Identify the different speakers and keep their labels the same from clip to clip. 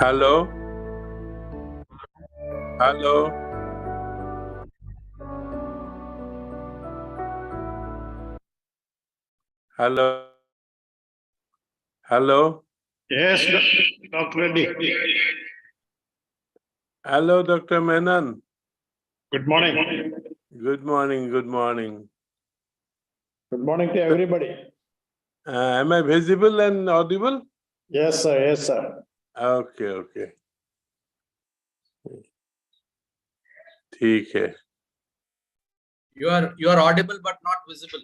Speaker 1: Hello? Hello? Hello? Hello?
Speaker 2: Yes, Dr. Reddy.
Speaker 1: Hello, Dr. Menon.
Speaker 2: Good morning.
Speaker 1: Good morning. Good morning.
Speaker 2: Good morning to everybody.
Speaker 1: Am I visible and audible?
Speaker 2: Yes, sir. Yes, sir.
Speaker 1: Okay, okay. ठीक है.
Speaker 3: You are audible but not visible.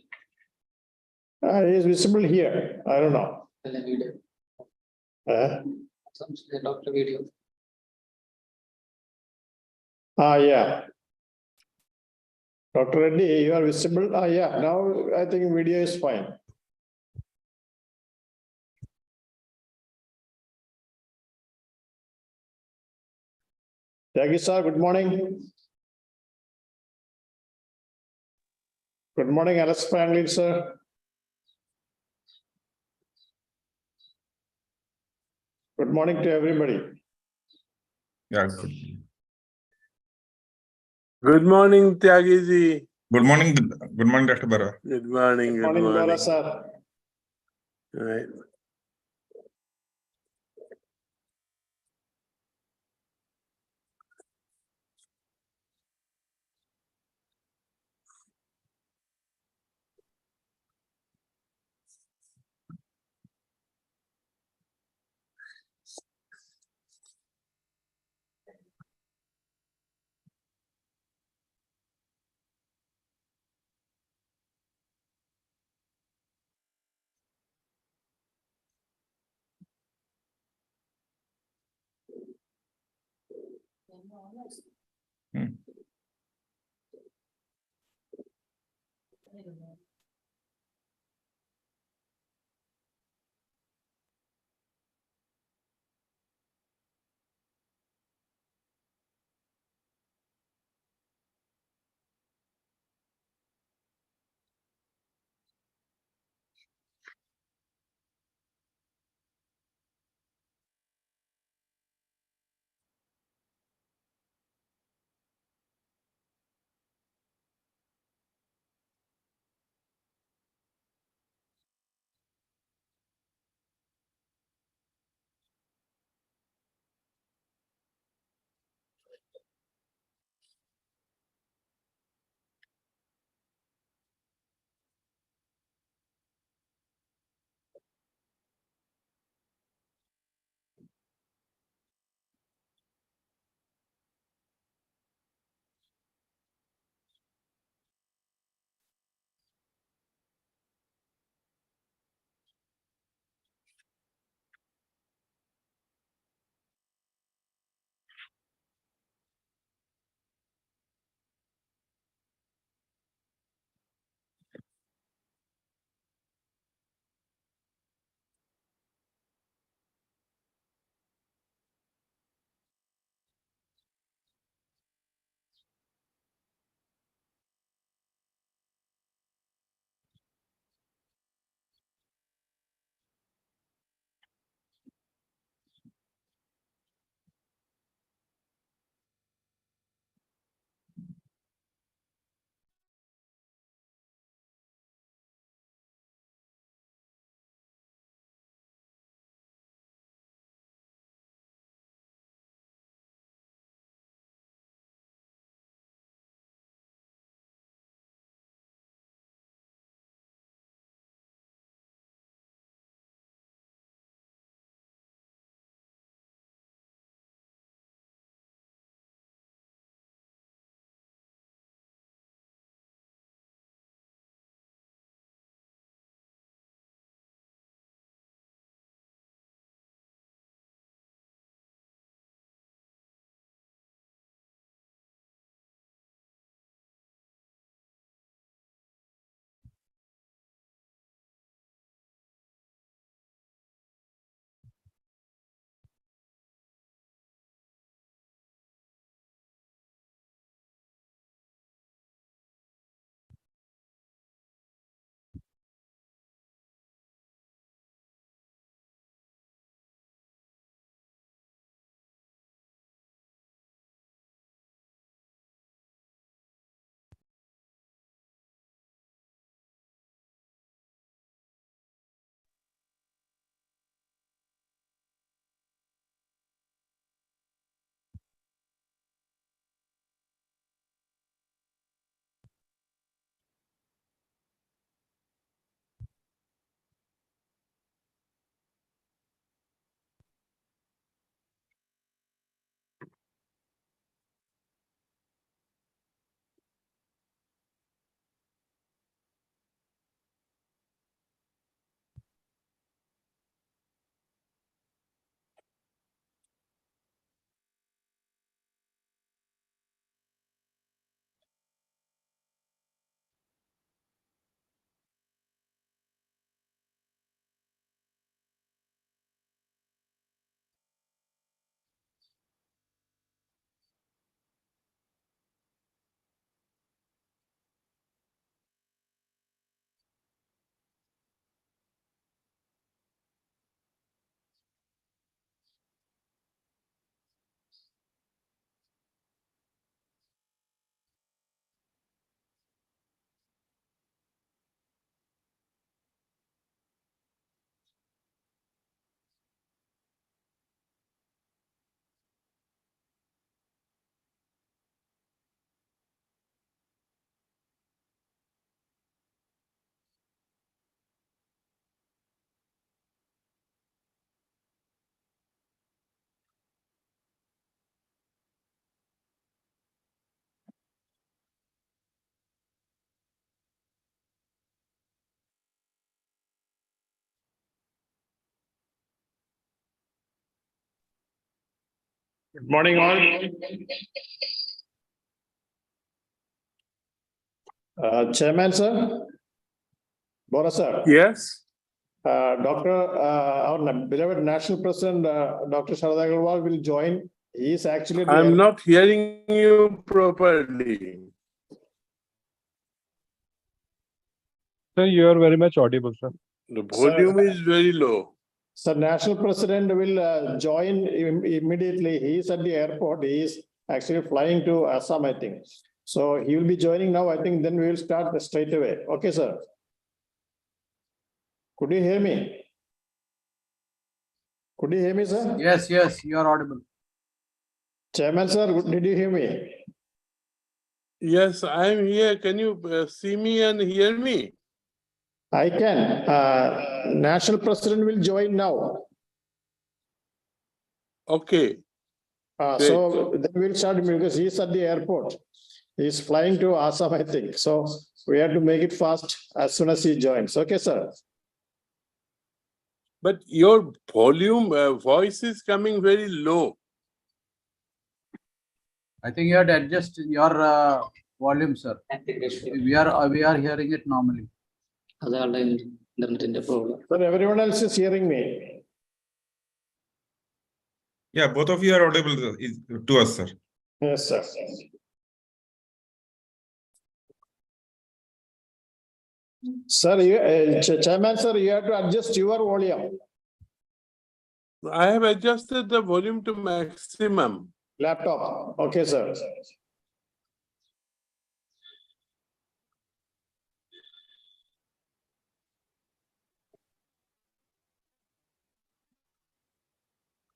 Speaker 2: He is visible here. I don't know.
Speaker 4: Video.
Speaker 2: Uh,
Speaker 4: Some doctor video.
Speaker 2: yeah. Dr. Reddy, you are visible. Yeah. Now I think video is fine. Tyagi sir, good morning. Good morning, Alice Franklin, sir. Good morning to everybody.
Speaker 5: Yeah,
Speaker 1: Good morning, Tyagi ji.
Speaker 5: good morning, Dr. Bara.
Speaker 1: Good morning.
Speaker 2: Good morning, Dora, sir.
Speaker 1: Right.
Speaker 5: Hmm.
Speaker 2: Good morning, all. Chairman, sir. Bora, sir.
Speaker 1: Yes,
Speaker 2: Our beloved National President, Dr. Sharada Agarwal will join. He is actually.
Speaker 1: I'm not hearing you properly.
Speaker 6: Sir, you are very much audible, sir.
Speaker 1: The volume is very low.
Speaker 2: So National President will join immediately. He is at the airport. He is actually flying to Assam, I think. So he will be joining now. I think then we will start straight away. Okay, sir. Could you hear me? Could you hear me, sir?
Speaker 3: Yes, yes, you are audible.
Speaker 2: Chairman, sir, did you hear me?
Speaker 1: Yes, I'm here. Can you see me and hear me?
Speaker 2: I can. National President will join now.
Speaker 1: Okay.
Speaker 2: So then we'll start because he's at the airport. He's flying to Assam, I think. So we have to make it fast as soon as he joins. Okay, sir.
Speaker 1: But your volume, voice is coming very low.
Speaker 3: I think you have to adjust your volume, sir. We are hearing it normally.
Speaker 2: But everyone else is hearing me.
Speaker 5: Yeah, both of you are audible to us, sir.
Speaker 2: Yes, sir. Sir, Chairman, sir, you have to adjust your volume.
Speaker 1: I have adjusted the volume to maximum.
Speaker 2: Laptop. Okay, sir.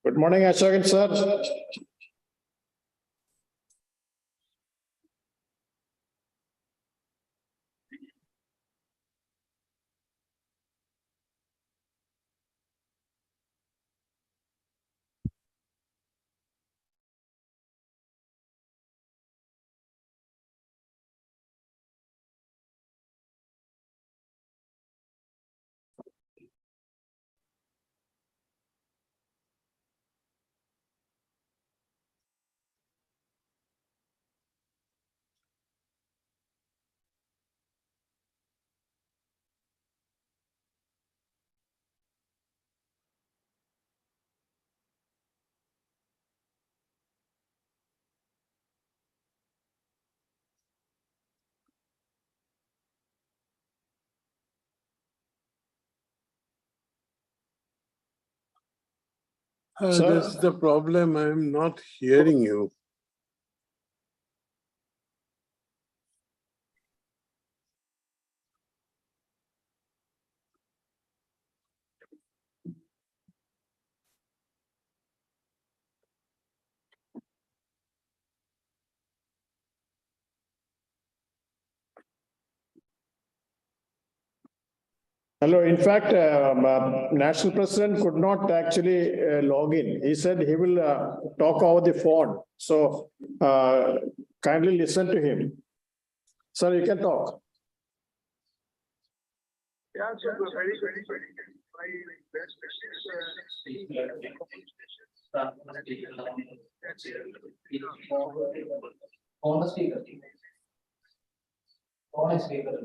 Speaker 2: Good morning, Ashokan, sir. Sir?
Speaker 1: That's the problem. I'm not hearing you.
Speaker 2: Hello. In fact, National President could not actually log in. He said he will talk over the phone. So kindly listen to him. Sir, you can talk.
Speaker 7: Yeah, so very my best
Speaker 4: On the speaker. On speaker.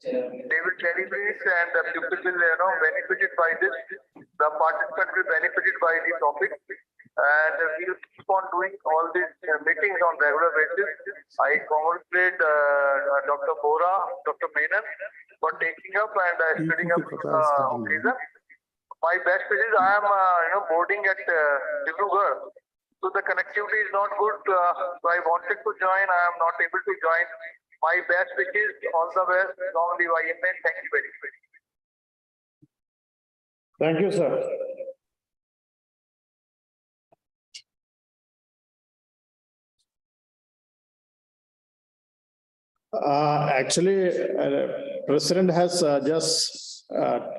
Speaker 7: they will benefit and the people will benefited by this. The participant will benefited by the topic, and we will keep on doing all these meetings on regular basis. I congratulate Dr. Bora, Dr. Menon for taking up and spreading up the occasion. My best wishes. I am boarding at Dibrugarh, so the connectivity is not good. So I wanted to join. I am not able to join. My best wishes. All the best. Long live IMA. Thank you very much.
Speaker 2: Thank you, sir. Actually, President has just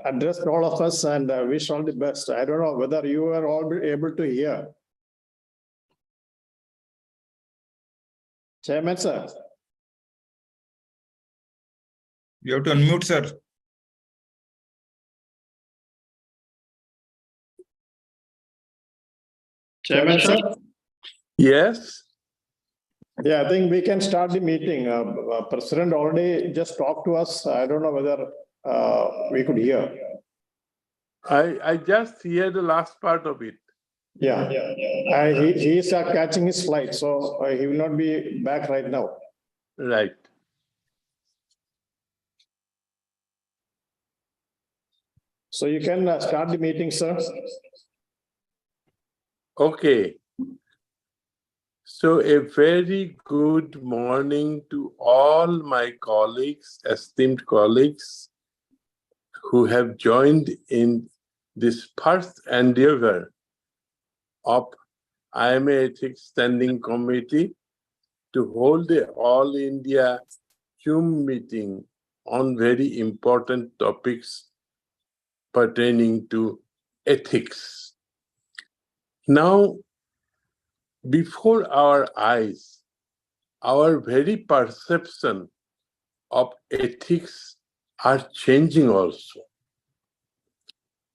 Speaker 2: addressed all of us and wish all the best. I don't know whether you are all able to hear. Chairman, sir.
Speaker 5: You have to unmute, sir.
Speaker 2: Chairman, sir.
Speaker 1: Yes,
Speaker 2: Yeah, I think we can start the meeting. President already just talked to us. I don't know whether we could hear.
Speaker 1: I just hear the last part of it.
Speaker 2: Yeah, he is catching his flight, so he will not be back right now.
Speaker 1: Right.
Speaker 2: So you can start the meeting, sir.
Speaker 1: Okay. So a very good morning to all my colleagues, esteemed colleagues, who have joined in this first endeavor of IMA Ethics Standing Committee to hold the All India Zoom meeting on very important topics pertaining to ethics. Now, before our eyes, our very perception of ethics are changing also.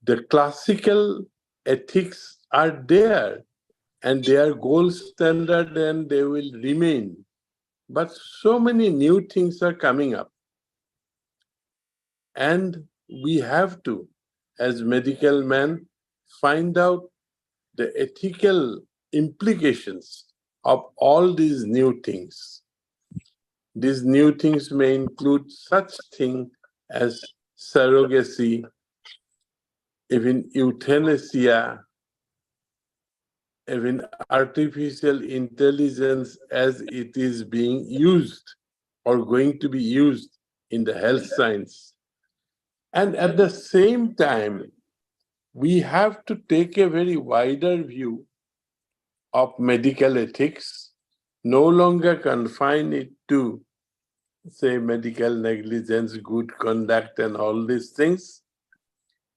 Speaker 1: The classical ethics are there and they are gold standard and they will remain. But so many new things are coming up. And we have to, as medical men, find out the ethical implications of all these new things. These new things may include such things as surrogacy, even euthanasia, even artificial intelligence as it is being used or going to be used in the health science. And at the same time, we have to take a very wider view of medical ethics, no longer confine it to, say, medical negligence, good conduct, and all these things,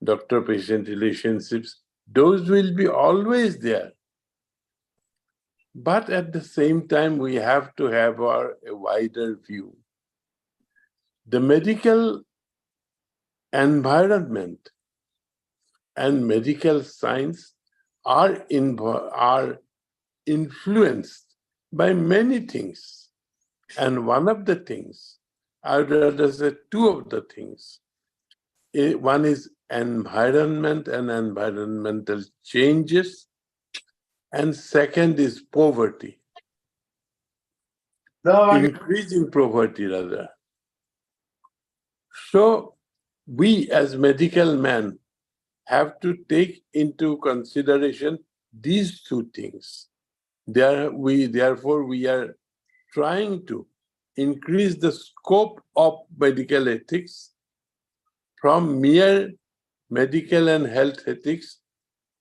Speaker 1: doctor-patient relationships. Those will be always there. But at the same time, we have to have a wider view. The medical environment and medical science are influenced by many things. And one of the things, I would rather say two of the things. One is environment and environmental changes, and second is poverty. Increasing poverty, rather. So we as medical men have to take into consideration these two things. Therefore, we are trying to increase the scope of medical ethics from mere medical and health ethics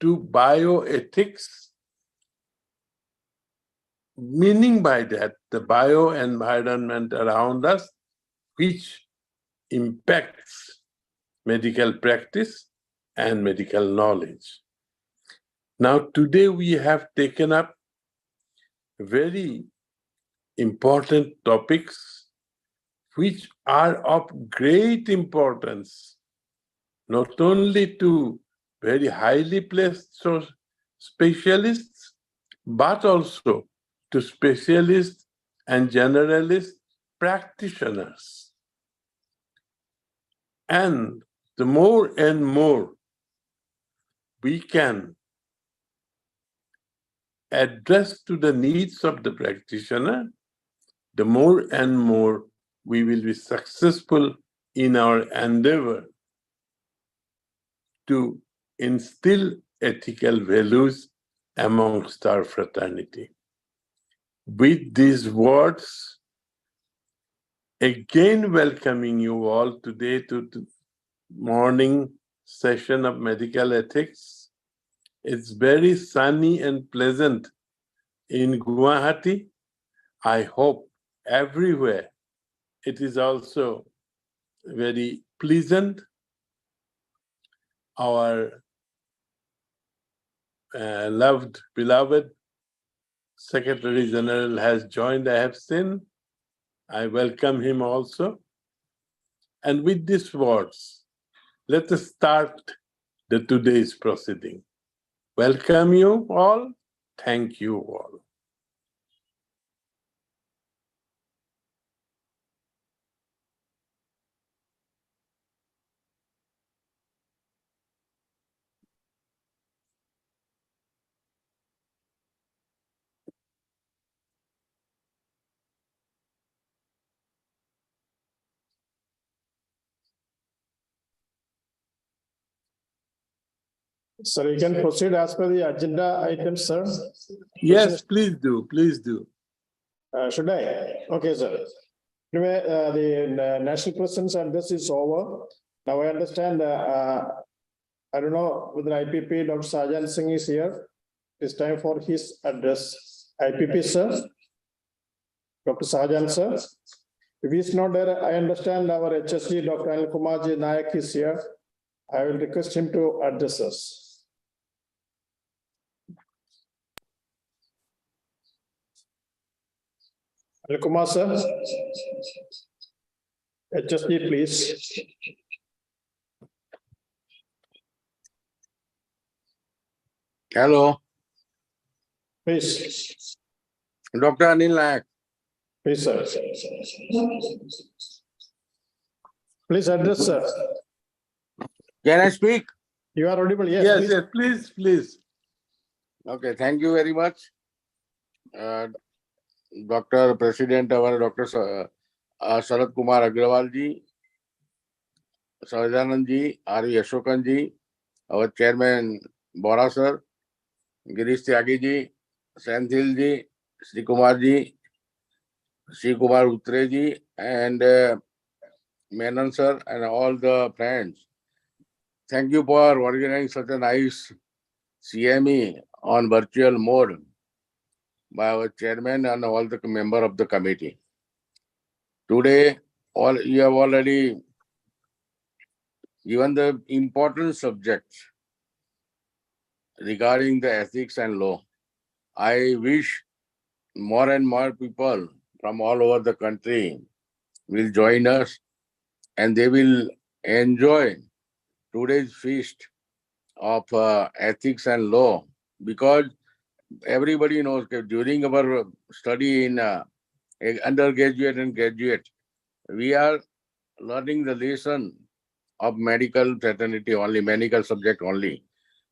Speaker 1: to bioethics, meaning by that the bioenvironment around us, which impacts medical practice and medical knowledge. Now, today we have taken up very important topics which are of great importance, not only to very highly placed specialists, but also to specialists and generalist practitioners. And the more and more we can address to the needs of the practitioner, the more and more we will be successful in our endeavor to instill ethical values amongst our fraternity. With these words, again welcoming you all today to the morning session of medical ethics. It's very sunny and pleasant in Guwahati. I hope everywhere it is also very pleasant. Our beloved Secretary General has joined, I have seen. I welcome him also. And with these words, let us start today's proceeding. Welcome you all. Thank you all.
Speaker 2: Sir, you can proceed as per the agenda item, sir.
Speaker 1: Yes, please do, please do.
Speaker 2: Should I? Okay, sir. Anyway, the national president's address is over. Now I understand, I don't know whether IPP, Dr. Sajan Singh is here. It's time for his address. IPP, sir. Dr. Sajan, sir. If he's not there, I understand our HSD, Dr. Anil Kumarji Nayak is here. I will request him to address us. Anil Kumar, sir. HSD, please.
Speaker 8: Hello,
Speaker 2: Please,
Speaker 8: Dr. Anil Nayak.
Speaker 2: please, sir. Please address, sir.
Speaker 8: Can I speak?
Speaker 2: You are audible, yes,
Speaker 1: Yes,
Speaker 2: please.
Speaker 1: yes, please, please.
Speaker 8: Okay, thank you very much. Dr. President, our Dr. Sharat Kumar Agrawal ji, Sahajanand ji, R.V. Ashokan ji, our Chairman Bora sir, Girish Tyagi ji, Senthil ji, Sri Kumar ji, Sri Kumar Utre ji, and Menon sir, and all the friends. Thank you for organizing such a nice CME on virtual mode by our chairman and all the member of the committee. Today, all you have already given the important subjects regarding the ethics and law. I wish more and more people from all over the country will join us and they will enjoy today's feast of ethics and law, because everybody knows that during our study in undergraduate and graduate, we are learning the lesson of medical fraternity only, medical subject only.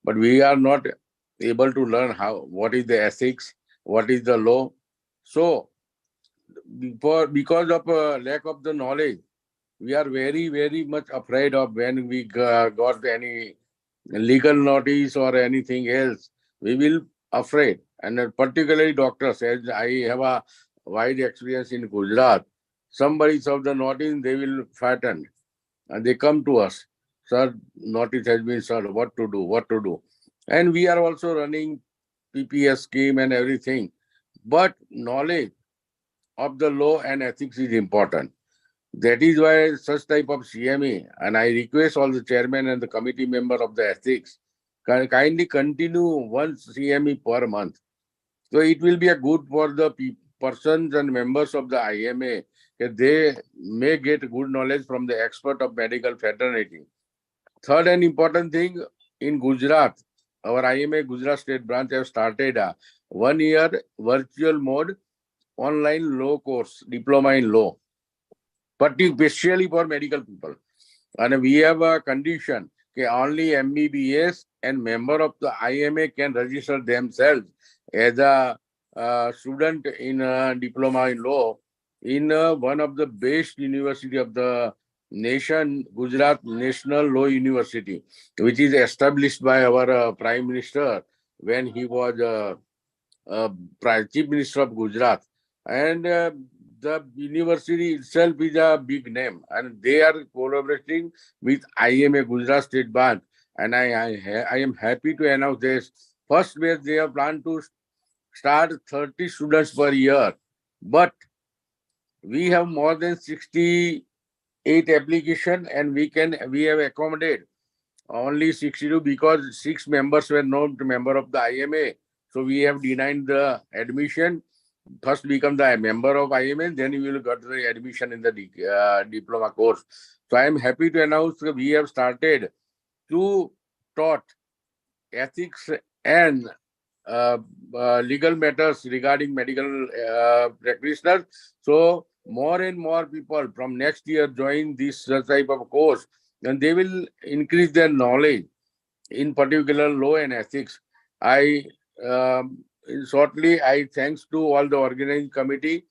Speaker 8: But we are not able to learn what is the ethics, what is the law. So, because of lack of the knowledge, we are very, very much afraid of when we got any legal notice or anything else. We will afraid. And particularly doctors, as I have a wide experience in Gujarat, somebody served the notice, they will frighten. And they come to us, sir, notice has been served, what to do, what to do. And we are also running PPS scheme and everything. But knowledge of the law and ethics is important. That is why such type of CME, and I request all the chairman and the committee member of the ethics, kindly continue one CME per month. So it will be a good for the persons and members of the IMA, that they may get good knowledge from the expert of medical fraternity. Third and important thing, in Gujarat, our IMA Gujarat State Branch have started a 1 year virtual mode online law course, diploma in law, especially for medical people. And we have a condition that only MBBS and member of the IMA can register themselves as a student in a diploma in law in one of the best university of the nation, Gujarat National Law University, which is established by our Prime Minister when he was Chief Minister of Gujarat. And the university itself is a big name, and they are collaborating with IMA Gujarat State Bank. And I am happy to announce this. First where they have planned to start 30 students per year, but we have more than 68 application, and we have accommodated only 62 because 6 members were not member of the IMA. So we have denied the admission. First become the member of IMA, then you will get the admission in the diploma course. So I am happy to announce that we have started to taught ethics and legal matters regarding medical practitioners. So more and more people from next year join this type of course, and they will increase their knowledge, in particular law and ethics. Shortly, I thanks to all the organizing committee,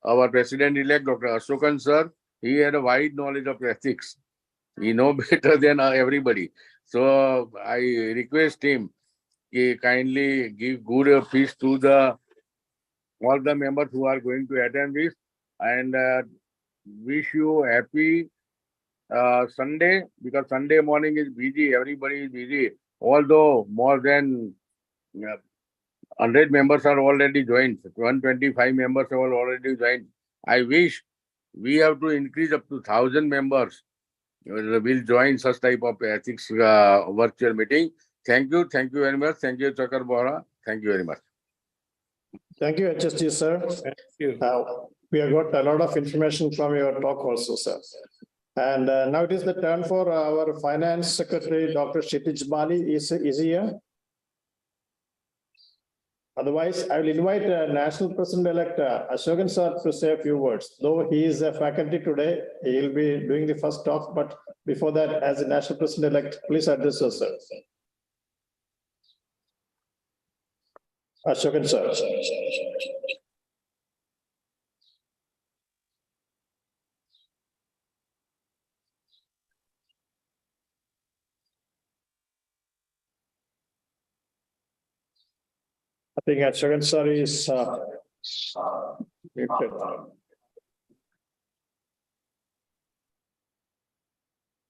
Speaker 8: our president-elect, Dr. Ashokan sir. He had a wide knowledge of ethics. He know better than everybody. So I request him, he kindly give good fees to the all the members who are going to attend this, and wish you happy Sunday, because Sunday morning is busy, everybody is busy. Although more than 100 members are already joined, 125 members have already joined. I wish we have to increase up to 1,000 members will join such type of ethics virtual meeting. Thank you very much. Thank you, Chakar Bora. Thank you very much.
Speaker 2: Thank you, HSG, sir.
Speaker 1: Thank you.
Speaker 2: We have got a lot of information from your talk also, sir. And now it is the turn for our Finance Secretary, Dr. Kshitij Bali. Is he here? Otherwise, I will invite National President-elect Ashokan sir to say a few words. Though he is a faculty today, he will be doing the first talk. But before that, as a National President-elect, please address us, sir. Ashokan sir. I think Ashokan sir is muted.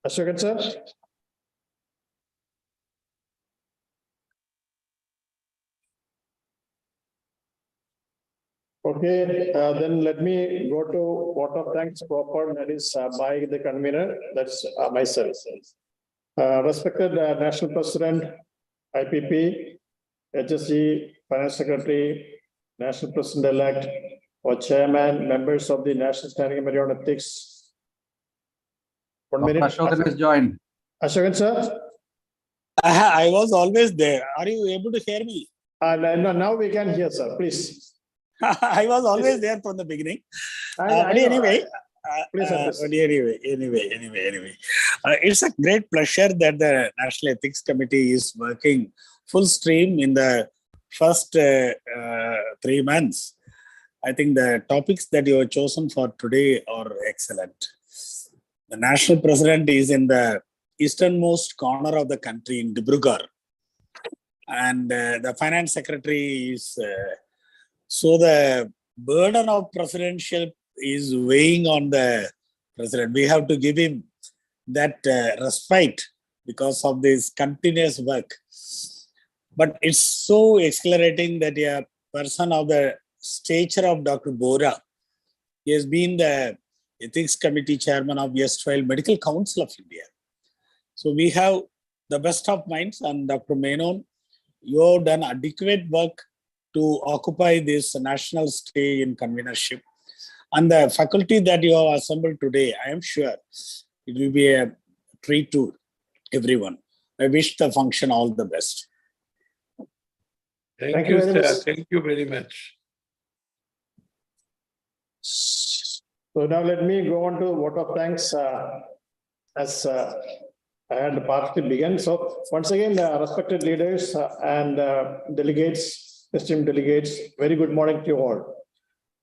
Speaker 2: Ashokan sir. Okay, then let me go to vote of thanks proper, that is by the convener, that's myself. Respected National President, IPP, HSG, Finance Secretary, National President-elect, or Chairman, members of the National Standing Committee on Ethics. 1 minute.
Speaker 3: Ashokan has joined.
Speaker 2: Ashokan sir?
Speaker 9: I was always there. Are you able to hear me?
Speaker 2: No, now we can hear, sir, please.
Speaker 9: I was always there from the beginning. But anyway, it's a great pleasure that the National Ethics Committee is working full stream in the first 3 months. I think the topics that you have chosen for today are excellent. The National President is in the easternmost corner of the country in Dibrugarh. And the Finance Secretary is... So the burden of presidential is weighing on the president. We have to give him that respite because of this continuous work. But it's so exhilarating that a person of the stature of Dr. Bora, he has been the Ethics Committee Chairman of Erstwhile Medical Council of India. So we have the best of minds, and Dr. Menon, you have done adequate work to occupy this national stay in convenership. And the faculty that you have assembled today, I am sure it will be a treat to everyone. I wish the function all the best.
Speaker 1: Thank you, sir. Thank you very much.
Speaker 2: So now let me go on to vote of thanks as I had partly begun. So once again, respected leaders and delegates, esteemed delegates, very good morning to you all.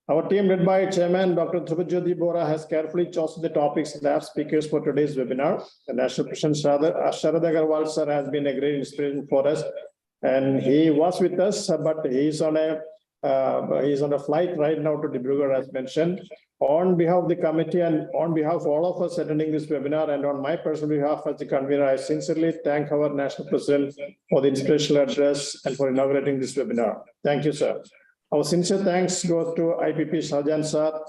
Speaker 2: Our team led by Chairman Dr. Dhrupad Bora has carefully chosen the topics and apt speakers for today's webinar. The National President Sharad Agarwal sir has been a great inspiration for us, and he was with us, but he's on a flight right now to Dibrugarh, as mentioned. On behalf of the committee and on behalf of all of us attending this webinar, and on my personal behalf as the convener, I sincerely thank our National President for the inspirational address and for inaugurating this webinar. Thank you, sir. Our sincere thanks goes to IPP Shahjan sir,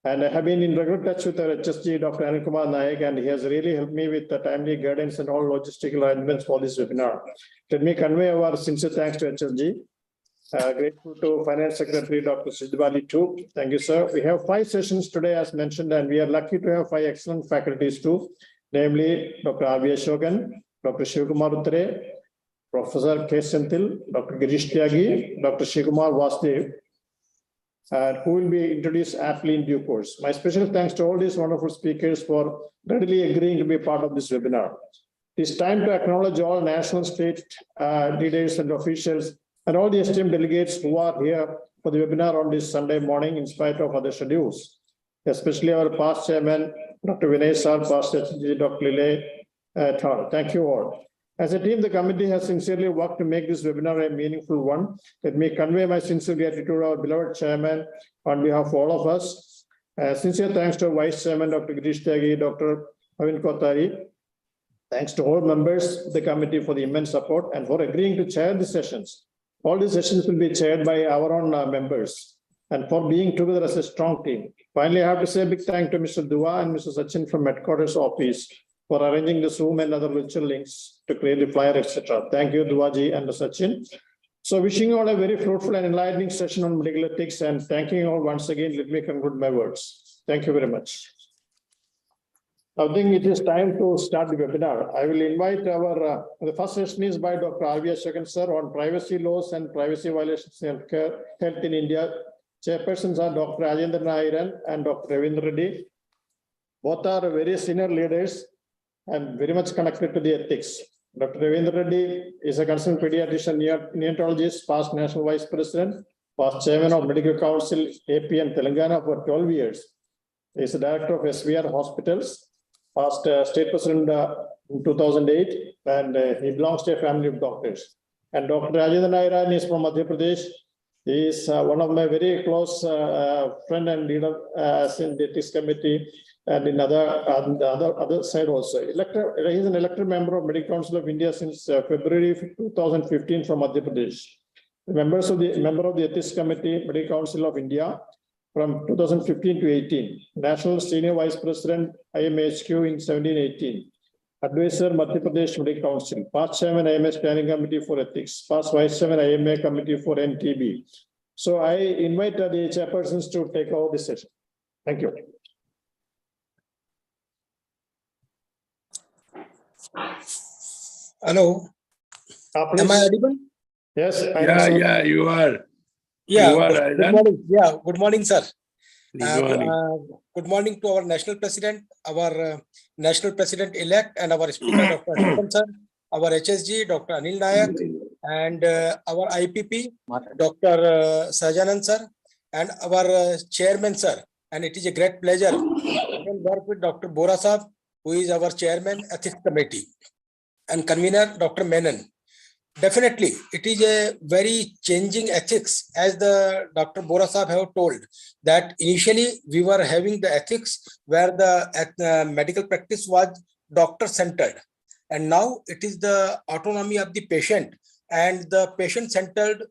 Speaker 2: and I have been in regular touch with our HSG, Dr. Anil Kumar Naik, and he has really helped me with the timely guidance and all logistical arrangements for this webinar. Let me convey our sincere thanks to HSG. Grateful to Finance Secretary Dr. Kshitij Bali too. Thank you, sir. We have 5 sessions today, as mentioned, and we are lucky to have 5 excellent faculties too, namely Dr. R.V. Ashokan, Dr. Shivkumar Uttare, Professor K. Senthil, Dr. Girish Tyagi, Dr. Shikumar Vasudev, who will be introduced aptly in due course. My special thanks to all these wonderful speakers for readily agreeing to be part of this webinar. It is time to acknowledge all national, state leaders and officials and all the esteemed delegates who are here for the webinar on this Sunday morning in spite of other schedules, especially our past chairman, Dr. Vinay Sir, past HG, Dr. Lile. Thank you all. As a team, the committee has sincerely worked to make this webinar a meaningful one. Let me convey my sincere gratitude to our beloved chairman on behalf of all of us. Sincere thanks to Vice Chairman, Dr. Girish Tyagi, Dr. Navin Kothari. Thanks to all members of the committee for the immense support and for agreeing to chair the sessions. All the sessions will be chaired by our own members and for being together as a strong team. Finally, I have to say a big thank to Mr. Dua and Mr. Sachin from headquarters office for arranging the Zoom and other virtual links to create the flyer, etc. Thank you, Duaji and Sachin. So wishing you all a very fruitful and enlightening session on medical ethics and thanking you all once again. Let me conclude my words. Thank you very much. I think it is time to start the webinar. I will invite our, the first session is by Dr. R.V. Ashokan sir on privacy laws and privacy violations in health in India. Chairpersons are Dr. Rajendra Nairan and Dr. Ravindra Reddy. Both are very senior leaders and very much connected to the ethics. Dr. Ravindra Reddy is a concerned pediatrician, neonatologist, past national vice president, past chairman of Medical Council, AP and Telangana for 12 years. He is the director of SVR Hospitals, past state president in 2008, and he belongs to a family of doctors. And Dr. Rajendra Nairan is from Madhya Pradesh. He is one of my very close friend and leader in the ethics committee. And in other side also. He is an elected member of Medical Council of India since February 2015 from Madhya Pradesh. Member of the Ethics Committee, Medical Council of India from 2015 to 18. National Senior Vice President, IMHQ in 17-18. Advisor, Madhya Pradesh Medical Council. Past Chairman, IMA Standing Committee for Ethics. Past Vice Chairman, IMA Committee for NTB. So I invite the chairpersons to take over this session. Thank you.
Speaker 10: Hello, am I audible?
Speaker 2: Yes.
Speaker 1: Yeah, you are.
Speaker 10: Yeah,
Speaker 1: You are,
Speaker 10: good
Speaker 1: Aidan?
Speaker 10: morning. Yeah, good morning, sir.
Speaker 1: Good morning.
Speaker 10: Good morning to our national president, our national president-elect, and our speaker, Dr. Ashokan sir, our HSG, Dr. Anil Nayak, and our IPP, Dr. Sajanand sir, and our chairman, sir. And it is a great pleasure to work with Dr. Bora Saab, who is our chairman, Ethics Committee, and convener, Dr. Menon. Definitely, it is a very changing ethics, as the Dr. Bora Saab have told, that initially we were having the ethics where the medical practice was doctor-centered, and now it is the autonomy of the patient and the patient-centered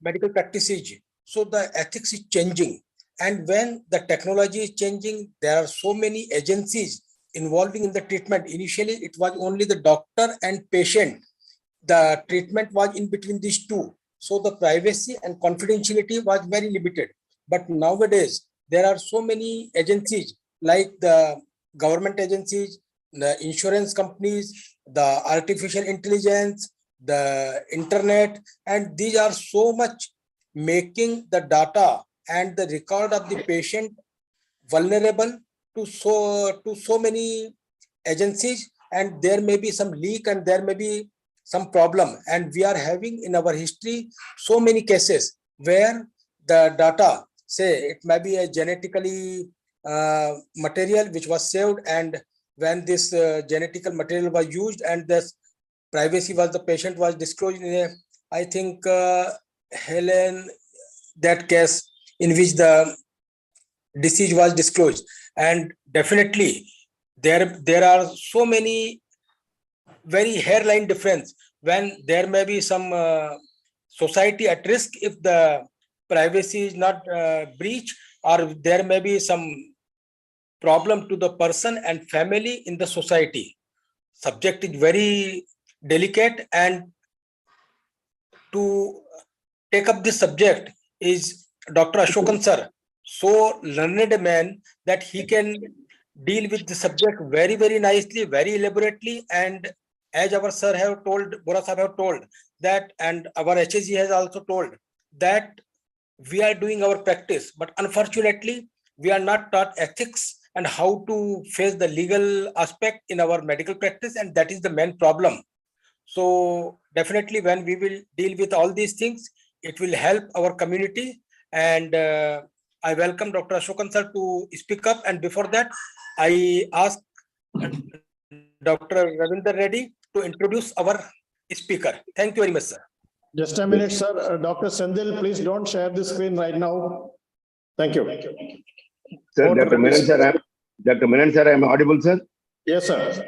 Speaker 10: medical practice is. So the ethics is changing, and when the technology is changing, there are so many agencies involving in the treatment. Initially, it was only the doctor and patient. The treatment was in between these two. So the privacy and confidentiality was very limited. But nowadays, there are so many agencies like the government agencies, the insurance companies, the artificial intelligence, the internet, and these are so much making the data and the record of the patient vulnerable to so many agencies, and there may be some leak and there may be some problem. And we are having in our history so many cases where the data, say it may be a genetically material which was saved, and when this genetical material was used and this privacy was, the patient was disclosed in a, I think Helen, that case in which the disease was disclosed. And definitely there are so many very hairline difference when there may be some society at risk if the privacy is not breached, or there may be some problem to the person and family in the society. Subject is very delicate, and to take up this subject is Dr. Ashokan sir, so learned a man that he can deal with the subject very, very nicely, very elaborately, and as our sir have told, Bora Sahib have told that, and our HSG has also told that we are doing our practice, but unfortunately, we are not taught ethics and how to face the legal aspect in our medical practice, and that is the main problem. So definitely when we will deal with all these things, it will help our community. And I welcome Dr. Ashokan sir to speak up. And before that, I ask Dr. Ravinder Reddy to introduce our speaker. Thank you very much, sir.
Speaker 2: Just a minute, sir. Dr. Sendil, please don't share the screen right now. Thank you.
Speaker 11: Sir,
Speaker 2: Over
Speaker 11: Dr.
Speaker 2: to
Speaker 11: Menon,
Speaker 2: you.
Speaker 11: sir, Dr. Menon, sir, I am audible, sir?
Speaker 2: Yes, sir.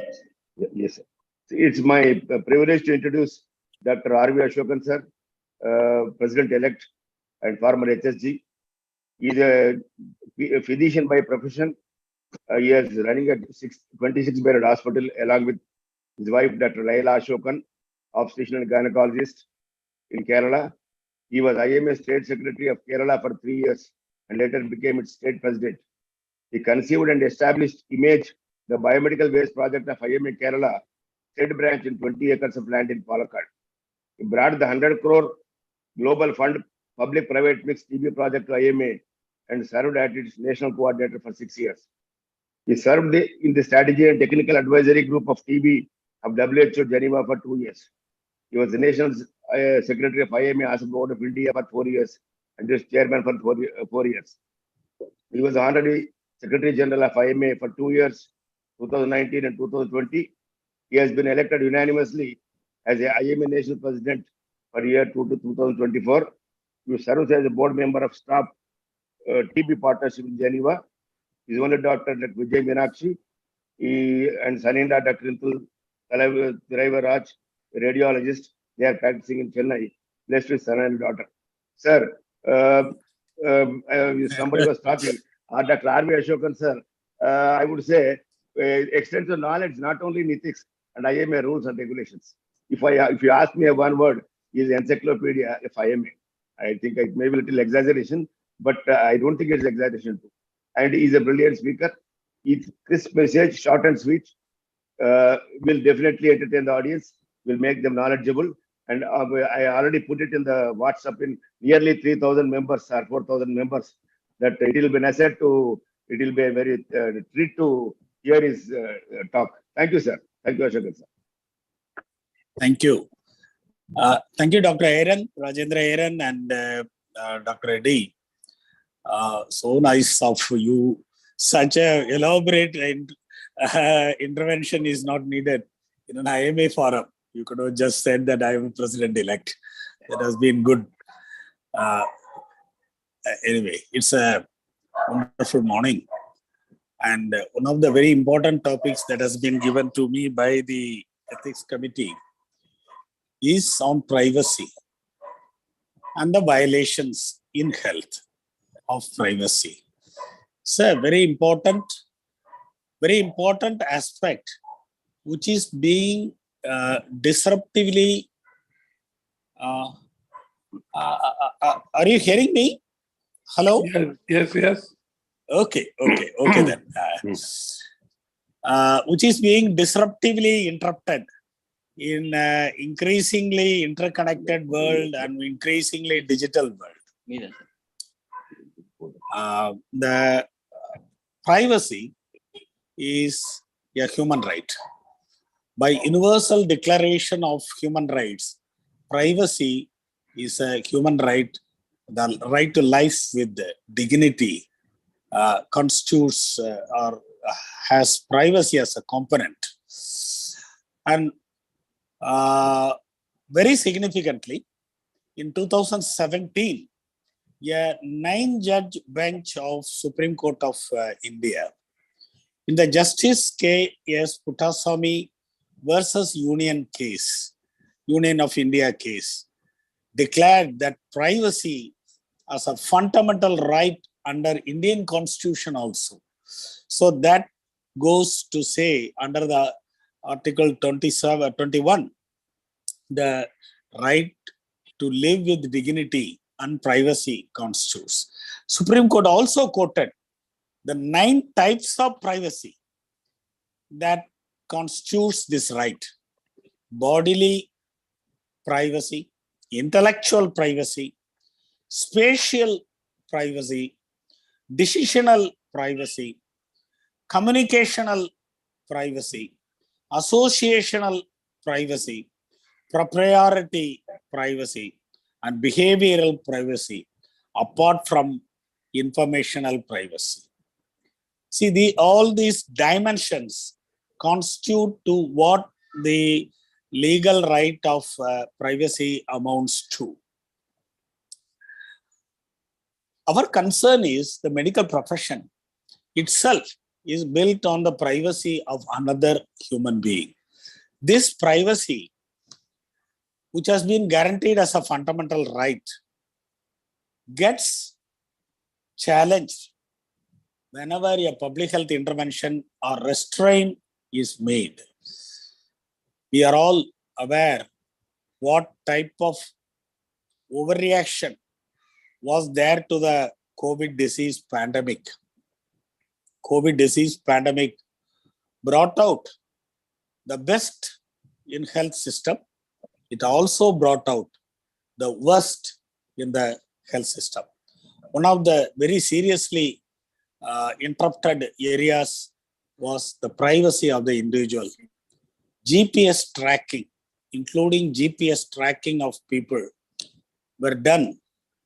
Speaker 11: Yes, sir. It's my privilege to introduce Dr. R.V. Ashokan, sir, President-elect and former HSG. He is a physician by profession. He is running a 26-bedded hospital along with his wife, Dr. Laila Ashokan, obstetrician and gynecologist in Kerala. He was IMA State Secretary of Kerala for 3 years and later became its state president. He conceived and established IMAGE, the biomedical waste project of IMA Kerala state branch in 20 acres of land in Palakkad. He brought the 100 crore global fund public-private mixed TB project to IMA and served as its national coordinator for 6 years. He served in the strategy and technical advisory group of TB of WHO Geneva for 2 years. He was the national secretary of IMA as Board of India for 4 years and just chairman for 4 years. He was honorary Secretary General of IMA for 2 years, 2019 and 2020. He has been elected unanimously as a IMA National President for year 2024. He serves as a board member of staff TB partnership in Geneva. His only daughter, Dr. Vijay Meenakshi, and son-in-law, Dr. Intul Raj, a radiologist. They are practicing in Chennai, blessed with son and daughter. Sir, somebody was talking, Dr. R.V. Ashokan, sir, I would say extensive knowledge, not only in ethics and IMA rules and regulations. If you ask me one word, is encyclopedia of IMA. I think it may be a little exaggeration, but I don't think it's exaggeration too. And he's a brilliant speaker. His crisp message, short and sweet, will definitely entertain the audience, will make them knowledgeable. And I already put it in the WhatsApp in nearly 3,000 members or 4,000 members that it will be an asset to, it will be a very treat to hear his talk. Thank you, sir. Thank you, Ashokan, sir.
Speaker 9: Thank you. Thank you, Dr. Aaron, Rajendra Aaron, and Dr. Reddy. So nice of you. Such a elaborate intervention is not needed in an IMA forum. You could have just said that I am president-elect. That has been good. Anyway, it's a wonderful morning. And one of the very important topics that has been given to me by the Ethics Committee is on privacy and the violations in health of privacy. It's a very important aspect which is being disruptively. Are you hearing me? Hello?
Speaker 1: Yes.
Speaker 9: Okay then. Which is being disruptively interrupted in increasingly interconnected world and increasingly digital world. The privacy is a human right. By Universal Declaration of Human Rights, privacy is a human right. The right to life with dignity constitutes or has privacy as a component. And very significantly, in 2017, a 9-judge bench of Supreme Court of India, in the Justice K.S. Puttaswamy versus Union of India case, declared that privacy as a fundamental right under Indian Constitution also. So that goes to say under the Article 21, the right to live with dignity and privacy constitutes. Supreme Court also quoted the 9 types of privacy that constitutes this right. bodily privacy, intellectual privacy, spatial privacy, decisional privacy, communicational privacy, associational privacy, proprietary privacy, and behavioral privacy, apart from informational privacy. See, all these dimensions constitute to what the legal right of privacy amounts to. Our concern is the medical profession itself is built on the privacy of another human being. This privacy, which has been guaranteed as a fundamental right, gets challenged whenever a public health intervention or restraint is made. We are all aware what type of overreaction was there to the COVID disease pandemic. COVID disease pandemic brought out the best in health system. It also brought out the worst in the health system. One of the very seriously interrupted areas was the privacy of the individual. GPS tracking, including GPS tracking of people, were done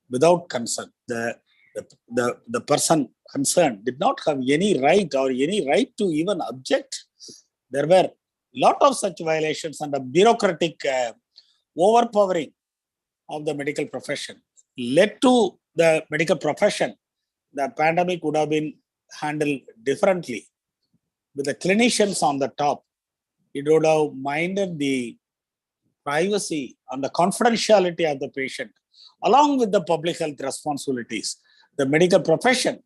Speaker 9: without consent. The person concerned did not have any right to even object. There were a lot of such violations and a bureaucratic overpowering of the medical profession led to the medical profession. The pandemic would have been handled differently. With the clinicians on the top, it would have minded the privacy and the confidentiality of the patient, along with the public health responsibilities. The medical profession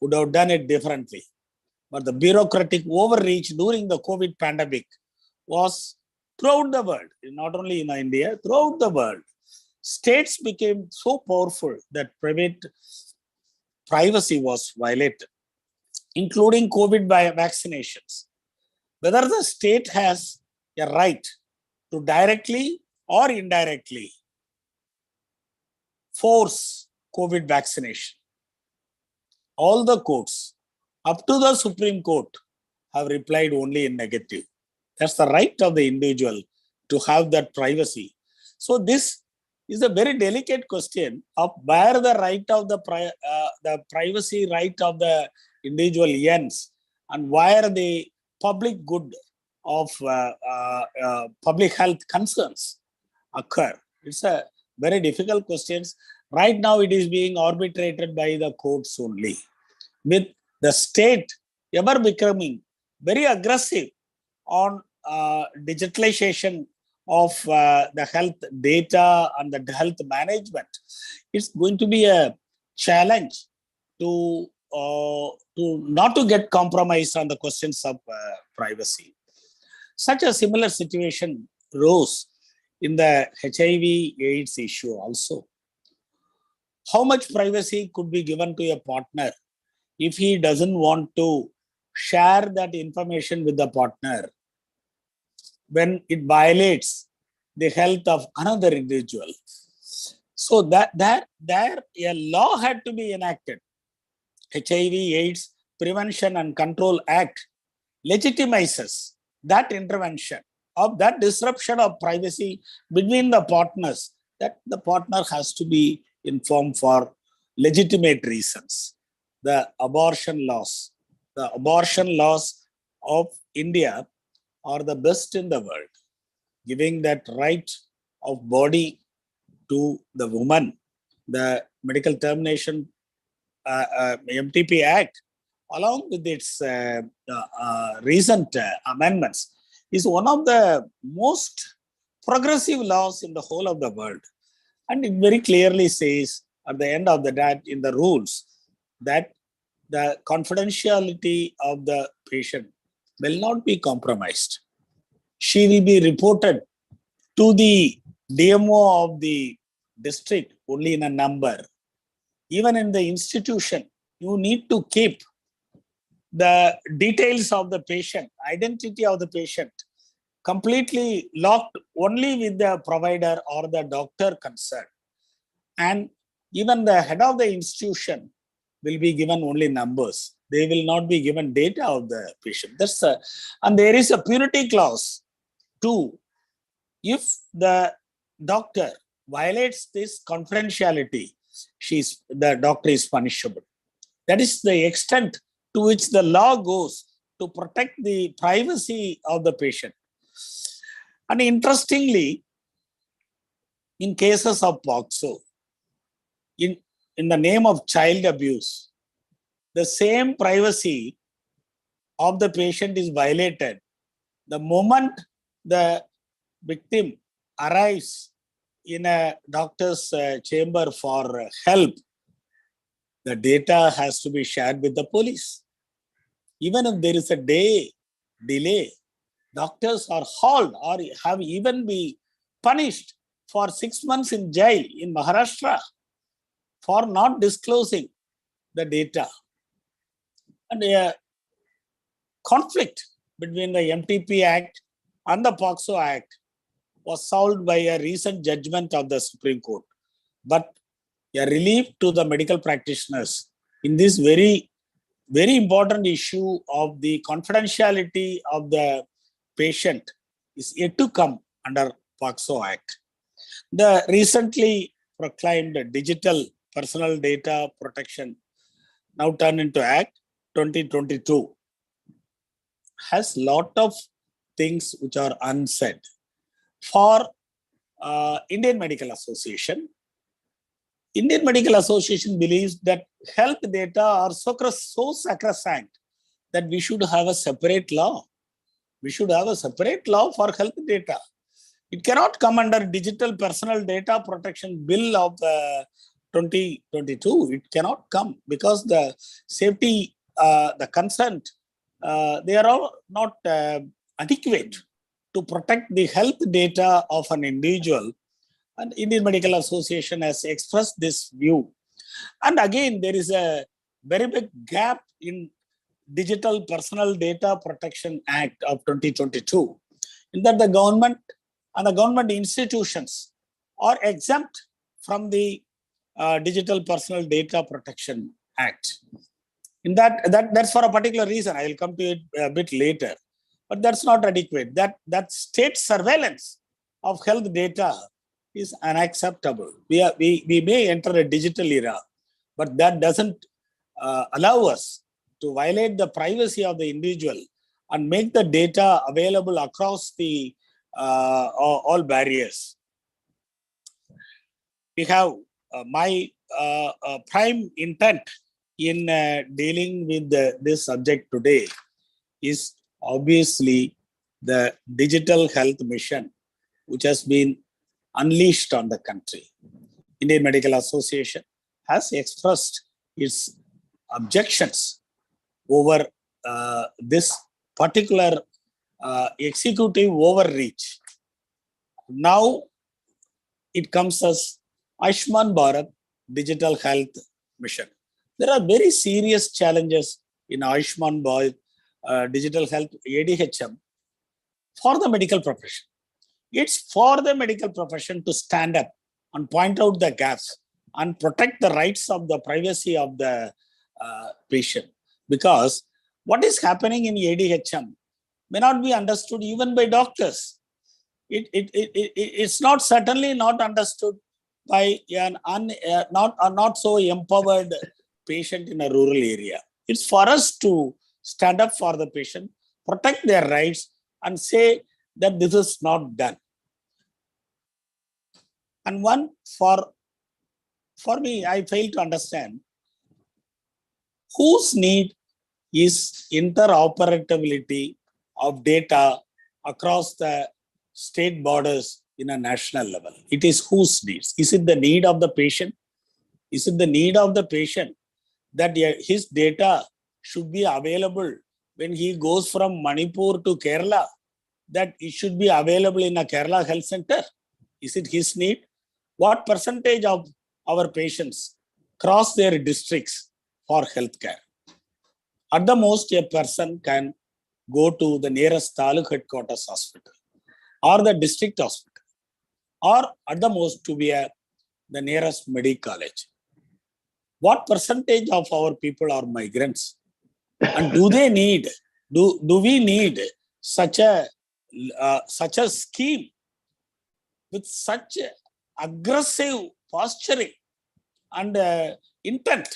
Speaker 9: would have done it differently. But the bureaucratic overreach during the COVID pandemic was throughout the world, not only in India, throughout the world. States became so powerful that private privacy was violated, including COVID vaccinations. Whether the state has a right to directly or indirectly force COVID vaccination. All the courts, up to the Supreme Court, have replied only in negative. That's the right of the individual to have that privacy. So this is a very delicate question of where the right of the privacy right of the individual ends and where the public good of public health concerns occur. It's a very difficult question. Right now, it is being arbitrated by the courts only, with the state ever becoming very aggressive on digitalization of the health data and the health management. It's going to be a challenge to not to get compromised on the questions of privacy. Such a similar situation rose in the HIV/AIDS issue also. How much privacy could be given to a partner if he doesn't want to share that information with the partner when it violates the health of another individual? So that a law had to be enacted. HIV/AIDS Prevention and Control Act legitimizes that intervention of that disruption of privacy between the partners, that the partner has to be informed for legitimate reasons. The abortion laws of India are the best in the world, giving that right of body to the woman. The Medical Termination MTP Act, along with its recent amendments, is one of the most progressive laws in the whole of the world. And it very clearly says at the end of the day in the rules that the confidentiality of the patient will not be compromised. She will be reported to the DMO of the district only in a number. Even in the institution, you need to keep the details of the patient, identity of the patient completely locked only with the provider or the doctor concerned. And even the head of the institution will be given only numbers. They will not be given data of the patient. And there is a purity clause too. If the doctor violates this confidentiality, the doctor is punishable. That is the extent to which the law goes to protect the privacy of the patient. And interestingly, in cases of POXO, in the name of child abuse, the same privacy of the patient is violated the moment the victim arrives in a doctor's chamber for help. The data has to be shared with the police. Even if there is a delay, doctors are hauled or have even been punished for 6 months in jail in Maharashtra for not disclosing the data. And a conflict between the MTP Act and the POXO Act was solved by a recent judgment of the Supreme Court. But a relief to the medical practitioners in this very, very important issue of the confidentiality of the patient is yet to come under POXO Act. The recently proclaimed Digital Personal Data Protection, now turned into Act 2022, has lot of things which are unsaid. For Indian Medical Association believes that health data are so sacrosanct that we should have a separate law. We should have a separate law for health data. It cannot come under Digital Personal Data Protection Bill of 2022. It cannot come because the safety, the consent, they are all not adequate to protect the health data of an individual. And Indian Medical Association has expressed this view. And again, there is a very big gap in Digital Personal Data Protection Act of 2022, in that the government and the government institutions are exempt from the Digital Personal Data Protection Act. In that's for a particular reason. I will come to it a bit later. But that's not adequate. That state surveillance of health data is unacceptable. We may enter a digital era, but that doesn't allow us to violate the privacy of the individual and make the data available across the all barriers. We have my prime intent in dealing with this subject today is obviously the digital health mission, which has been unleashed on the country. Indian Medical Association has expressed its objections over this particular executive overreach. Now it comes as Ayushman Bharat Digital Health Mission. There are very serious challenges in Ayushman Bharat Digital Health ADHM for the medical profession. It's for the medical profession to stand up and point out the gaps and protect the rights of the privacy of the patient. Because what is happening in ADHM may not be understood even by doctors. It's not certainly not understood by an not so empowered patient in a rural area. It's for us to stand up for the patient, protect their rights, and say that this is not done. And one for me, I fail to understand whose need is interoperability of data across the state borders in a national level. It is whose needs? Is it the need of the patient? Is it the need of the patient that his data should be available when he goes from Manipur to Kerala, that it should be available in a Kerala health center? Is it his need? What percentage of our patients cross their districts for healthcare? At the most, a person can go to the nearest taluk headquarters hospital. or the district hospital, or at the most to be the nearest medical college. What percentage of our people are migrants? And do they need, do we need such a scheme with such aggressive posturing and intent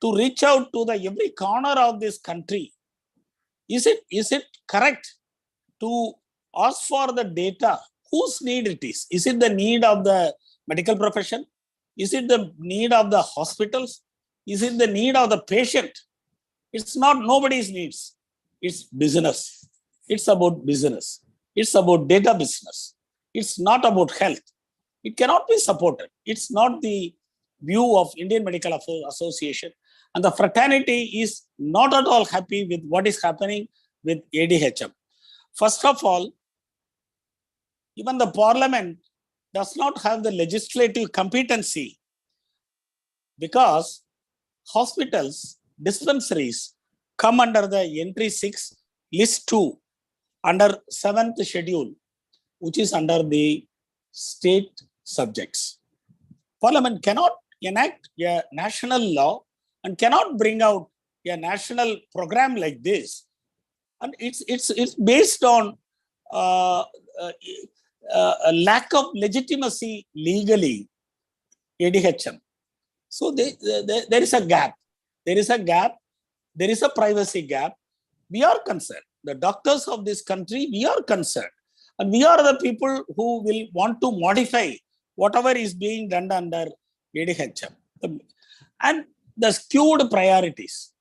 Speaker 9: to reach out to the every corner of this country? Is it correct to ask for the data? Whose need it is? Is it the need of the medical profession? Is it the need of the hospitals? Is it the need of the patient? It's not nobody's needs. It's business. It's about business. It's about data business. It's not about health. It cannot be supported. It's not the view of Indian Medical Association. And the fraternity is not at all happy with what is happening with ADHM. First of all, even the parliament does not have the legislative competency, because hospitals, dispensaries come under the entry 6, list 2, under 7th schedule, which is under the state subjects. Parliament cannot enact a national law and cannot bring out a national program like this. And it's based on a lack of legitimacy legally, ADHM. So there is a gap. There is a gap. There is a privacy gap. We are concerned. The doctors of this country, we are concerned. And we are the people who will want to modify whatever is being done under ADHM. And the skewed priorities.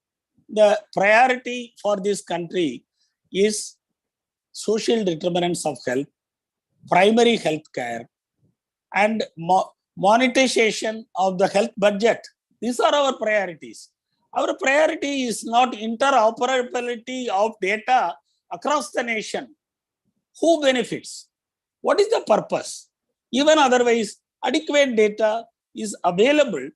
Speaker 9: The priority for this country is social determinants of health, primary health care, and monetization of the health budget. These are our priorities. Our priority is not interoperability of data across the nation. Who benefits? What is the purpose? Even otherwise, adequate data is available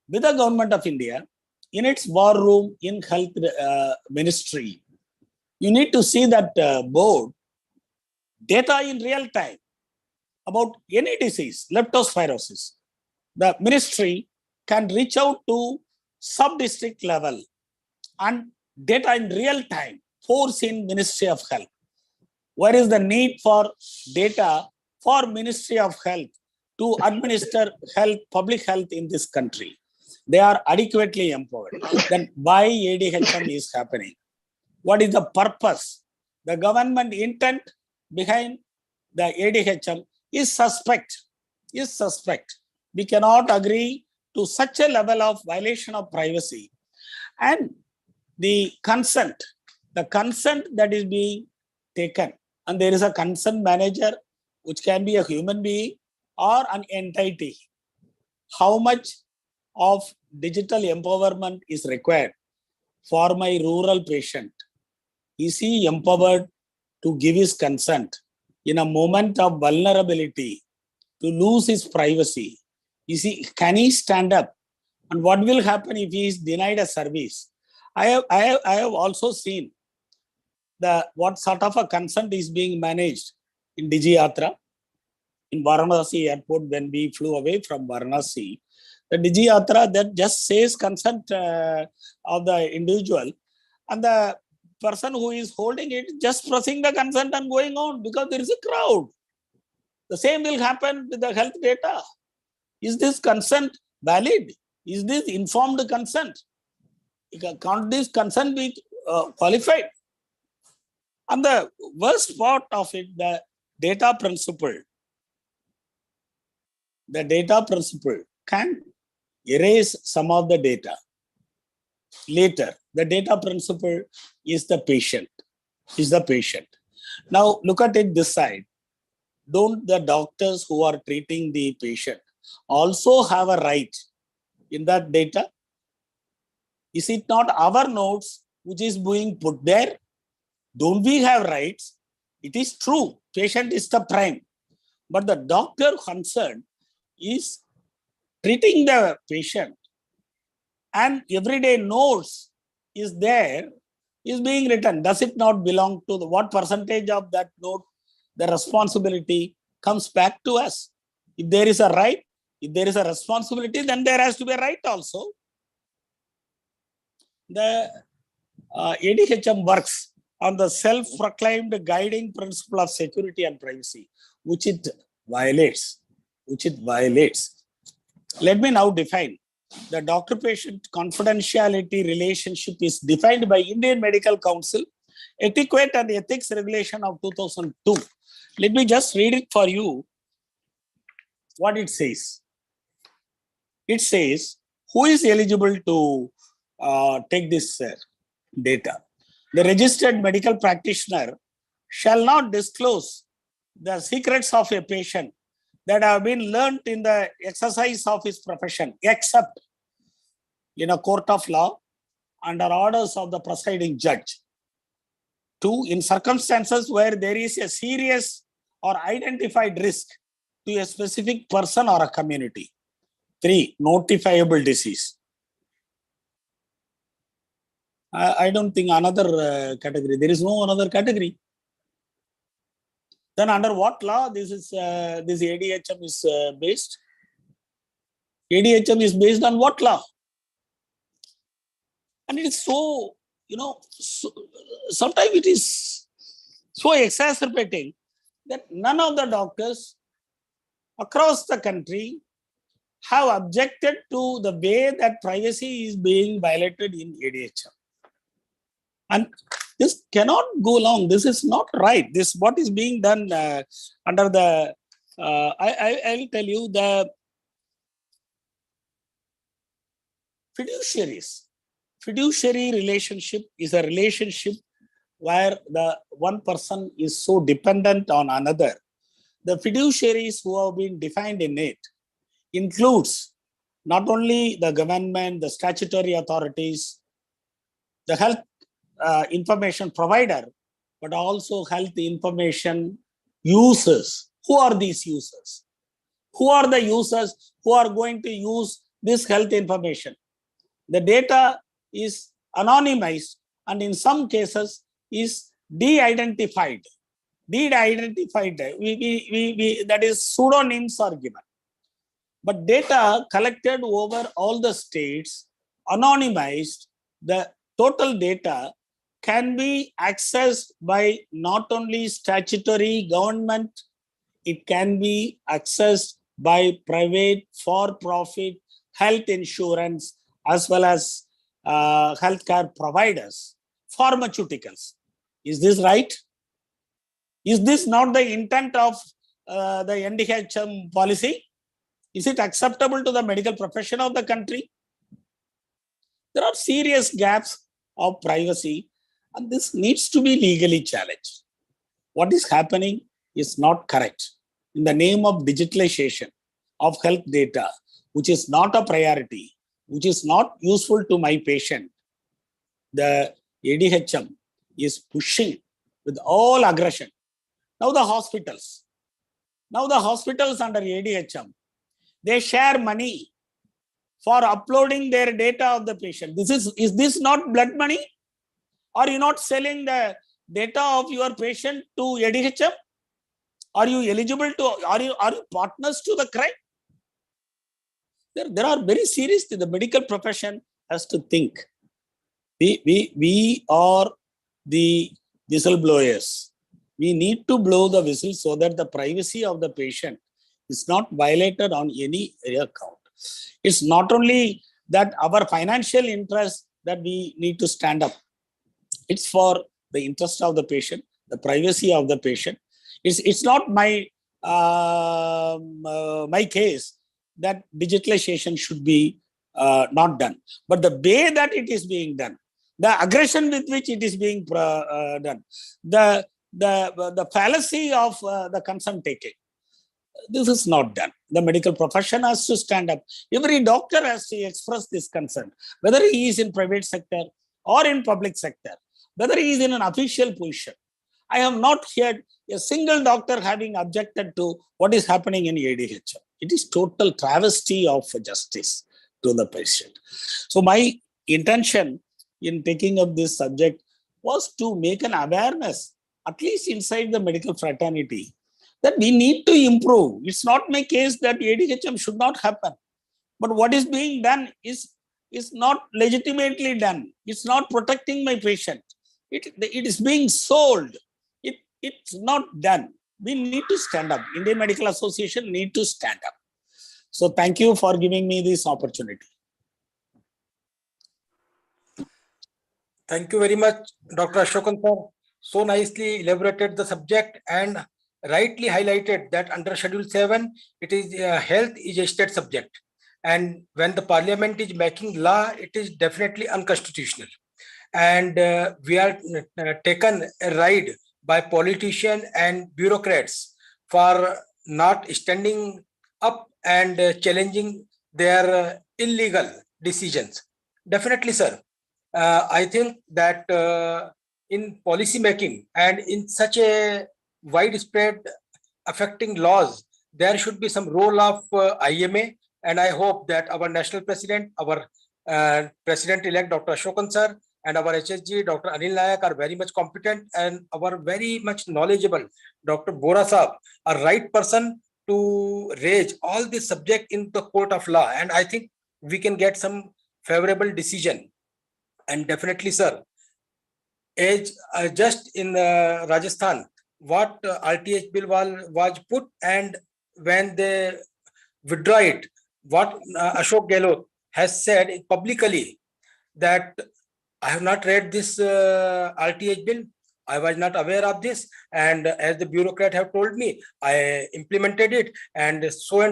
Speaker 9: with the government of India in its war room in health ministry. You need to see that board data in real time about any disease, leptospirosis. The ministry can reach out to sub-district level and data in real time, force in Ministry of Health. Where is the need for data for Ministry of Health to administer health, public health in this country? They are adequately empowered. Then why ADHM is happening? What is the purpose? The government intent behind the ADHM is suspect. We cannot agree to such a level of violation of privacy. And the consent that is being taken, and there is a consent manager, which can be a human being or an entity. How much of digital empowerment is required for my rural patient? Is he empowered to give his consent in a moment of vulnerability, to lose his privacy? Can he stand up? And what will happen if he is denied a service? I have also seen what sort of a consent is being managed in DigiYatra, in Varanasi airport. When we flew away from Varanasi, the DigiYatra that just says consent of the individual, and the person who is holding it just pressing the consent and going on because there is a crowd. The same will happen with the health data. Is this consent valid? Is this informed consent? Can't this consent be qualified? And the worst part of it, the data principle can erase some of the data. Later, the data principle is the patient. Now, look at it this side. Don't the doctors who are treating the patient also have a right in that data? Is it not our notes which is being put there? Don't we have rights? It is true, patient is the prime, but the doctor concerned is treating the patient, and everyday notes is there, is being written. Does it not belong to what percentage of that note the responsibility comes back to us. If there is a right, if there is a responsibility, then there has to be a right also. The ADHM works on the self-proclaimed guiding principle of security and privacy, which it violates. Let me now define. The doctor-patient confidentiality relationship is defined by Indian Medical Council Etiquette and Ethics Regulation of 2002. Let me just read it for you. What it says. It says, who is eligible to take this data? The registered medical practitioner shall not disclose the secrets of a patient that have been learnt in the exercise of his profession, except in a court of law under orders of the presiding judge. 2, in circumstances where there is a serious or identified risk to a specific person or a community. 3, notifiable disease. I don't think another category. There is no another category. Then under what law this ADHM is based? ADHM is based on what law? And it is so, sometimes it is so exacerbating that none of the doctors across the country have objected to the way that privacy is being violated in ADHM. And this cannot go along. This is not right. This what is being done under the, I will tell you, the fiduciary relationship is a relationship where the one person is so dependent on another. The fiduciaries who have been defined in it includes not only the government, the statutory authorities, the health information provider, but also health information users. Who are these users? Who are the users who are going to use this health information? The data is anonymized and in some cases is de-identified. That is, pseudonyms are given. But data collected over all the states, anonymized, the total data can be accessed by not only statutory government, it can be accessed by private for-profit health insurance as well as healthcare providers, pharmaceuticals. Is this right? Is this not the intent of the NDHM policy? Is it acceptable to the medical profession of the country? There are serious gaps of privacy and this needs to be legally challenged. What is happening is not correct. In the name of digitalization of health data, which is not a priority, which is not useful to my patient, the ADHM is pushing with all aggression. Now the hospitals under ADHM, they share money for uploading their data of the patient. Is this not blood money? Are you not selling the data of your patient to ADHM? Are you eligible to, are you partners to the crime? There are very serious things. The medical profession has to think. We are the whistleblowers. We need to blow the whistle so that the privacy of the patient is not violated on any account. It's not only that our financial interest that we need to stand up. It's for the interest of the patient, the privacy of the patient. It's not my my case that digitalization should be not done. But the way that it is being done, the aggression with which it is being done, the fallacy of the consent taking, this is not done. The medical profession has to stand up. Every doctor has to express this concern, whether he is in private sector or in public sector, whether he is in an official position. I have not heard a single doctor having objected to what is happening in ADHM. It is total travesty of justice to the patient. So my intention in taking up this subject was to make an awareness at least inside the medical fraternity, that we need to improve. It's not my case that ADHM should not happen. But what is being done is not legitimately done. It's not protecting my patient. It is being sold. It's not done. We need to stand up. Indian Medical Association need to stand up. So thank you for giving me this opportunity.
Speaker 10: Thank you very much, Dr. Ashokan sir. So nicely elaborated the subject and rightly highlighted that under Schedule 7, it is health is a state subject. And when the parliament is making law, it is definitely unconstitutional. And we are taken a ride by politicians and bureaucrats for not standing up and challenging their illegal decisions. Definitely, sir. I think that in policy making and in such a widespread affecting laws, there should be some role of IMA. And I hope that our national president, our president-elect Dr. Ashokan sir, and our HSG, Dr. Anil Nayak, are very much competent, and our very much knowledgeable Dr. Bora Saab are right person to raise all this subject in the court of law. And I think we can get some favorable decision. And definitely, sir, as just in Rajasthan, what RTH bill was put, and when they withdraw it, what Ashok Gehlot has said publicly, that I have not read this RTH bill. I was not aware of this. And as the bureaucrat have told me, I implemented it, and so. You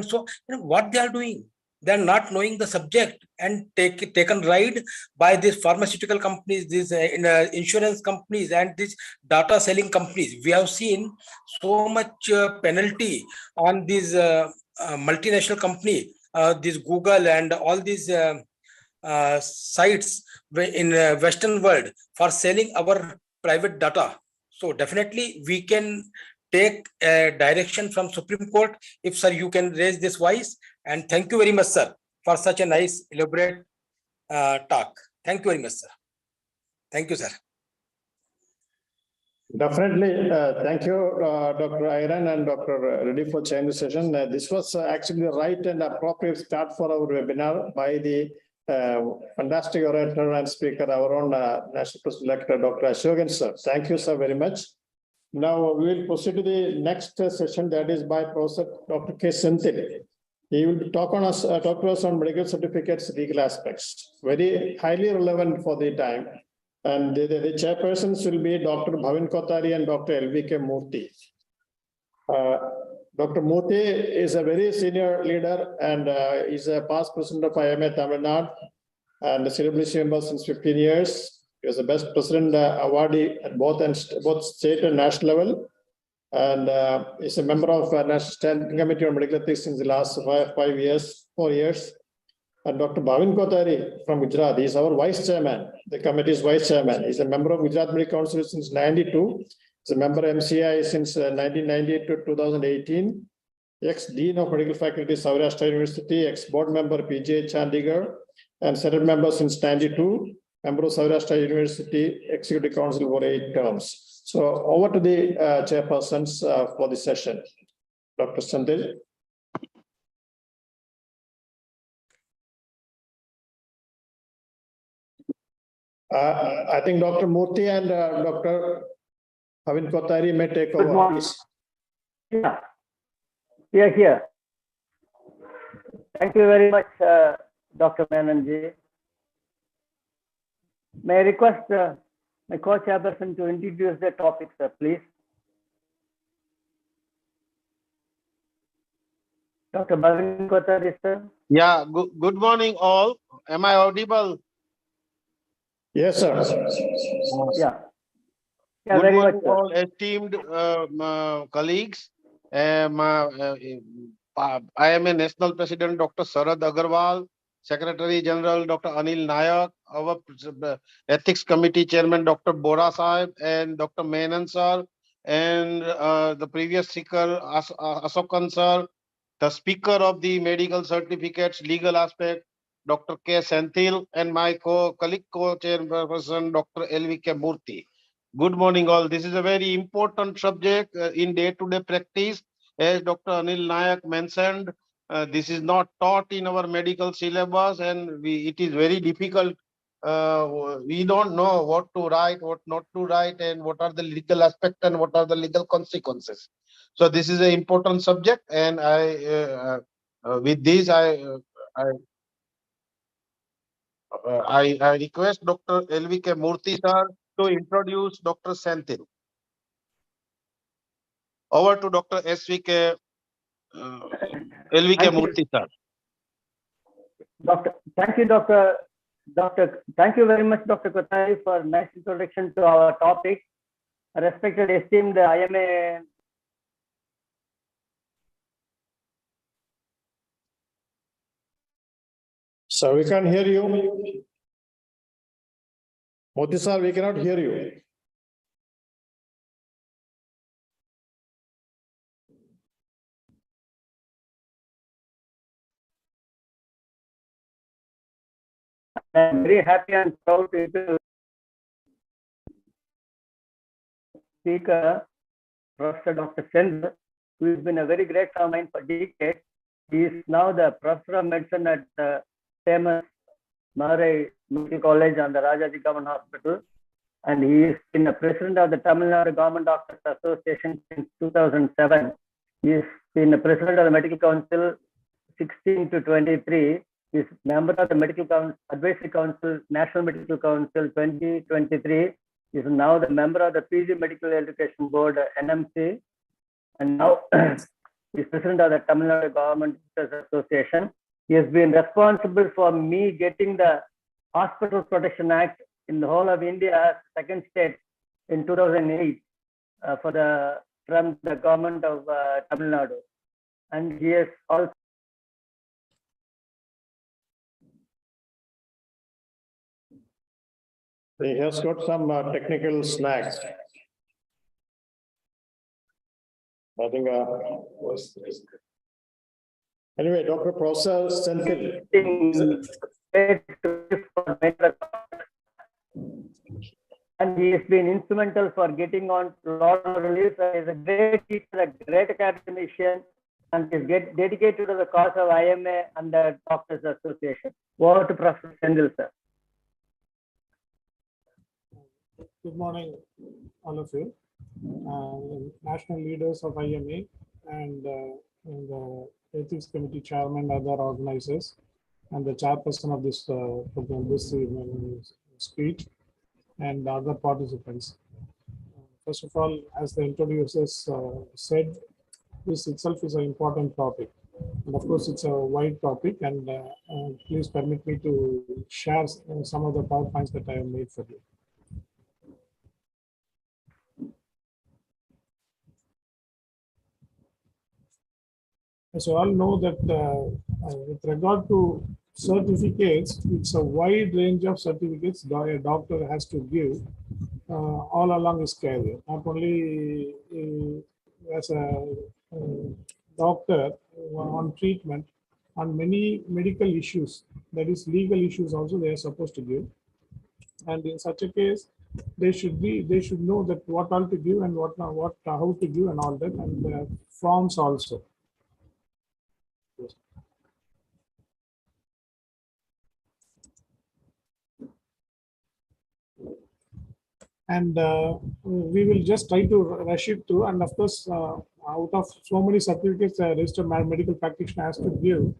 Speaker 10: know, what they are doing? They're not knowing the subject and taken ride by these pharmaceutical companies, these insurance companies, and these data selling companies. We have seen so much penalty on these multinational company, this Google and all these sites in Western world for selling our private data. So definitely we can take a direction from Supreme Court if, sir, you can raise this voice. And thank you very much, sir, for such a nice elaborate talk. Thank you very much, sir. Thank you, sir.
Speaker 2: Definitely. Thank you, Dr. Iran and Dr. Reddy for chairing the session. This was actually the right and appropriate start for our webinar by the fantastic orator and speaker, our own National President Dr. Ashokan sir. Thank you, sir, very much. Now we will proceed to the next session, that is by Professor Dr. K. Senthil. He will talk to us on medical certificates, legal aspects, very highly relevant for the time. And the chairpersons will be Dr. Bhavin Kothari and Dr. LVK Murthy. Dr. Murthy is a very senior leader and is a past president of IMA Tamil Nadu and a CWC member since 15 years. He was the best president awardee at both state and national level. And is a member of National Standing Committee on Medical Ethics since the last 4 years. And Dr. Bhavin Kothari from Gujarat is our vice chairman. The committee's vice chairman. He's a member of Gujarat Medical Council since '92. He's a member of MCI since 1998 to 2018. Ex-Dean of Medical Faculty, Saurashtra University. Ex-board member, PGH Chandigarh. And Senate member since '92. Member of Saurashtra University Executive Council for 8 terms. So over to the chairpersons for the session. Dr. Senthil. I think Dr. Murthy and Dr. Bhavin Kothari may take over.
Speaker 12: Yeah, we are here. Thank you very much, Dr. Menanji. May I request my co-chairperson to introduce the topic, sir, please. Dr. Bhavin Kothari, sir.
Speaker 13: Yeah, good morning all. Am I audible?
Speaker 2: Yes, sir.
Speaker 12: Yeah.
Speaker 13: Good
Speaker 12: Very
Speaker 13: morning
Speaker 12: much,
Speaker 13: all esteemed colleagues. I am a national president, Dr. Sarad Agarwal, Secretary General, Dr. Anil Nayak, our Ethics Committee Chairman, Dr. Bora Sahib, and Dr. Menon sir, and the previous speaker, Ashokan sir, the speaker of the medical certificates, legal aspect, Dr. K. Senthil, and my colleague co-chairperson, Dr. LVK Murthy. Good morning, all. This is a very important subject in day-to-day practice. As Dr. Anil Nayak mentioned, this is not taught in our medical syllabus, and it is very difficult. We don't know what to write, what not to write, and what are the legal aspects and what are the legal consequences. So this is an important subject, and with this, I request Dr. LVK Murthy sir to introduce Dr. Senthil. Over to Dr. SVK LVK
Speaker 12: Thank you.
Speaker 13: Murthy sir.
Speaker 12: Thank you, thank you very much, Dr. Kothari, for nice introduction to our topic. Respected, esteemed IMA.
Speaker 2: So we can't hear you. Modi sir, we cannot hear you.
Speaker 12: I'm very happy and proud to speaker, Professor Dr. Sendh, who has been a very great friend of mine for decades. He is now the Professor of Medicine at the famous Madurai Medical College and the Rajaji Government Hospital. And he has been the President of the Tamil Nadu Government Doctors Association since 2007. He has been the President of the Medical Council 16 to 23. He is member of the Medical Council, Advisory Council, National Medical Council 2023. He is now the member of the PG Medical Education Board, NMC. And now he is President of the Tamil Nadu Government Doctors Association. He has been responsible for me getting the Hospital Protection Act in the whole of India, second state in 2008 from the government of Tamil Nadu. And he has also
Speaker 2: He has got some technical snags. I think, anyway, Dr. Professor Senthil.
Speaker 12: And he has been instrumental for getting on law release. He is a great teacher, a great academician, and is dedicated to the cause of IMA and the Doctors Association. Over to Professor Senthil, sir.
Speaker 14: Good morning, all of you. National leaders of IMA and the Ethics Committee Chairman, other organizers, and the chairperson of this program, this speech, and other participants. First of all, as the introducers said, this itself is an important topic. And of course, it's a wide topic, and please permit me to share some of the PowerPoints that I have made for you. As you all know that with regard to certificates, it's a wide range of certificates a doctor has to give all along his career, not only as a doctor on treatment, on many medical issues, that is legal issues also they are supposed to give. And in such a case, they should know that what all to give and how to give and all that, and forms also. And we will just try to rush it through. And of course, out of so many certificates a registered medical practitioner has to give,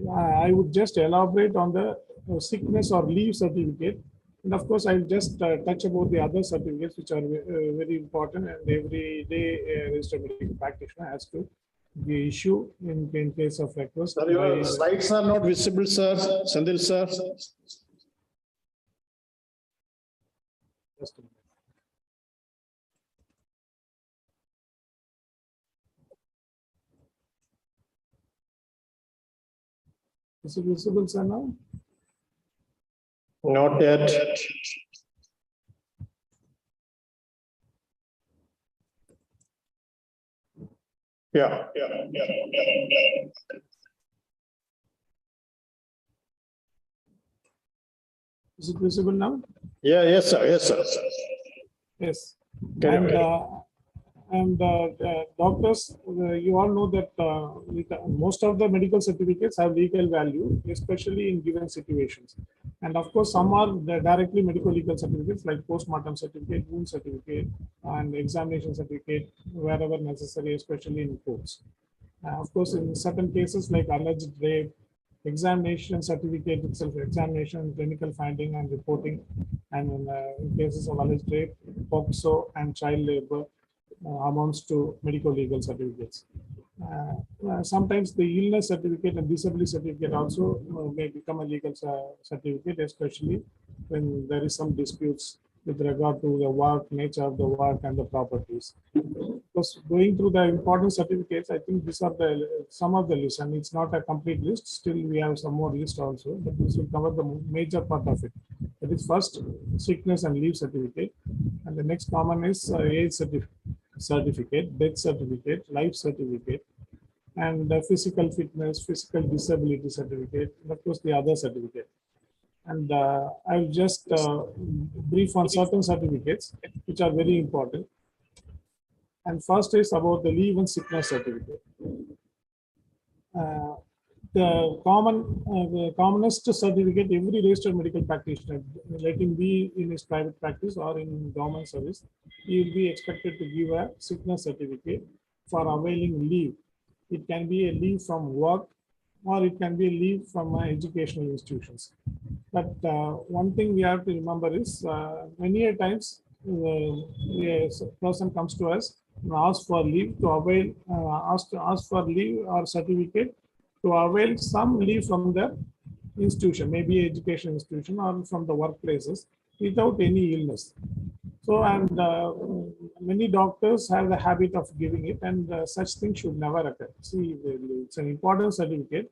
Speaker 14: I would just elaborate on the sickness or leave certificate. And of course, I'll just touch about the other certificates which are very important, and every day registered medical practitioner has to be issue in case of request.
Speaker 2: Sir, your slides are not visible, sir. Senthil, sir.
Speaker 14: Just a minute. Is it visible, sir, now?
Speaker 2: Not yet. Yeah.
Speaker 14: Is it visible now?
Speaker 2: Yeah, yes, sir. Yes, sir.
Speaker 14: Yes.
Speaker 2: Correct.
Speaker 14: Doctors, you all know that most of the medical certificates have legal value, especially in given situations. And of course, some are directly medical legal certificates like postmortem certificate, wound certificate, and examination certificate wherever necessary, especially in courts. Of course, in certain cases like alleged rape, examination certificate itself, examination, clinical finding and reporting, and in cases of alleged rape, POCSO and child labor amounts to medical legal certificates. Sometimes the illness certificate and disability certificate also may become a legal certificate, especially when there is some disputes with regard to the work, nature of the work, and the properties. Because going through the important certificates, I think these are the some of the list, and it's not a complete list. Still, we have some more list also, but this will cover the major part of it. That is first sickness and leave certificate, and the next common is age certificate, death certificate, life certificate, and physical fitness, physical disability certificate, and of course the other certificate. And I'll just brief on certain certificates which are very important. And first is about the leave and sickness certificate. The commonest certificate every registered medical practitioner, let him be in his private practice or in government service, he will be expected to give a sickness certificate for availing leave. It can be a leave from work, or it can be a leave from educational institutions. But one thing we have to remember is many a times a person comes to us and asks for leave to avail, ask for leave or certificate to avail some leave from the institution, maybe education institution or from the workplaces without any illness. So, and many doctors have the habit of giving it, and such things should never occur. See, it's an important certificate.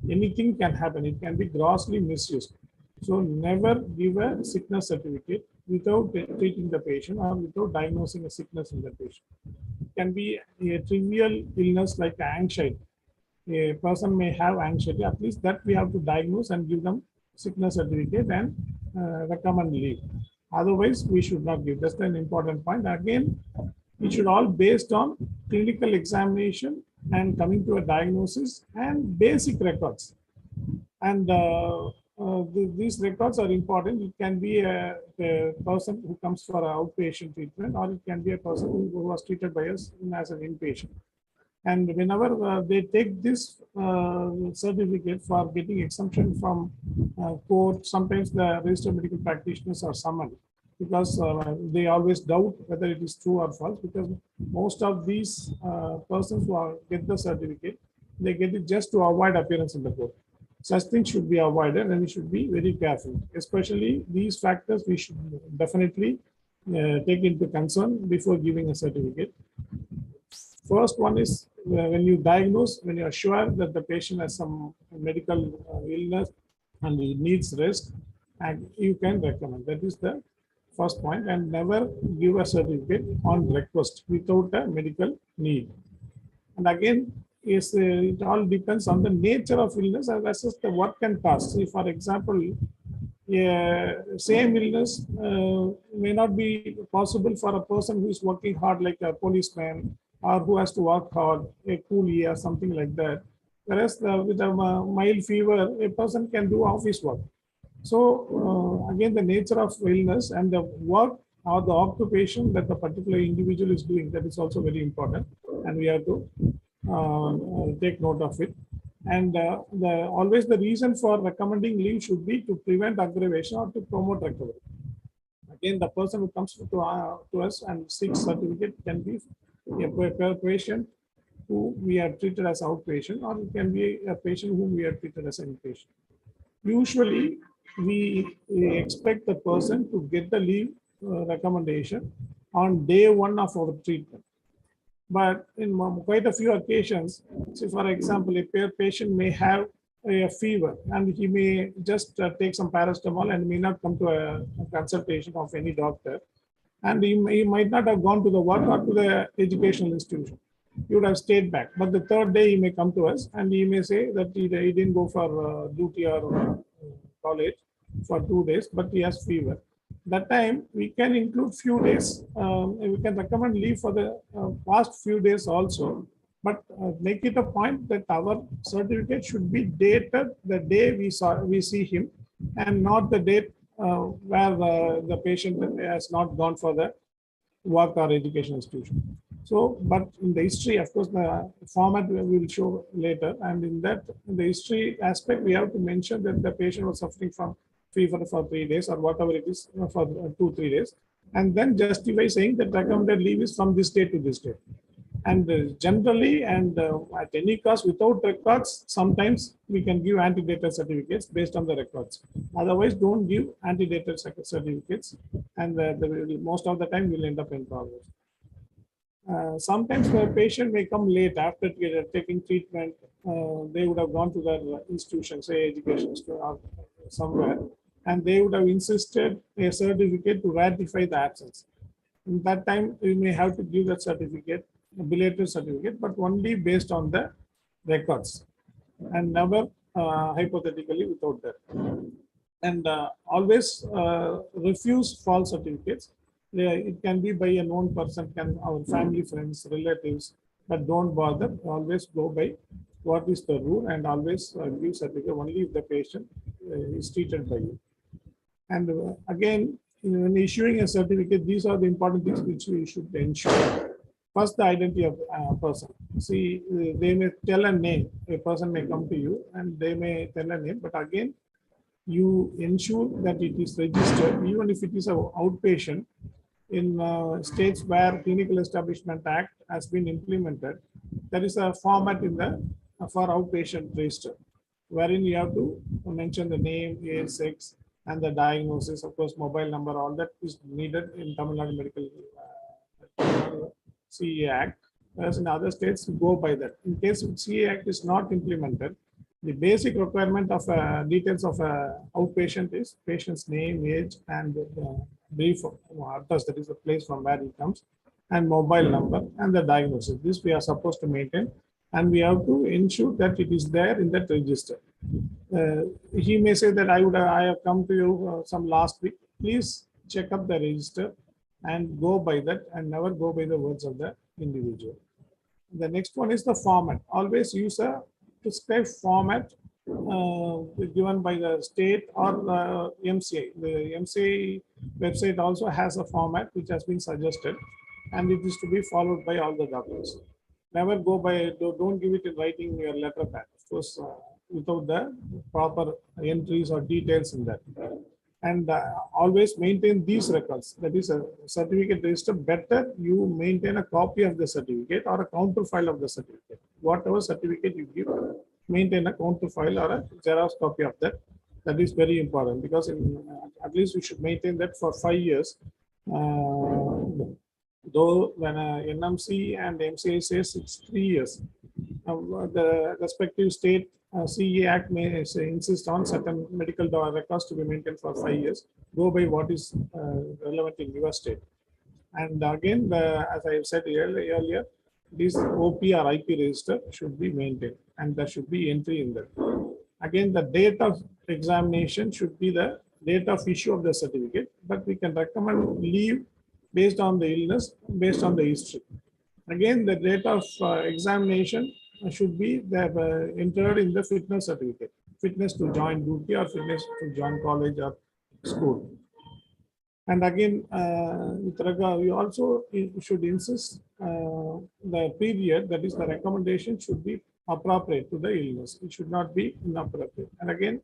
Speaker 14: Anything can happen. It can be grossly misused. So, never give a sickness certificate without treating the patient or without diagnosing a sickness in the patient. It can be a trivial illness like anxiety. A person may have anxiety. At least that we have to diagnose and give them sickness certificate and recommend leave. Otherwise, we should not give. That's an important point. Again, it should all based on clinical examination and coming to a diagnosis and basic records. And these records are important. It can be a person who comes for outpatient treatment, or it can be a person who was treated by us as an inpatient. And whenever they take this certificate for getting exemption from court, sometimes the registered medical practitioners are summoned because they always doubt whether it is true or false, because most of these persons who get the certificate, they get it just to avoid appearance in the court. Such things should be avoided, and we should be very careful. Especially these factors we should definitely take into concern before giving a certificate. First one is when you diagnose, when you are sure that the patient has some medical illness and he needs rest, and you can recommend. That is the first point, and never give a certificate on request without a medical need. And again, is it all depends on the nature of illness and versus the work can cause. See, for example, same illness may not be possible for a person who is working hard like a policeman, or who has to work hard, a coolie or something like that. Whereas with a mild fever, a person can do office work. So again, the nature of illness and the work or the occupation that the particular individual is doing, that is also very important, and we have to take note of it. And always the reason for recommending leave should be to prevent aggravation or to promote recovery. Again, the person who comes to us and seeks certificate can be a patient who we are treated as outpatient, or it can be a patient whom we are treated as an inpatient. Usually, we expect the person to get the leave recommendation on day one of our treatment. But in quite a few occasions, say for example, a patient may have a fever and he may just take some paracetamol and may not come to a consultation of any doctor. And he might not have gone to the work or to the educational institution. He would have stayed back. But the third day he may come to us and he may say that he didn't go for duty or college for 2 days, but he has fever. that time we can include few days. We can recommend leave for the past few days also, but make it a point that our certificate should be dated the day we see him, and not the date where the patient has not gone for the work or education institution. So, but in the history, of course, the format we will show later, and in that, in the history aspect, we have to mention that the patient was suffering from fever for 3 days or whatever it is for 2-3 days, and then justify saying that recommended leave is from this day to this day. And generally, and at any cost, without records, sometimes we can give antedated certificates based on the records. Otherwise, don't give antedated certificates, and most of the time we'll end up in problems. Sometimes the patient may come late after taking treatment. They would have gone to their institution, say education or somewhere, and they would have insisted a certificate to ratify the absence. In that time, we may have to give that certificate, a belated certificate, but only based on the records, and never hypothetically without that. And always refuse false certificates. It can be by a known person, can our family, friends, relatives, but don't bother. Always go by what is the rule, and always give certificate only if the patient is treated by you. And again, when issuing a certificate, these are the important things which we should ensure. First, the identity of a person. See, they may tell a name. A person may come to you and they may tell a name, but again, you ensure that it is registered, even if it is an outpatient. In states where Clinical Establishment Act has been implemented, there is a format in the for outpatient register, wherein you have to mention the name, age, sex, and the diagnosis. Of course, mobile number, all that is needed in Tamil Nadu Medical CA Act. Whereas in other states, go by that. In case CA Act is not implemented, the basic requirement of details of outpatient is patient's name, age, and brief address, that is the place from where he comes, and mobile number, and the diagnosis. This we are supposed to maintain, and we have to ensure that it is there in that register. He may say that I have come to you some last week. Please check up the register and go by that, and never go by the words of the individual. The next one is the format. Always use a prescribed format given by the state or MCA. The MCA website also has a format which has been suggested, and it is to be followed by all the doctors. Never go by, don't give it in writing in your letter pad, of course, without the proper entries or details in that. And always maintain these records. That is a certificate register. Better you maintain a copy of the certificate or a counter file of the certificate. Whatever certificate you give, maintain a counter file or a Xerox copy of that. That is very important, because at least you should maintain that for 5 years. Though when NMC and MCA says it's 3 years, the respective state CE Act may insist on certain medical records to be maintained for 5 years. Go by what is relevant in your state. And again, as I said earlier, this OP or IP register should be maintained, and there should be entry in that. Again, the date of examination should be the date of issue of the certificate, but we can recommend leave based on the illness, based on the history. Again, the date of examination should be entered in the fitness certificate, fitness to join duty or fitness to join college or school. And again, with regard, we also should insist the period, that is the recommendation, should be appropriate to the illness. It should not be inappropriate. And again,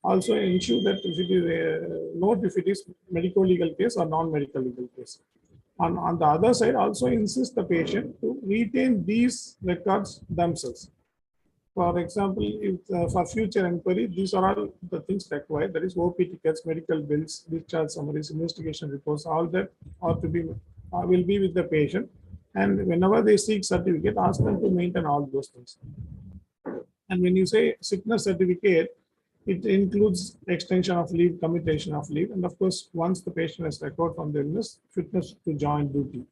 Speaker 14: also ensure that if it is note if it is medico-legal case or non-medical legal case. On the other side, also insist the patient to retain these records themselves. For example, if for future inquiry, these are all the things required. That is OP tickets, medical bills, discharge summaries, investigation reports. All that are to be will be with the patient. And whenever they seek certificate, ask them to maintain all those things. And when you say sickness certificate, it includes extension of leave, commutation of leave, and of course, once the patient has recovered from the illness, fitness to join duty.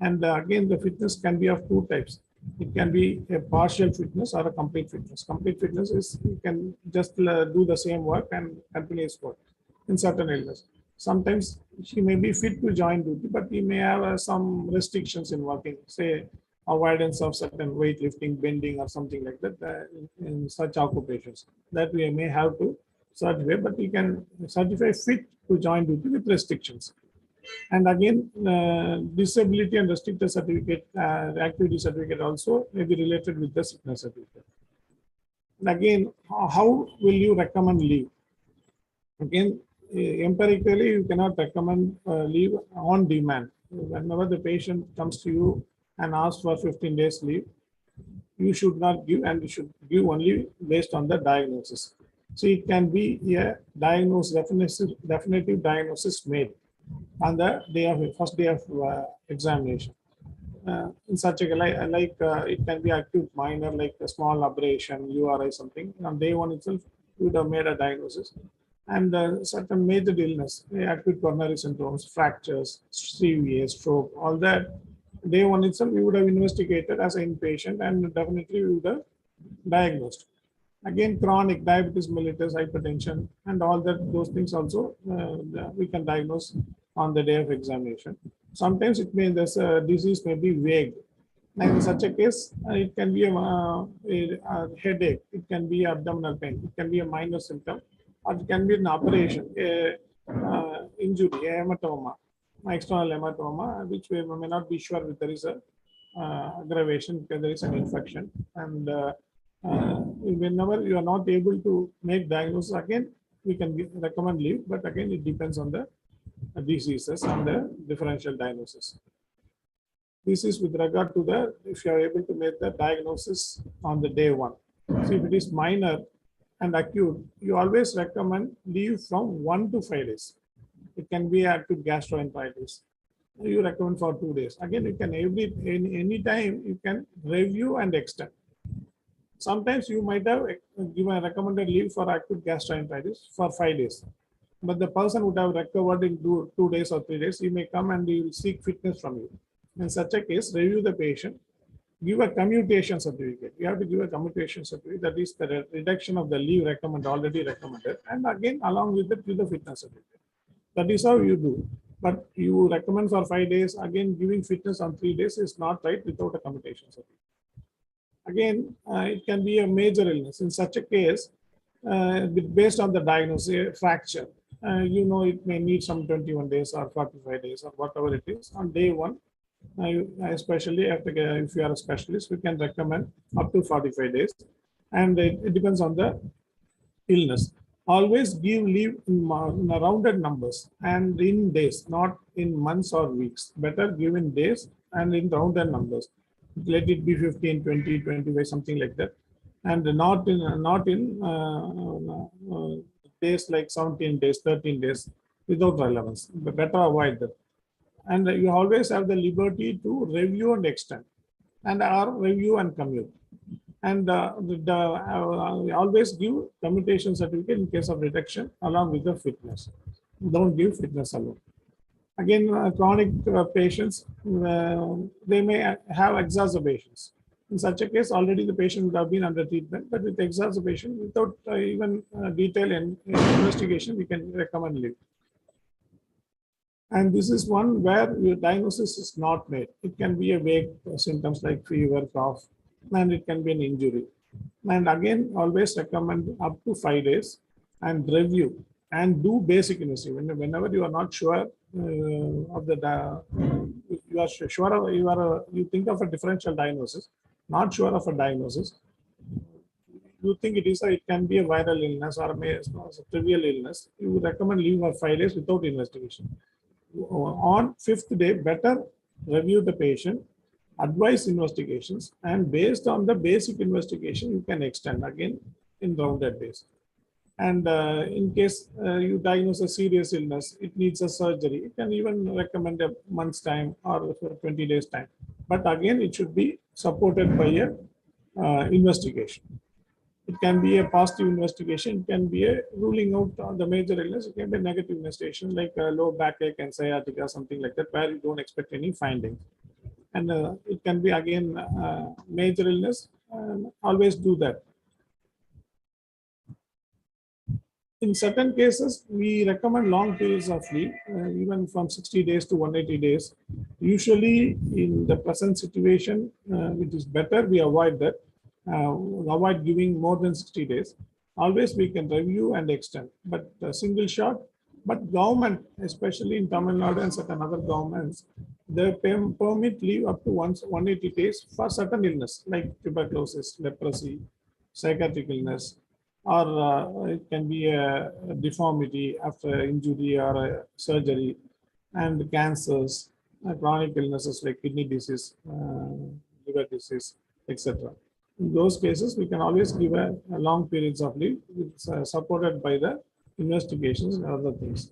Speaker 14: And again, the fitness can be of two types. It can be a partial fitness or a complete fitness. Complete fitness is you can just do the same work and continue his work in certain illness. Sometimes he may be fit to join duty, but he may have some restrictions in working, say avoidance of certain weightlifting, bending, or something like that in such occupations. That we may have to certify, but we can certify fit to join duty with restrictions. And again, disability and restricted certificate, activity certificate also may be related with the sickness certificate. And again, how will you recommend leave? Again, empirically, you cannot recommend leave on demand. Whenever the patient comes to you and asks for 15 days leave, you should not give, and you should give only based on the diagnosis. So it can be a definitive diagnosis made on the first day of examination. In such a like it can be acute minor, like a small abrasion, URI, something. On day one itself, you would have made a diagnosis. And certain major illness, acute coronary syndromes, fractures, CVA, stroke, all that. Day one itself, we would have investigated as an inpatient, and definitely we would have diagnosed. Again, chronic diabetes mellitus, hypertension, and all that, those things also we can diagnose on the day of examination. Sometimes it may, this disease may be vague. And in such a case, it can be a headache, it can be abdominal pain, it can be a minor symptom, or it can be an operation, injury, a hematoma, external hematoma, which we may not be sure if there is a aggravation, because there is an infection. And whenever you are not able to make diagnosis, again, we can recommend leave, but again, it depends on the diseases and the differential diagnosis. This is with regard to the, if you are able to make the diagnosis on the day one. So if it is minor and acute, you always recommend leave from 1 to 5 days. It can be acute gastroenteritis. You recommend for 2 days. Again, you can any time you can review and extend. Sometimes you might have given a recommended leave for acute gastroenteritis for 5 days, but the person would have recovered in 2 days or 3 days. He may come and he will seek fitness from you. In such a case, review the patient, give a commutation certificate. You have to give a commutation certificate, that is the reduction of the leave already recommended, and again along with it, give the fitness certificate. That is how you do. But you recommend for 5 days, again giving fitness on 3 days is not right without a commutation certificate. Again, it can be a major illness. In such a case, based on the diagnosis, fracture, you know, it may need some 21 days or 45 days or whatever it is. On day one, especially if you are a specialist, we can recommend up to 45 days. And it depends on the illness. Always give leave in rounded numbers and in days, not in months or weeks. Better give in days and in rounded numbers. Let it be 15, 20, 25, something like that. And not in days like 17 days, 13 days without relevance. Better avoid that. And you always have the liberty to review and extend, and or review and commute. And always give commutation certificate in case of reduction along with the fitness. Don't give fitness alone. Again, chronic patients, they may have exacerbations. In such a case, already the patient would have been under treatment, but with exacerbation, without even detailed investigation, we can recommend leave. And this is one where your diagnosis is not made. It can be a vague symptoms like fever, cough, and it can be an injury. And again, always recommend up to 5 days and review and do basic investigation. Whenever you are not sure of the, you are sure of, you think of a differential diagnosis, not sure of a diagnosis, you think it can be a viral illness or a trivial illness, you would recommend leave for 5 days without investigation. On 5th day, better review the patient, advise investigations, and based on the basic investigation, you can extend again in rounded days. And in case you diagnose a serious illness, it needs a surgery, you can even recommend a month's time or 20 days time. But again, it should be supported by a investigation. It can be a positive investigation, it can be a ruling out the major illness, it can be a negative investigation like low backache and sciatica, something like that, where you don't expect any findings. And it can be again major illness, always do that. in certain cases, we recommend long periods of leave, even from 60 days to 180 days. Usually, in the present situation, which is better, we avoid that, avoid giving more than 60 days. Always we can review and extend, but a single shot. But government, especially in Tamil Nadu and certain other governments, they permit leave up to 180 days for certain illness like tuberculosis, leprosy, psychiatric illness, or it can be a deformity after injury or a surgery, and cancers, chronic illnesses like kidney disease, liver disease, etc. In those cases, we can always give a long periods of leave, it's supported by the investigations and other things.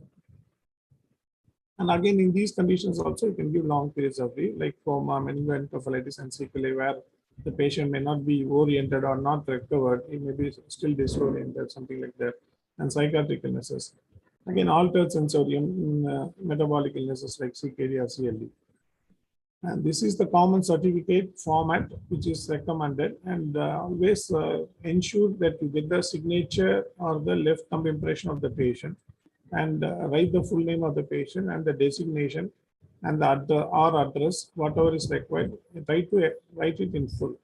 Speaker 14: And again, in these conditions also, you can give long periods of leave, like coma, meningoencephalitis, and sequelae, where the patient may not be oriented or not recovered. He may be still disoriented, something like that. And psychiatric illnesses. Again, altered sensorium, metabolic illnesses like CKD or CLD. And this is the common certificate format which is recommended, and always ensure that you get the signature or the left thumb impression of the patient, and write the full name of the patient and the designation and the or address, whatever is required. Try to write it in full.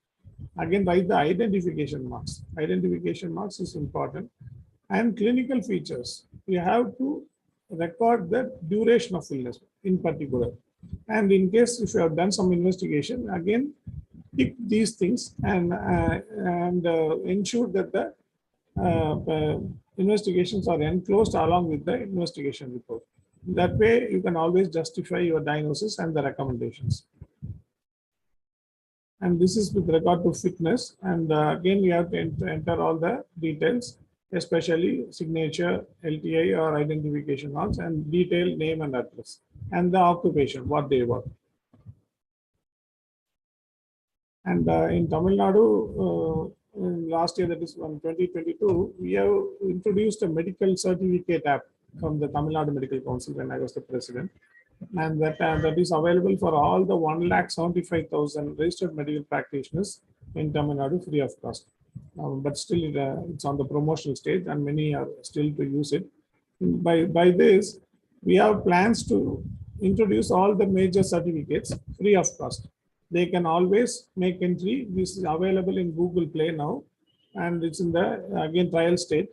Speaker 14: Again, write the identification marks. Identification marks is important. And clinical features. You have to record the duration of illness in particular. And in case if you have done some investigation, again, tick these things and ensure that the investigations are enclosed along with the investigation report. That way, you can always justify your diagnosis and the recommendations. And this is with regard to fitness. And again, we have to enter all the details, especially signature, LTI or identification marks, and detailed name and address, and the occupation, what they work. And in Tamil Nadu, last year, that is 2022, we have introduced a medical certificate app from the Tamil Nadu Medical Council when I was the president. And that is available for all the 175,000 registered medical practitioners in Tamil Nadu free of cost. But still it's on the promotional stage and many are still to use it. By this, we have plans to introduce all the major certificates free of cost. They can always make entry. This is available in Google Play now, and it's in the, again, trial state.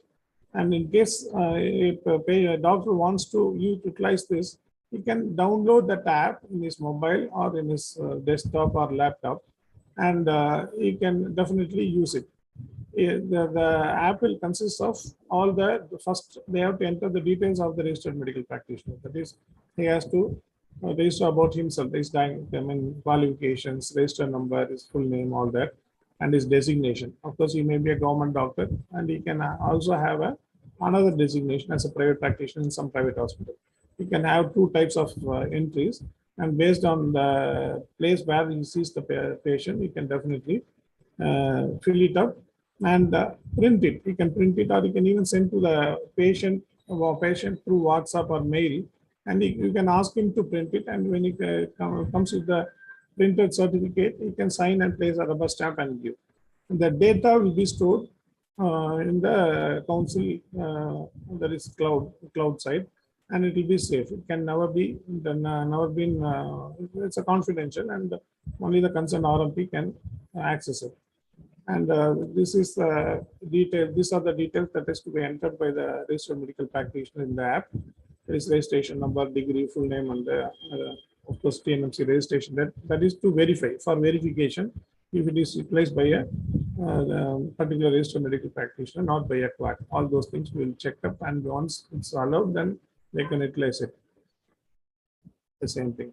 Speaker 14: And in case if a doctor wants to utilize this, he can download that app in his mobile or in his desktop or laptop, and he can definitely use it. The app will consist of all first they have to enter the details of the registered medical practitioner. That is, he has to register about himself, his qualifications, register number, his full name, all that, and his designation. Of course, he may be a government doctor, and he can also have another designation as a private practitioner in some private hospital. You can have two types of entries, and based on the place where he sees the patient, he can definitely fill it up and print it. You can print it, or you can even send to the patient through WhatsApp or mail, and you can ask him to print it. And when he comes with the printed certificate, he can sign and place a rubber stamp and give. And the data will be stored in the council, that is cloud side, and it will be safe. It can never be it's a confidential, and only the concerned RMP can access it. And this is the detail. These are the details that is to be entered by the registered medical practitioner in the app. There is registration number, degree, full name, and of course TNMC registration. That is to verify, for verification, if it is replaced by a particular registered medical practitioner, not by a quack. All those things we will check up, and once it's allowed, then they can utilize it. The same thing.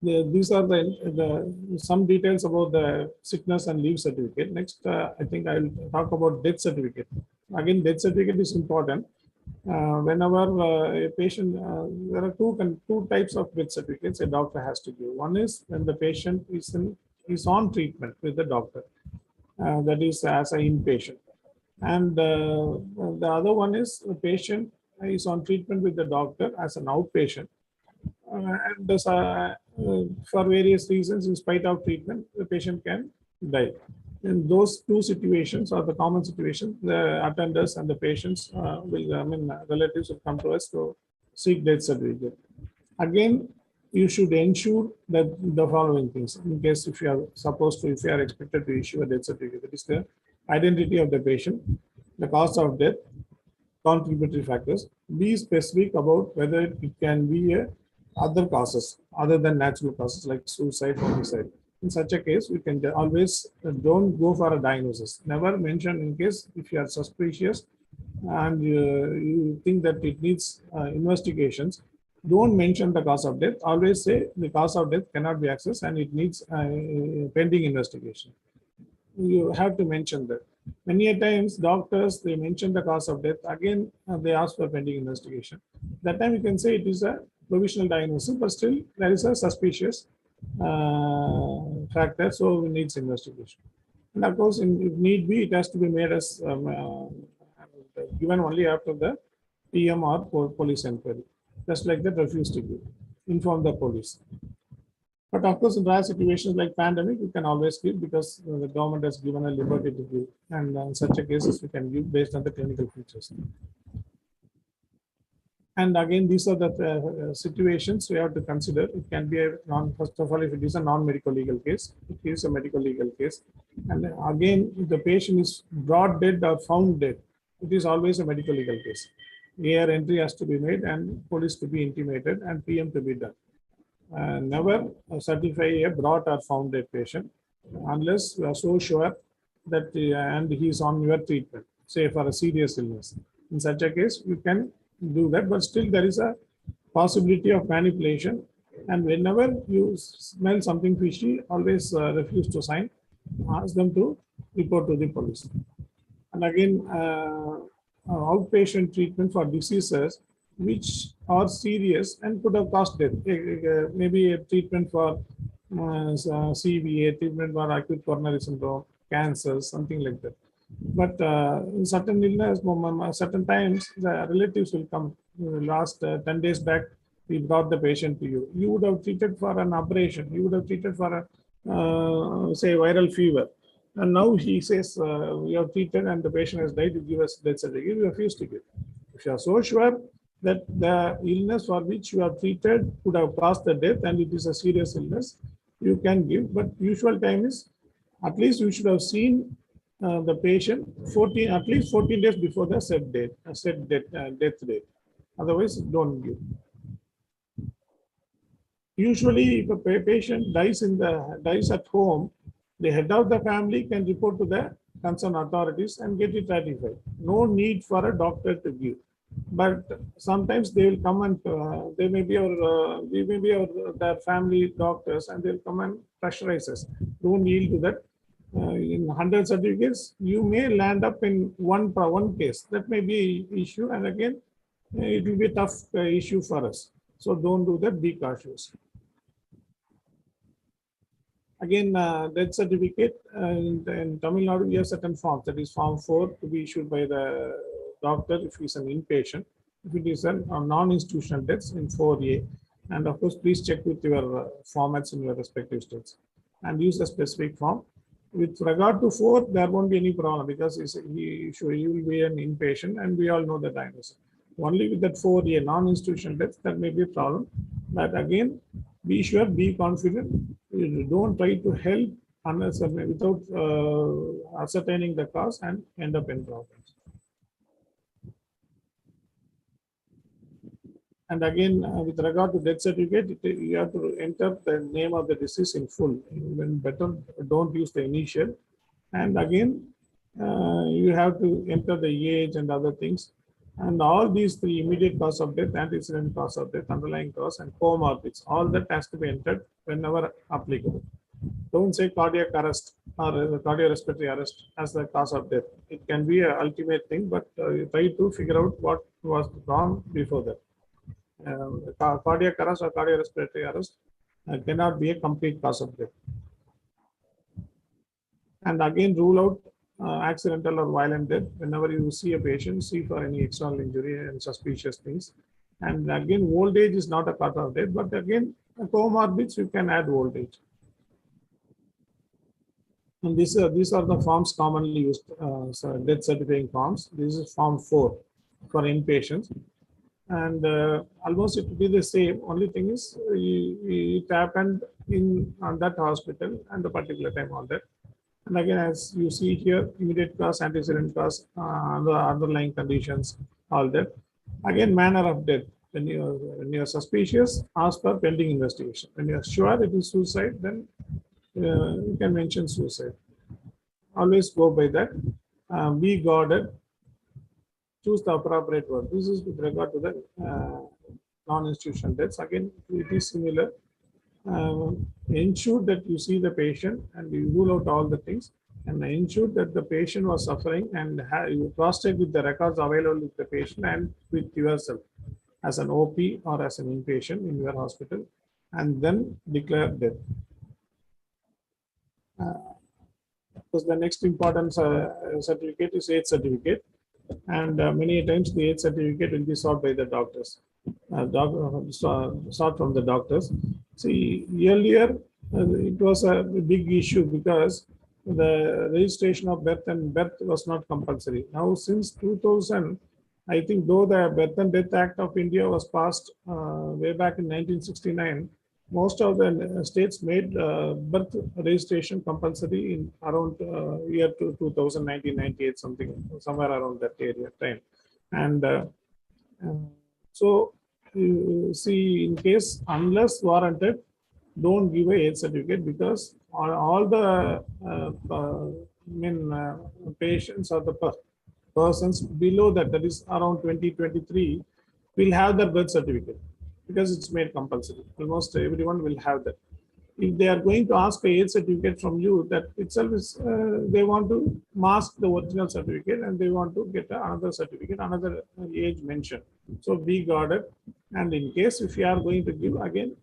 Speaker 14: These are some details about the sickness and leave certificate. Next, I think I will talk about death certificate. Again, death certificate is important. Whenever a patient, there are two types of death certificates a doctor has to give. One is when the patient is on treatment with the doctor, that is as an inpatient. And the other one is the patient is on treatment with the doctor as an outpatient. And for various reasons, in spite of treatment, the patient can die. In those two situations or the common situations, the attenders and the patients relatives will come to us to seek death certificate. Again, you should ensure that the following things, in case if you are if you are expected to issue a death certificate, that is the identity of the patient, the cause of death, contributory factors. Be specific about whether it can be other causes other than natural causes like suicide, homicide. In such a case, we can always don't go for a diagnosis. Never mention in case if you are suspicious and you think that it needs investigations. Don't mention the cause of death. Always say the cause of death cannot be accessed and it needs pending investigation. You have to mention that. Many a times doctors, they mention the cause of death. Again, they ask for pending investigation. That time you can say it is a provisional diagnosis, but still there is a suspicious factor, so it needs investigation. And of course, if need be, it has to be made as given only after the PM or police inquiry. Just like that, refuse to give. Inform the police. But of course, in rare situations like pandemic, we can always give because the government has given a liberty to give. And in such a cases, we can give based on the clinical features. And again, these are the situations we have to consider. It can be a first of all, if it is a non-medical legal case, it is a medical legal case. And again, if the patient is brought dead or found dead, it is always a medical legal case. AR entry has to be made and police to be intimated and PM to be done. Never certify a brought or found dead patient unless you are so sure that and he is on your treatment, say for a serious illness. In such a case, you can do that, but still there is a possibility of manipulation. And whenever you smell something fishy, always refuse to sign. Ask them to report to the police. And again, outpatient treatment for diseases which are serious and could have caused death. Maybe a treatment for CVA, treatment for acute coronary syndrome, cancer, something like that. But in certain illness, certain times, the relatives will come. Last 10 days back, we brought the patient to you. You would have treated for an abrasion. You would have treated for a, say, viral fever. And now he says, we have treated and the patient has died, to give us death certificate. You refuse to give. If you are so sure that the illness for which you are treated could have caused the death and it is a serious illness, you can give. But usual time is, at least you should have seen the patient at least 14 days before the set death date. Otherwise, don't give. Usually, if a patient dies at home, the head of the family can report to the concerned authorities and get it ratified. No need for a doctor to give. But sometimes they will come and we may be their family doctors, and they'll come and pressurize us. Don't yield to that. In 100 certificates, you may land up in one case. That may be an issue, and again, it will be a tough issue for us. So don't do that. Be cautious. Again, death certificate in Tamil Nadu, we have certain forms. That is Form 4 to be issued by the doctor if he is an inpatient. If it is a non-institutional deaths in 4A. And of course, please check with your formats in your respective states and use a specific form. With regard to 4, there won't be any problem because he will be an inpatient and we all know the diagnosis. Only with that 4A non-institutional death, that may be a problem. But again, be sure, be confident. Don't try to help unless without ascertaining the cause and end up in problems. And again, with regard to death certificate, you have to enter the name of the deceased in full. Even better, don't use the initial. And again, you have to enter the age and other things. And all these three: immediate cause of death, antecedent cause of death, underlying cause, and comorbids, all that has to be entered whenever applicable. Don't say cardiac arrest or cardiorespiratory arrest as the cause of death. It can be an ultimate thing, but you try to figure out what was wrong before that. Cardiac arrest or cardiorespiratory arrest cannot be a complete cause of death. And again, rule out accidental or violent death. Whenever you see a patient, see for any external injury and suspicious things. And again, old age is not a cause of death, but again, comorbids, you can add old age. And these are the forms commonly used, so death certifying forms. This is form 4 for inpatients. And almost it will be the same. Only thing is it happened on that hospital and the particular time on that. And again, as you see here, immediate cause, antecedent cause, the underlying conditions, all that. Again, manner of death. When you're suspicious, ask for pending investigation. When you're sure it is suicide, then you can mention suicide. Always go by that. Be guarded. Choose the appropriate word. This is with regard to the non-institutional deaths. Again, it is similar. Ensure that you see the patient and you rule out all the things, and ensure that the patient was suffering, and you cross-check with the records available with the patient and with yourself as an OP or as an inpatient in your hospital, and then declare death. Because the next important certificate is age certificate, and many times the age certificate will be sought by the doctors. Sought from the doctors. See, earlier it was a big issue because the registration of birth and birth was not compulsory. Now, since 2000, I think though the Birth and Death Act of India was passed way back in 1969, most of the states made birth registration compulsory in around year 2000, 1998, somewhere around that area time. And so you see, in case unless warranted, don't give a age certificate, because all the patients or the persons below that, that is around 2023, will have their birth certificate because it's made compulsory. Almost everyone will have that. If they are going to ask a age certificate from you, that itself is they want to mask the original certificate and they want to get another certificate, another age mentioned. So be guarded. And in case if you are going to give, again,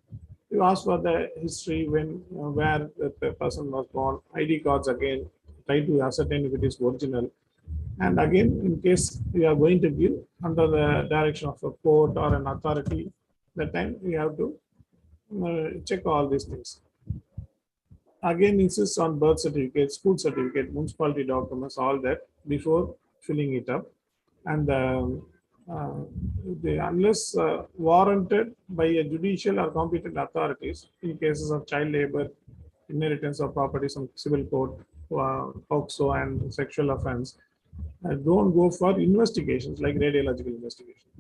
Speaker 14: you ask for the history, when, where the person was born, ID cards again, try to ascertain if it is original. And again, in case you are going to give under the direction of a court or an authority, that time you have to check all these things. Again, insist on birth certificate, school certificate, municipality documents, all that before filling it up. And unless warranted by a judicial or competent authorities, in cases of child labor, inheritance of property, some civil code, POCSO and sexual offense, don't go for investigations like radiological investigation.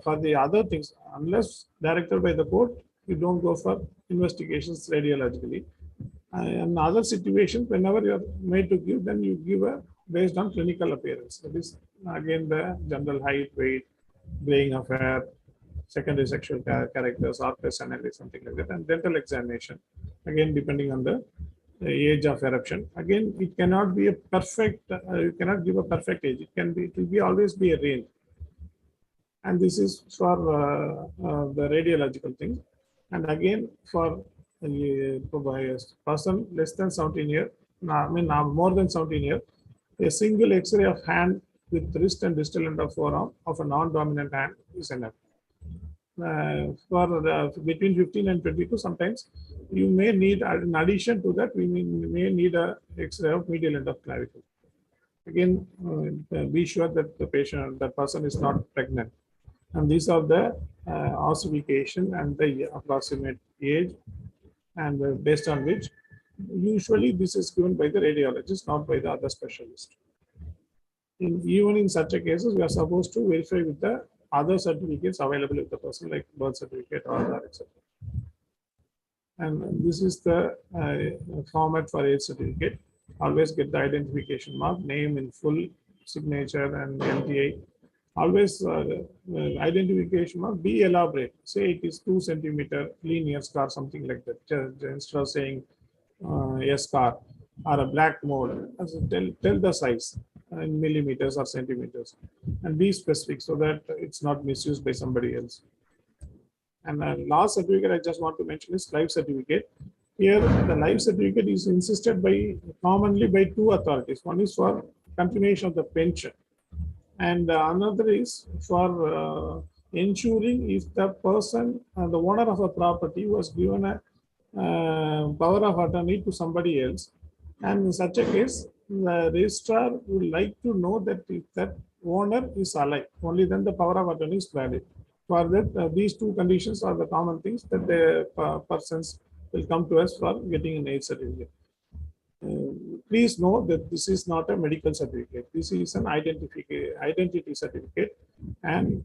Speaker 14: For the other things, unless directed by the court, you don't go for investigations radiologically. In other situations, whenever you are made to give, then you give based on clinical appearance. That is again the general height, weight, graying of hair, secondary sexual characters, orchis analysis, something like that, and dental examination. Again, depending on the age of eruption. Again, it cannot be a perfect. You cannot give a perfect age. It can be. It will be always be a range. And this is for the radiological thing. And again, for a person less than 17 years, more than 17 years, a single X-ray of hand with wrist and distal end of forearm of a non-dominant hand is enough. For between 15 and 22, sometimes you may need, in addition to that, we may need a X-ray of medial end of clavicle. Again, be sure that the person is not pregnant. And these are the ossification and the approximate age, and based on which usually this is given by the radiologist, not by the other specialist. Even in such a cases, we are supposed to verify with the other certificates available with the person, like birth certificate or other, etc. And this is the format for age certificate. Always get the identification mark, name in full, signature and MTA. Always identification mark, be elaborate. Say it is 2 centimeter linear scar, something like that. Instead of saying a scar or a black mole, tell the size in millimeters or centimeters, and be specific so that it's not misused by somebody else. And the last certificate I just want to mention is life certificate. Here, the life certificate is insisted commonly by 2 authorities. One is for continuation of the pension, and another is for ensuring if the person, the owner of a property, was given a power of attorney to somebody else, And in such a case, the registrar would like to know that if that owner is alive, only then the power of attorney is valid. For that, these two conditions are the common things that the persons will come to us for getting an age certificate. Please know that this is not a medical certificate. This is an identity certificate, and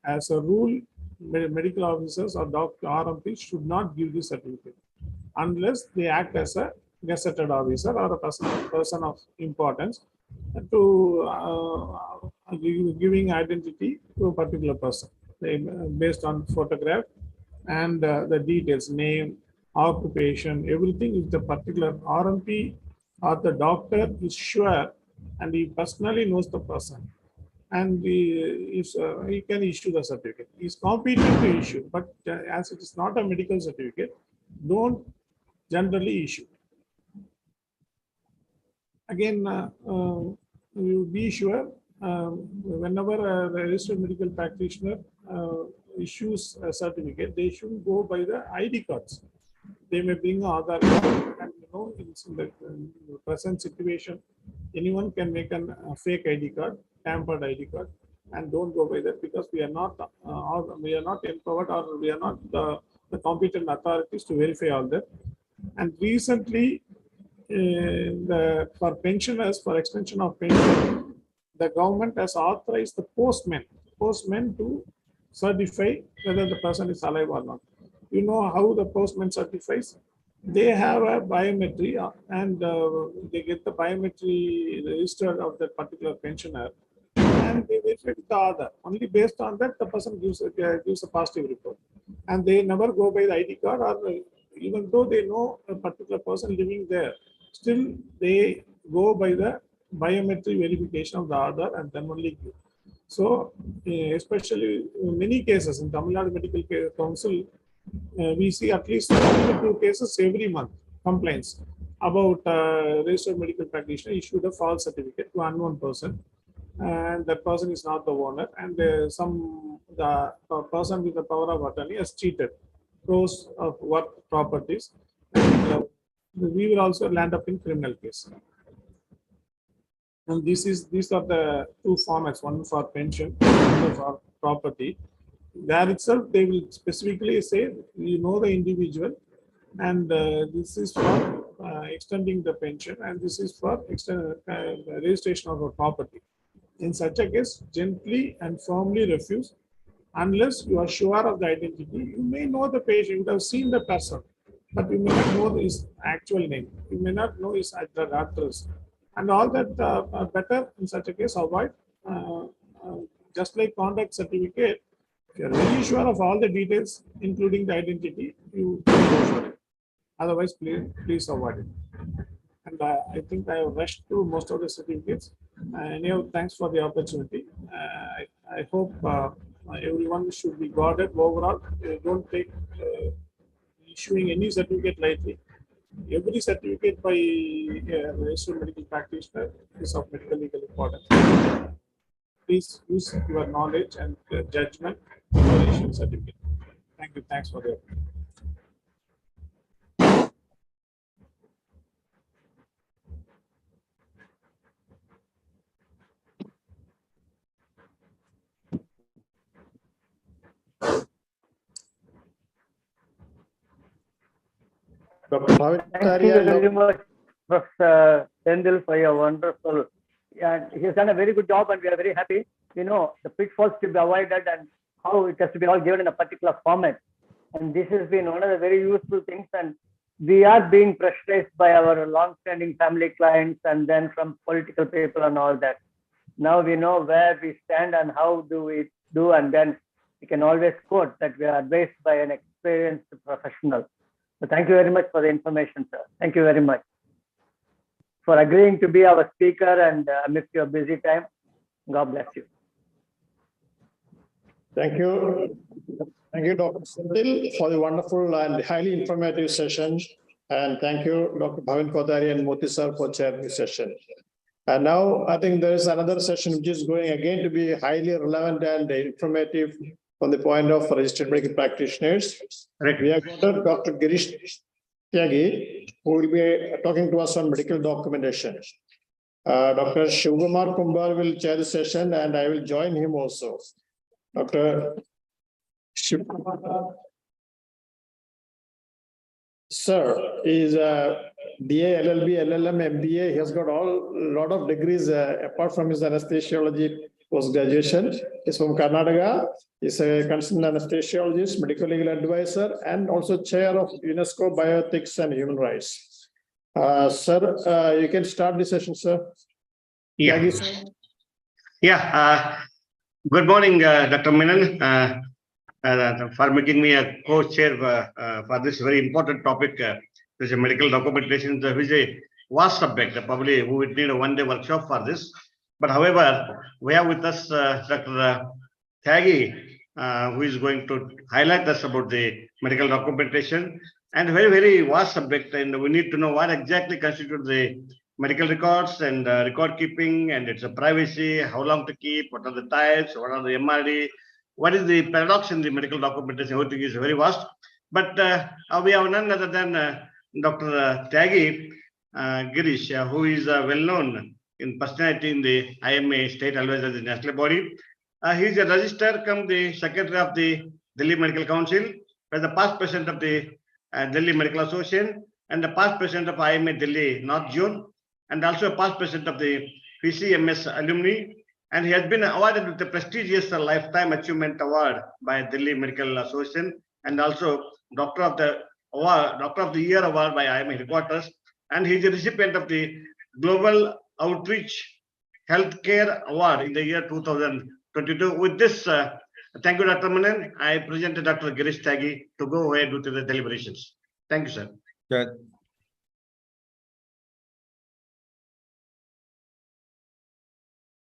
Speaker 14: as a rule, medical officers or doctor RMP should not give this certificate unless they act as a gazetted officer or a person of importance to giving identity to a particular person based on photograph and the details, name, occupation, everything. If the particular RMP or the doctor is sure and he personally knows the person, and he can issue the certificate. He is competent to issue, but as it is not a medical certificate, don't generally issue. Again, you be sure whenever a registered medical practitioner issues a certificate, they should go by the ID cards. They may bring Aadhaar card, and in the present situation, anyone can make a fake ID card, tampered ID card, and don't go by that, because we are not empowered, or we are not the competent authorities to verify all that. And recently, for pensioners, for extension of pension, the government has authorized the postmen to certify whether the person is alive or not. You know how the postman certifies? They have a biometry and they get the biometry registered of that particular pensioner, and they verify with the Aadhaar. Only based on that, the person gives a positive report. And they never go by the ID card, or even though they know a particular person living there, still they go by the biometric verification of the Aadhaar and then only give. So, especially in many cases in Tamil Nadu Medical Care Council, we see at least 2 cases every month, complaints about registered medical practitioner issued a false certificate to unknown person, and that person is not the owner, and the person with the power of attorney has cheated crores of worth properties, and we will also land up in criminal case. And these are the two formats, one for pension, one for property. There itself, they will specifically say, you know the individual, and this is for extending the pension, and this is for registration of a property. In such a case, gently and firmly refuse, unless you are sure of the identity. You may know the patient, you have seen the person, but you may not know his actual name. You may not know his address. And all that are better in such a case, avoid. Just like contact certificate, if you are very sure of all the details, including the identity, you go for it. Otherwise, please avoid it. And I think I have rushed through most of the certificates. Anyhow, thanks for the opportunity. I hope everyone should be guarded overall. Don't take issuing any certificate lightly. Every certificate by a registered medical practitioner is of medical legal importance. Please use your knowledge and judgment for issuing certificate. Thank you. Thanks for the opportunity.
Speaker 12: Thank you very much, Professor Sendil, for your wonderful, and he has done a very good job, and we are very happy. You know, the pitfalls to be avoided and how it has to be all given in a particular format. And this has been one of the very useful things, and we are being pressurized by our long-standing family clients and then from political people and all that. Now we know where we stand and how do we do, and then we can always quote that we are advised by an experienced professional. So thank you very much for the information, sir. Thank you very much for agreeing to be our speaker and amidst your busy time. God bless you.
Speaker 2: Thank you. Thank you, Dr. Sendil, for the wonderful and highly informative session. And thank you, Dr. Bhavin Kothari and Moti sir, for chairing the session. And now I think there is another session which is going again to be highly relevant and informative from the point of registered medical practitioners. We have got Dr. Girish Tyagi, who will be talking to us on medical documentation. Dr. Shivkumar Kumbhal will chair the session and I will join him also. Dr. Shivkumar. Sir, is BA, LLB, LLM, MBA. He has got lot of degrees apart from his anesthesiology post-graduation. He's from Karnataka. He's a consultant anesthesiologist, medical legal advisor, and also chair of UNESCO Bioethics and Human Rights. Sir, you can start the session, sir.
Speaker 15: Yeah.
Speaker 2: Tyagi, sir.
Speaker 15: Yeah. Good morning, Dr. Menon, for making me a co-chair for this very important topic. This is medical documentation, which is a vast subject. Probably we would need a one-day workshop for this. But however, we have with us Dr. Tyagi, who is going to highlight us about the medical documentation and very, very vast subject. And we need to know what exactly constitutes the medical records and record keeping and its privacy, how long to keep, what are the types, what are the MRD, what is the paradox in the medical documentation. Everything is very vast. But we have none other than Dr. Tyagi Girish, who is well known in personality in the IMA state advisor of the national body. He is a registrar come the secretary of the Delhi Medical Council, as the past president of the Delhi Medical Association and the past president of IMA Delhi North Zone, and also a past president of the PCMS alumni. And he has been awarded with the prestigious Lifetime Achievement Award by Delhi Medical Association and also Doctor of the Year Award by IMA headquarters. And he is a recipient of the Global Outreach Healthcare Award in the year 2022. With this, thank you, Dr. Menon. I present Dr. Girish Tyagi to go ahead with the deliberations. Thank you, sir.
Speaker 5: Yeah.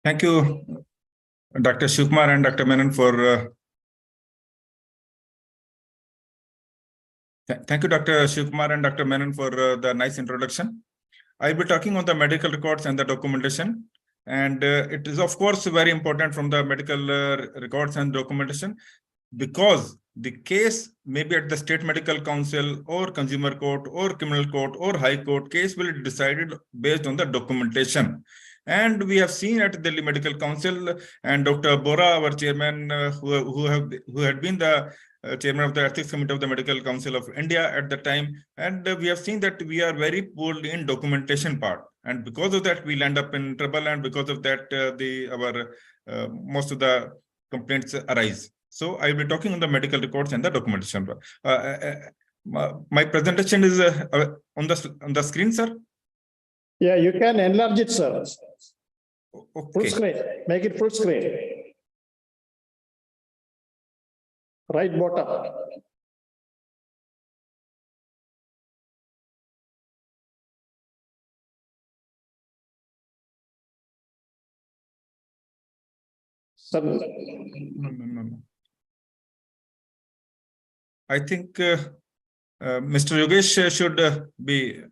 Speaker 5: Thank you, Dr. Shivkumar and Dr. Menon for thank you, Dr. Shivkumar and Dr. Menon for the nice introduction. I'll be talking on the medical records and the documentation. And it is, of course, very important from the medical records and documentation because the case may be at the State Medical Council or Consumer Court or Criminal Court or High Court. Case will be decided based on the documentation. And we have seen at the Delhi Medical Council and Dr. Bora, our chairman, who had been the chairman of the Ethics Committee of the Medical Council of India at the time. And we have seen that we are very poor in documentation part. And because of that, we land up in trouble. And because of that, most of the complaints arise. So I will be talking on the medical records and the documentation. My presentation is on the screen, sir.
Speaker 2: Yeah, you can enlarge it, sir.
Speaker 5: Okay.
Speaker 2: Full screen. Make it full screen. Right bottom. Sir.
Speaker 5: No. I think Mr. Yogesh should be.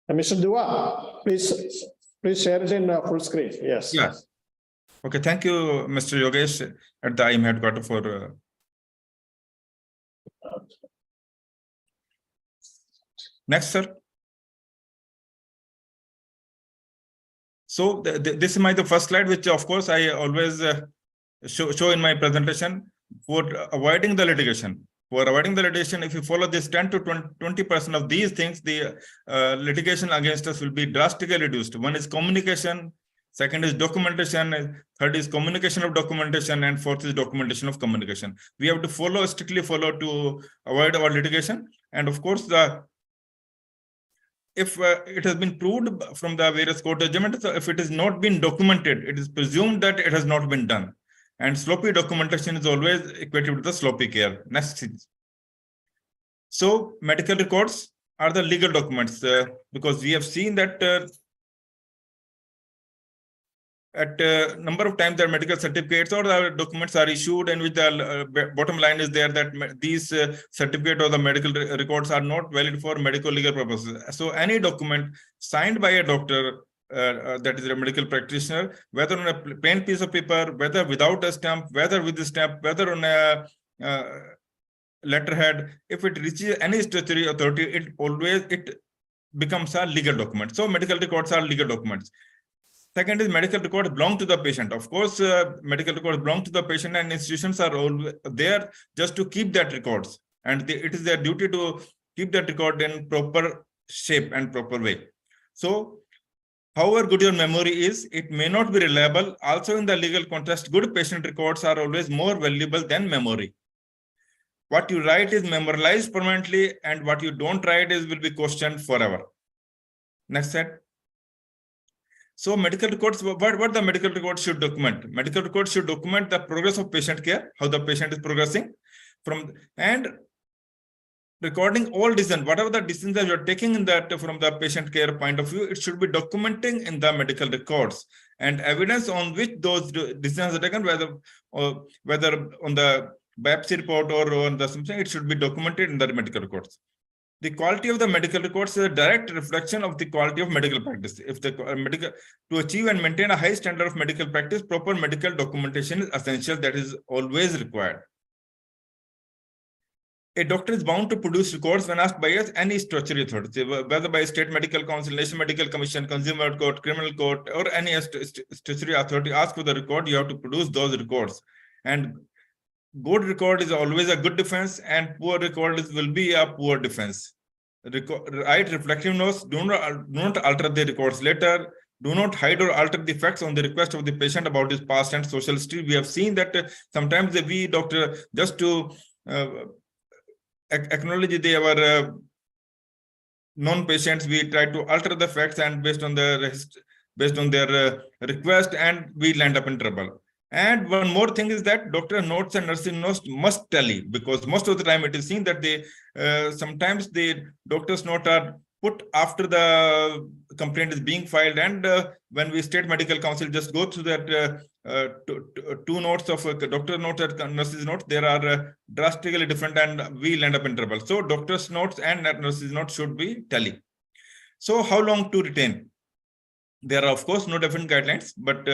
Speaker 2: Mr. Dua, please share it in full screen. Yes.
Speaker 5: Yeah. Okay. Thank you, Mr. Yogesh at the IMA headquarters for. Next, sir. So this is the first slide, which of course I always show in my presentation for avoiding the litigation. For avoiding the litigation, if you follow this 10 to 20% of these things, the litigation against us will be drastically reduced. One is communication, second is documentation, third is communication of documentation, and fourth is documentation of communication. We have to strictly follow to avoid our litigation. And of course, if it has been proved from the various court judgments, if it has not been documented, it is presumed that it has not been done. And sloppy documentation is always equated with the sloppy care. Next thing. So medical records are the legal documents because we have seen that at a number of times that medical certificates or the documents are issued, and with the bottom line is there that these certificate or the medical records are not valid for medical legal purposes. So any document signed by a doctor that is a medical practitioner, whether on a plain piece of paper, whether without a stamp, whether with a stamp, whether on a letterhead, if it reaches any statutory authority, it becomes a legal document. So medical records are legal documents. Second is medical records belong to the patient. Of course, medical records belong to the patient, and institutions are all there just to keep that records. And it is their duty to keep that record in proper shape and proper way. So, however good your memory is, it may not be reliable. Also in the legal context, good patient records are always more valuable than memory. What you write is memorized permanently, and what you don't write is will be questioned forever. Next slide. So medical records, what the medical records should document? Medical records should document the progress of patient care, how the patient is progressing, and recording all decisions, whatever the decisions that you're taking in that from the patient care point of view, it should be documenting in the medical records, and evidence on which those decisions are taken, whether on the biopsy report or on the something, it should be documented in the medical records. The quality of the medical records is a direct reflection of the quality of medical practice. If the to achieve and maintain a high standard of medical practice, proper medical documentation is essential. That is always required. A doctor is bound to produce records when asked by any statutory authority, whether by State Medical Council, National Medical Commission, Consumer Court, Criminal Court, or any statutory authority ask for the record, you have to produce those records. And good record is always a good defense, and poor record will be a poor defense. Write reflective notes. Do not alter the records later. Do not hide or alter the facts on the request of the patient about his past and social history. We have seen that sometimes we doctor, just to acknowledge our non-patients, we try to alter the facts, and based on their request, and we land up in trouble. And one more thing is that doctor notes and nursing notes must tally, because most of the time it is seen that they sometimes the doctor's notes are put after the complaint is being filed, and when we State Medical Council just go through that two notes of doctor notes and nurses notes, there are drastically different, and we land up in trouble. So doctor's notes and nurses notes should be tally. So how long to retain? There are, of course, no different guidelines, but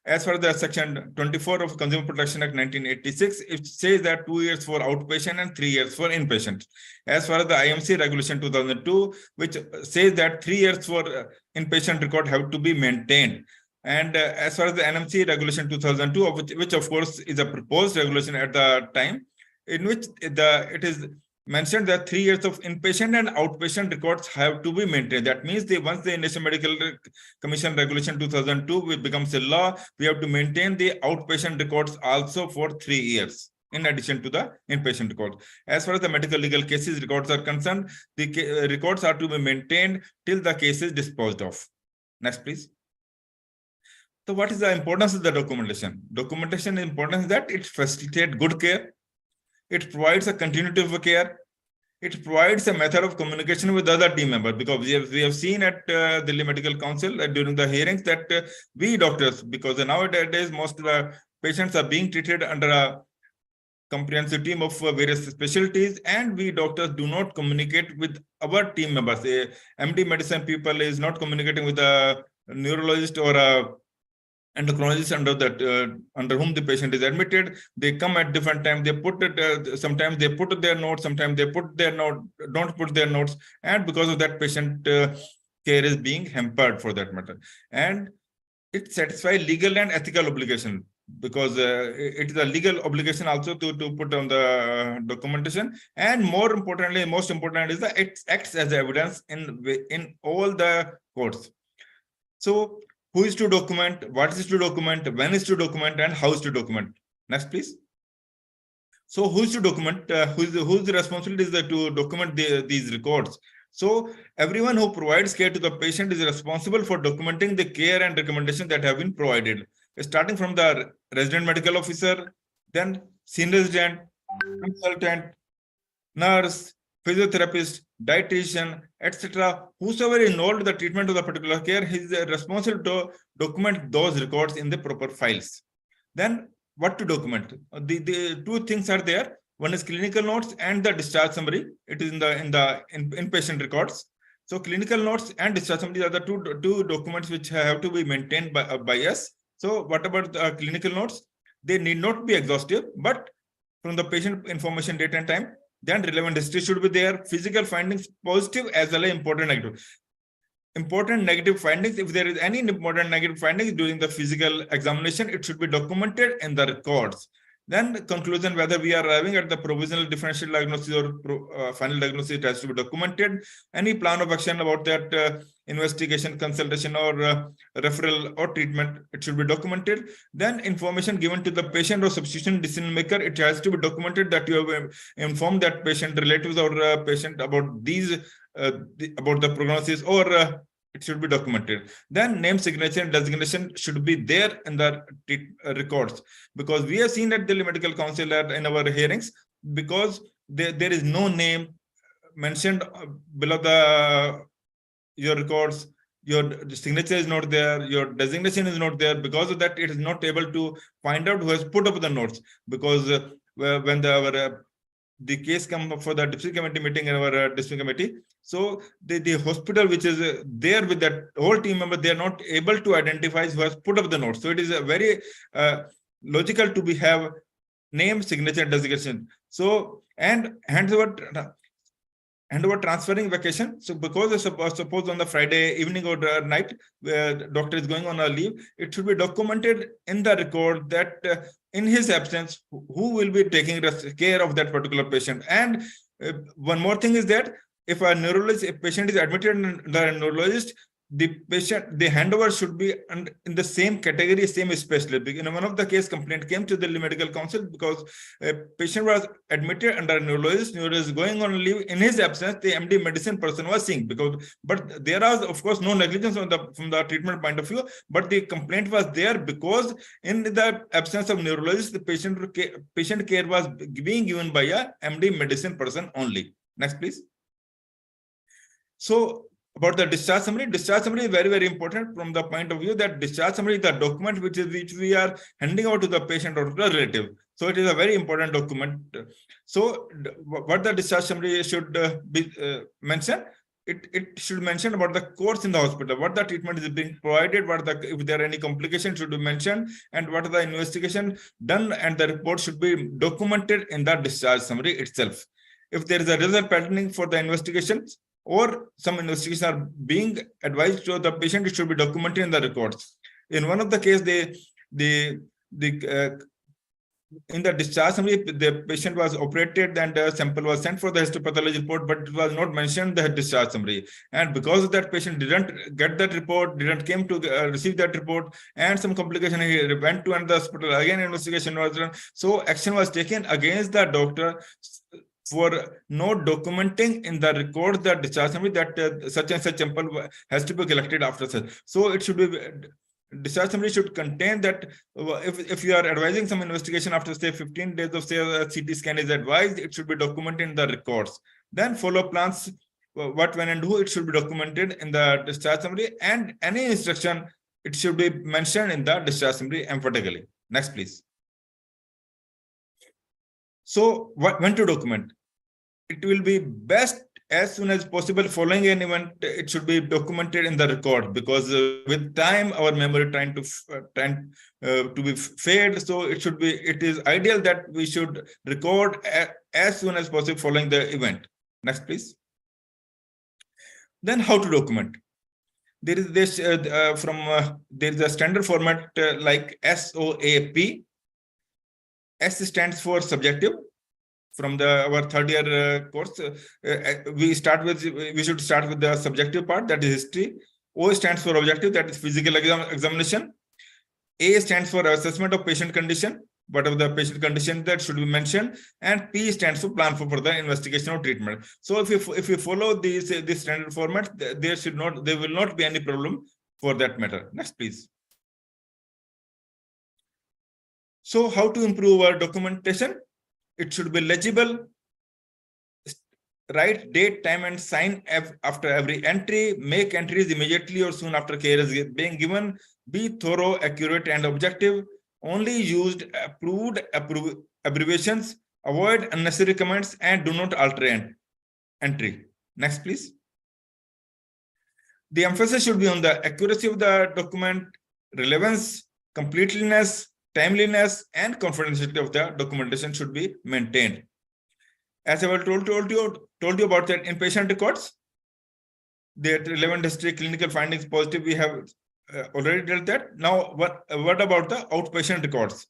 Speaker 5: as for the Section 24 of Consumer Protection Act 1986, it says that 2 years for outpatient and 3 years for inpatient. As far as the IMC Regulation 2002, which says that 3 years for inpatient record have to be maintained. And as far as the NMC Regulation 2002, which of course is a proposed regulation at the time, in which it is mentioned that 3 years of inpatient and outpatient records have to be maintained. That means once the National Medical Commission Regulation 2002 becomes a law, we have to maintain the outpatient records also for 3 years, in addition to the inpatient records. As far as the medical legal cases records are concerned, the records are to be maintained till the case is disposed of. Next, please. So what is the importance of the documentation? Documentation is important that it facilitates good care. It provides a continuity of care. It provides a method of communication with other team members, because we have seen at Delhi Medical Council during the hearings that we doctors, because nowadays most of the patients are being treated under a comprehensive team of various specialties, and we doctors do not communicate with our team members. The MD medicine people is not communicating with a neurologist or a endocrinologist under whom the patient is admitted. They come at different times. They put it. Sometimes they put their notes. Sometimes they put their note. Don't put their notes. And because of that, patient care is being hampered for that matter. And it satisfies legal and ethical obligation, because it is a legal obligation also to put on the documentation. And most important is that it acts as evidence in all the courts. So, who is to document, what is to document, when is to document, and how is to document? Next, please. So who is to document, who's the responsibility is to document these records? So everyone who provides care to the patient is responsible for documenting the care and recommendations that have been provided, starting from the resident medical officer, then senior resident, consultant, nurse, physiotherapist, dietitian, etc. Whosoever is involved in the treatment of the particular care, he is responsible to document those records in the proper files. Then what to document? The two things are there. One is clinical notes and the discharge summary. It is in the inpatient records. So clinical notes and discharge summary are the two documents which have to be maintained by us. So what about the clinical notes? They need not be exhaustive, but from the patient information date and time, Then relevant history should be there. Physical findings, positive as well as important negative. Important negative findings, if there is any important negative findings during the physical examination, it should be documented in the records. Then the conclusion whether we are arriving at the provisional differential diagnosis or final diagnosis, it has to be documented. Any plan of action about that investigation, consultation, or referral or treatment, it should be documented. Then information given to the patient or substitution decision maker, it has to be documented that you have informed that patient relatives or patient about these about the prognosis, or it should be documented. Then name, signature, and designation should be there in the records, because we have seen at the Medical Council in our hearings, because there is no name mentioned below your records, your signature is not there, your designation is not there. Because of that, it is not able to find out who has put up the notes, because when the case come up for the district committee meeting in our district committee, so the hospital which is there with that whole team member, they are not able to identify who has put up the notes. So it is a very logical to have name, signature, and designation. So, and handover transferring vacation. So because suppose on the Friday evening or night, where the doctor is going on a leave, it should be documented in the record that in his absence, who will be taking care of that particular patient. And one more thing is that if a patient is admitted in the neurologist, the handover should be in the same category, same specialist. In one of the case, complaint came to the Medical Council because a patient was admitted under a neurologist going on leave. In his absence, the MD medicine person was seeing, but there was, of course, no negligence from the treatment point of view, but the complaint was there because in the absence of neurologist, the patient care was being given by a MD medicine person only. Next, please. So, about the discharge summary is very, very important from the point of view that discharge summary is the document which we are handing out to the patient or to the relative. So it is a very important document. So what the discharge summary should be mentioned, it should mention about the course in the hospital, what the treatment is being provided, if there are any complications should be mentioned, and what are the investigation done, and the report should be documented in the discharge summary itself. If there is a result patterning for the investigations, or some investigations are being advised to the patient, it should be documented in the records. In one of the case, in the discharge summary, the patient was operated and a sample was sent for the histopathology report, but it was not mentioned the discharge summary. And because of that, patient didn't get that report, didn't came to receive that report, and some complication, he went to another hospital, again investigation was done. So action was taken against the doctor for not documenting in the record the discharge summary that such and such sample has to be collected after such. So it should be, discharge summary should contain that if you are advising some investigation after say 15 days of say a CT scan is advised, it should be documented in the records. Then follow plans, what, when, and who, it should be documented in the discharge summary, and any instruction, it should be mentioned in the discharge summary emphatically. Next, please. So when to document? It will be best as soon as possible following an event. It should be documented in the record, because with time our memory trying to be fade. So it is ideal that we should record as soon as possible following the event. Next, please. Then how to document? There is this there is a standard format like SOAP. S stands for subjective. From our third year course, we should start with the subjective part, that is history. O stands for objective, that is physical examination. A stands for assessment of patient condition, whatever the patient condition that should be mentioned, and P stands for plan for further investigation or treatment. So if you follow this standard format, there will not be any problem for that matter. Next, please. So how to improve our documentation? It should be legible. Write date, time, and sign after every entry. Make entries immediately or soon after care is being given. Be thorough, accurate, and objective. Only used approved abbreviations. Avoid unnecessary comments and do not alter entry. Next, please. The emphasis should be on the accuracy of the document, relevance, completeness, timeliness, and confidentiality of the documentation should be maintained. as I told you about that inpatient records, that relevant history, clinical findings positive, we have already dealt that. Now, what about the outpatient records?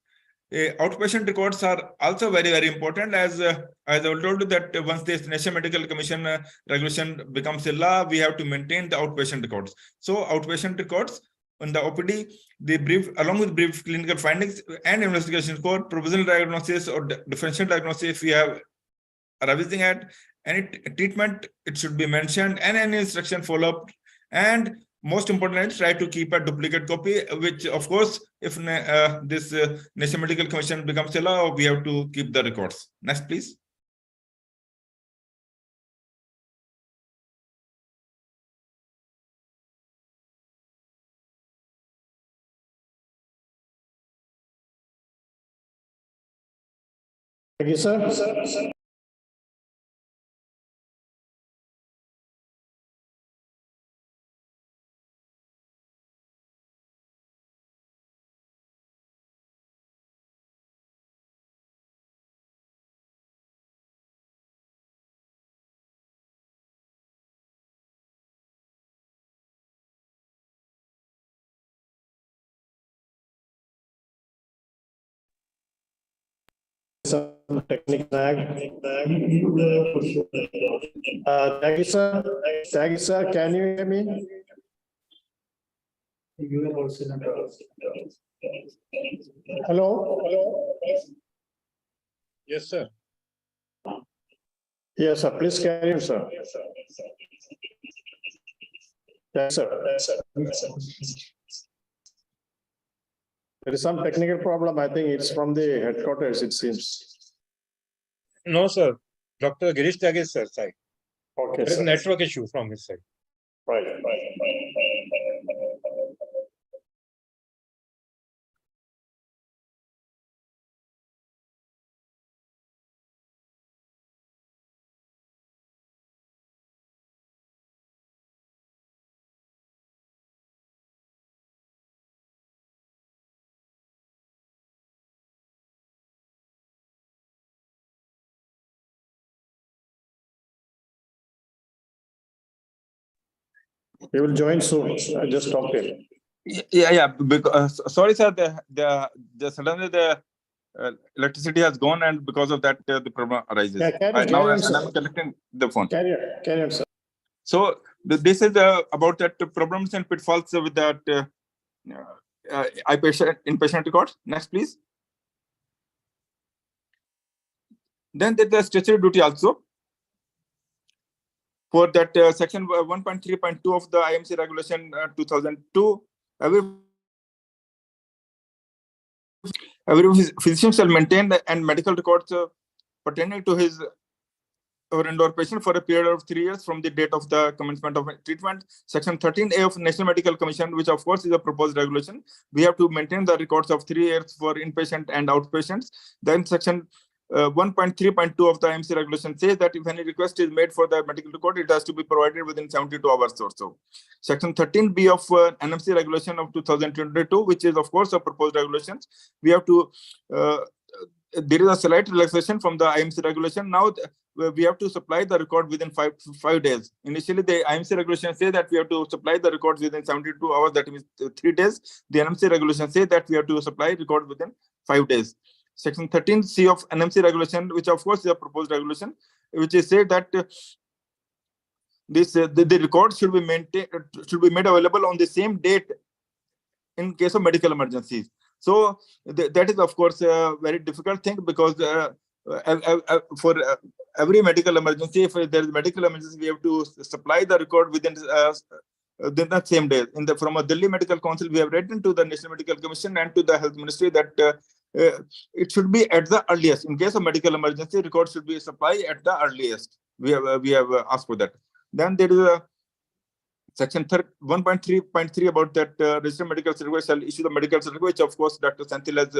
Speaker 5: Outpatient records are also very, very important, as I told you that once this National Medical Commission regulation becomes a law, we have to maintain the outpatient records. So outpatient records on the OPD, the brief, along with brief clinical findings and investigation score, provisional diagnosis or differential diagnosis, if we have arriving at any treatment, it should be mentioned, and any instruction follow-up. And most importantly, try to keep a duplicate copy, which of course, if this National Medical Commission becomes a law, we have to keep the records. Next, please.
Speaker 2: Thank you, sir. Some technical lag. Thank you, sir. Thank you, sir. Can you hear me? Hello?
Speaker 6: Yes, sir.
Speaker 2: Yes, sir. Please carry on, sir. Yes, sir. There is some technical problem. I think it's from the headquarters, it seems.
Speaker 6: No, sir. Dr. Girish Tyagi, sir, side.
Speaker 2: Okay,
Speaker 6: There is
Speaker 2: sir.
Speaker 6: network issue from his side.
Speaker 2: Right. He will join soon. I just talked to him.
Speaker 5: Yeah. Because sorry, sir. The suddenly the electricity has gone, and because of that, the problem arises.
Speaker 2: Yeah, carry
Speaker 5: Now
Speaker 2: on, sir.
Speaker 5: I'm connecting the phone.
Speaker 2: Carry on, sir.
Speaker 5: So this is about that problems and pitfalls with that inpatient records. Next, please. Then there's the statutory duty also. For that section 1.3.2 of the IMC regulation 2002, every physician shall maintain and medical records pertaining to his or indoor patient for a period of 3 years from the date of the commencement of treatment. Section 13A of National Medical Commission, which of course is a proposed regulation, we have to maintain the records of 3 years for inpatient and outpatients. Then section 1.3.2 of the IMC regulation says that if any request is made for the medical record, it has to be provided within 72 hours or so. Section 13B of NMC regulation of 2022, which is of course a proposed regulation, we have to there is a slight relaxation from the IMC regulation. Now we have to supply the record within five days. Initially, the IMC regulation says that we have to supply the records within 72 hours, that means 3 days. The NMC regulation says that we have to supply record within 5 days. Section 13C of NMC regulation, which of course is a proposed regulation, which is said that the records should be made available on the same date in case of medical emergencies. So that is of course a very difficult thing, because for every medical emergency, if there is medical emergency, we have to supply the record within the same day. From a Delhi Medical Council, we have written to the National Medical Commission and to the Health Ministry that it should be at the earliest. In case of medical emergency, records should be supplied at the earliest. We have asked for that. Then there is a section 1.3.3 about that registered medical certificate shall issue the medical certificate, which of course Dr. Senthil has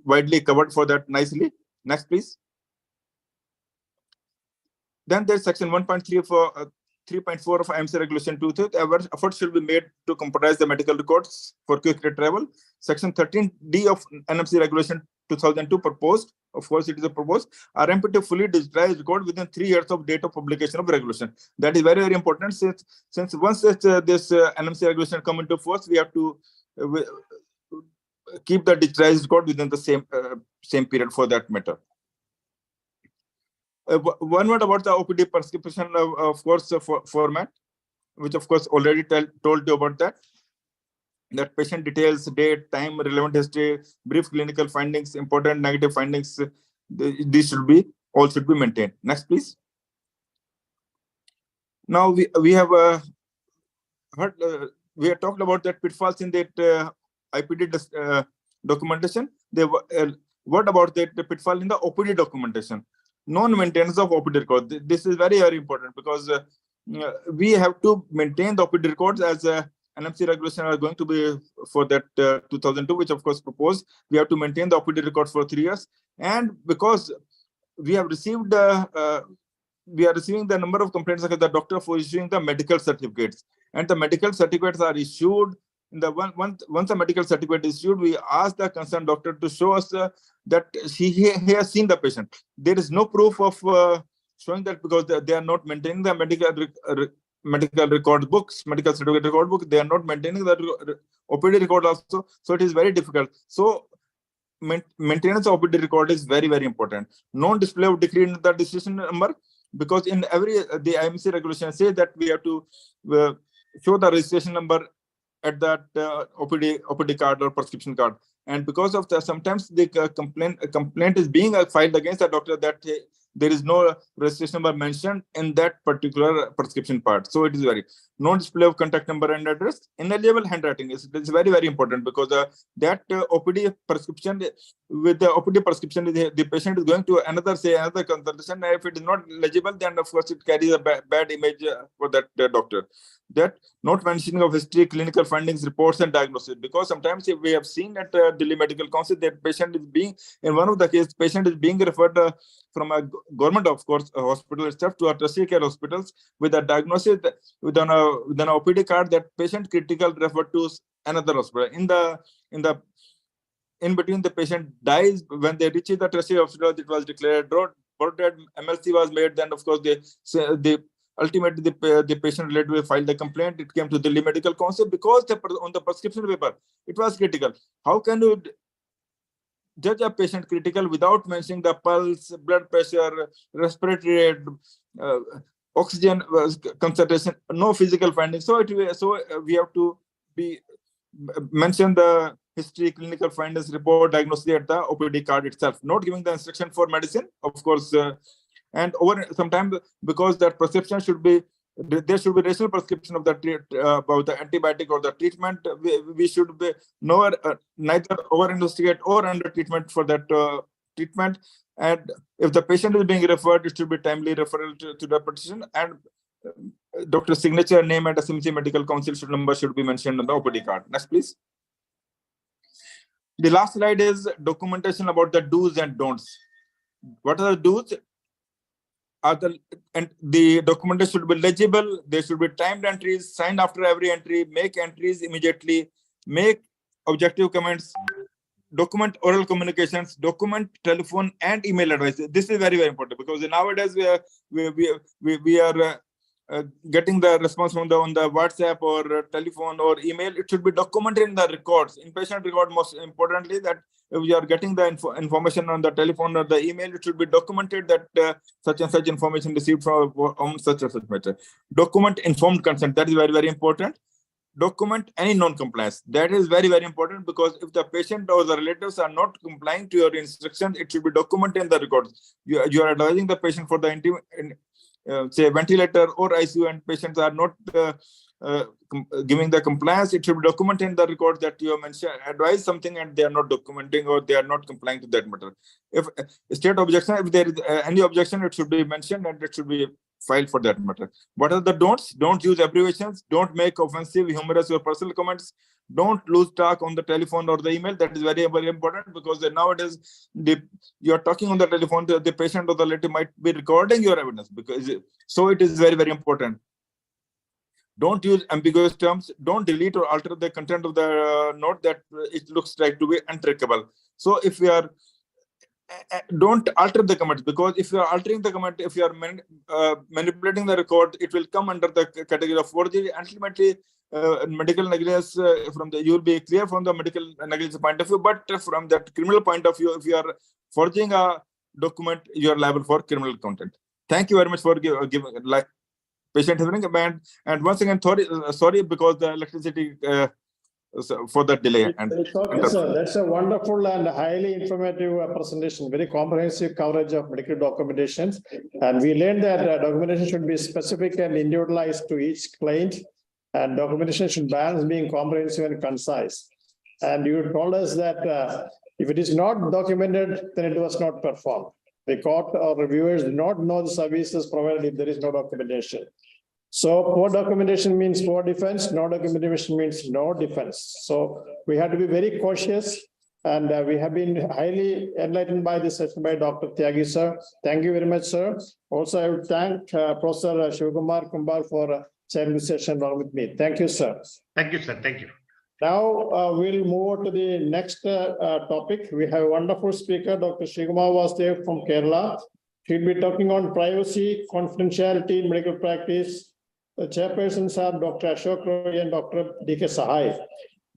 Speaker 5: widely covered for that nicely. Next, please. Then there's section 1.3 for 3.4 of IMC regulation 2000. Efforts should be made to computerize the medical records for quick retrieval. Section 13D of NMC regulation 2002 proposed of course it is a proposed RMP to fully digitize record within 3 years of date of publication of regulation. That is very, very important, since once this NMC regulation come into force, we have to keep the digitized record within the same period for that matter. One word about the OPD prescription, of course, format, which of course already told you about that. That patient details, date, time, relevant history, brief clinical findings, important negative findings, these should be maintained. Next, please. Now we have heard, we have talked about that pitfalls in that IPD documentation. What about that the pitfall in the OPD documentation? Non-maintenance of OPD record. This is very, very important, because we have to maintain the OPD records as NMC regulation are going to be for that 2002, which of course proposed. We have to maintain the OPD record for 3 years, and because we have received we are receiving the number of complaints against the doctor for issuing the medical certificates, and the medical certificates are issued. In the once a medical certificate is issued, we ask the concerned doctor to show us that he has seen the patient. There is no proof of showing that, because they are not maintaining the medical record books, medical certificate record book. They are not maintaining the OPD record also. So it is very difficult. So maintenance of OPD record is very, very important. Non-display of decree in the decision number, because in the IMC regulation say that we have to show the registration number at that OPD card or prescription card. And because of that, sometimes the complaint is being filed against the doctor that there is no registration number mentioned in that particular prescription part. So it is very non-display of contact number and address. Ineligible handwriting is very, very important, because that OPD prescription, with the OPD prescription, the patient is going to another consultation. If it is not legible, then of course it carries a bad image for that doctor. That not mentioning of history, clinical findings, reports, and diagnosis, because sometimes we have seen at Delhi Medical Council that patient is being, in one of the cases, patient is being referred from a government, of course, a hospital itself to a tertiary care hospitals with a diagnosis with an OPD card that patient critical referred to another hospital. In between, the patient dies. When they reach the tertiary hospital, it was declared dead. MLC was made. Then of course ultimately the patient relative filed the complaint. It came to Delhi Medical Council because on the prescription paper it was critical. How can you judge a patient critical without mentioning the pulse, blood pressure, respiratory rate, oxygen concentration, no physical findings? So we have to mention the history, clinical findings, report, diagnosis at the OPD card itself, not giving the instruction for medicine, of course. And sometimes, because that prescription should be, there should be rational prescription of the about the antibiotic or the treatment. We should be neither over investigate or under treatment for that treatment. And if the patient is being referred, it should be timely referral to the petition, and doctor's signature, name, and SMC Medical Council number should be mentioned on the OPD card. Next, please. The last slide is documentation about the do's and don'ts. What are the do's? The documentation should be legible. There should be timed entries, signed after every entry, make entries immediately, make objective comments, document oral communications, document telephone and email advice. This is very, very important, because nowadays we are getting the response on the WhatsApp or telephone or email. It should be documented in the records, in patient record. Most importantly, that if you are getting the information on the telephone or the email, it should be documented that such and such information received from such and such matter. Document informed consent. That is very, very important. Document any non-compliance. That is very, very important, because if the patient or the relatives are not complying to your instructions, it should be documented in the records. You are advising the patient for the say ventilator or ICU, and patients are not giving the compliance. It should be documented in the record that you mentioned, advise something, and they are not documenting or they are not complying to that matter. If state objection, if there is any objection, it should be mentioned and it should be filed for that matter. What are the don'ts? Don't use abbreviations. Don't make offensive, humorous, or personal comments. Don't lose talk on the telephone or the email. That is very, very important, because nowadays you are talking on the telephone, the patient or the relative might be recording your evidence, so it is very, very important. Don't use ambiguous terms. Don't delete or alter the content of the note that it looks like to be untrackable. So if we are don't alter the comments, because if you are altering the comment, if you are manipulating the record, it will come under the category of forgery. Ultimately, medical negligence you will be clear from the medical negligence point of view, but from that criminal point of view, if you are forging a document, you are liable for criminal content. Thank you very much for giving like patient hearing. And once again, sorry because the electricity for the delay.
Speaker 2: It's okay, sir. That's a wonderful and highly informative presentation, very comprehensive coverage of medical documentations. And we learned that documentation should be specific and individualized to each client, and documentation should balance being comprehensive and concise. And you told us that if it is not documented, then it was not performed. The court or reviewers do not know the services provided if there is no documentation. So poor documentation means poor defense, no documentation means no defense. So we have to be very cautious, and we have been highly enlightened by this session by Dr. Tyagi, sir. Thank you very much, sir. Also, I would thank Professor Shivakumar Kumbhal for chairing the session along with me. Thank you, sir.
Speaker 15: Thank you, sir. Thank you.
Speaker 2: Now we'll move on to the next topic. We have a wonderful speaker, Dr. Shivakumar Vasudev from Kerala. He'll be talking on privacy, confidentiality in medical practice. The chairpersons are Dr. Ashok Roy and Dr. D.K. Sahai.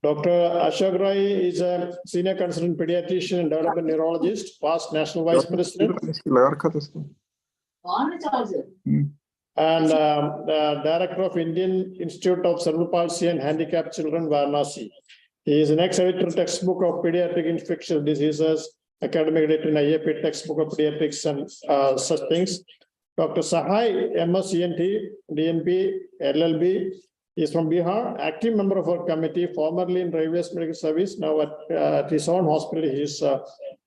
Speaker 2: Dr. Ashok Roy is a senior consultant pediatrician and development neurologist, past national vice president, and director of Indian Institute of Cerebral Palsy and Handicapped Children, Varanasi. He is an ex-editor textbook of pediatric infectious diseases, academic editor in IAP textbook of pediatrics and such things. Dr. Sahai, MS, ENT, DNP, LLB, is from Bihar, active member of our committee, formerly in Railways Medical Service, now at his own hospital, he is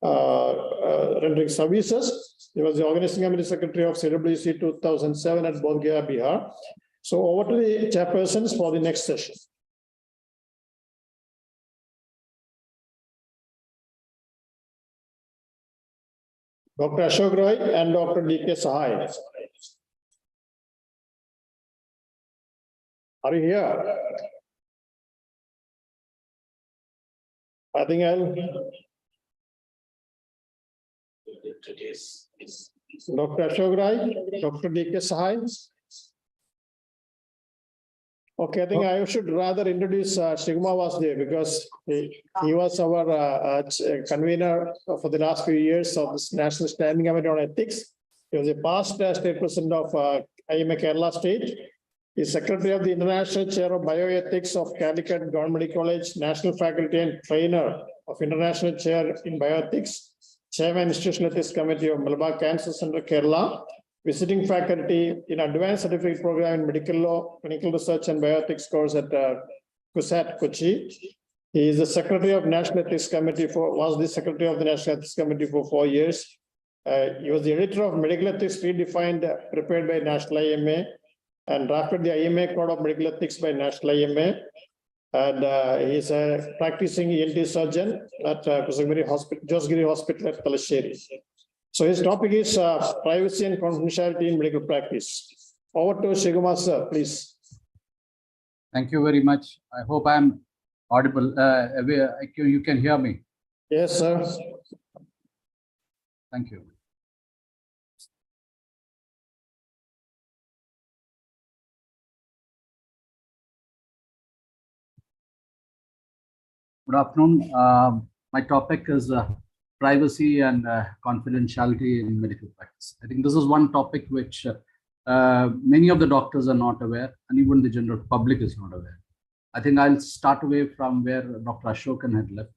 Speaker 2: rendering services. He was the organizing committee secretary of CWC 2007 at Bodh Gaya, Bihar. So over to the chairpersons for the next session. Dr. Ashok Roy and Dr. D.K. Sahai. Are you here? I think I'll. Dr. Ashok Roy, Dr. D.K. Sahai. Okay, I think I should rather introduce Shivakumar Vasudev, because he was our convener for the last few years of this National Standing Committee on Ethics. He was a past state president of IMA Kerala State. He is secretary of the International Chair of Bioethics of Calicut Government Medical College, national faculty and trainer of International Chair in Bioethics, chairman Institutional Ethics Committee of Malabar Cancer Center, Kerala, visiting faculty in advanced certificate program in medical law, clinical research and bioethics course at CUSAT, Kochi. He is the secretary of National Ethics Committee was the secretary of the National Ethics Committee for 4 years. He was the editor of Medical Ethics Redefined, prepared by National IMA, and drafted the IMA Code of Medical Ethics by National IMA. And he is a practicing ENT surgeon at Josgiri Hospital at Talasheri. So his topic is privacy and confidentiality in medical practice. Over to Shivakumar, sir, please.
Speaker 3: Thank you very much. I hope I am audible. You can hear me.
Speaker 2: Yes, sir.
Speaker 3: Thank you. Good afternoon. My topic is privacy and confidentiality in medical practice. I think this is one topic which many of the doctors are not aware, and even the general public is not aware. I think I'll start away from where Dr. Ashokan had left.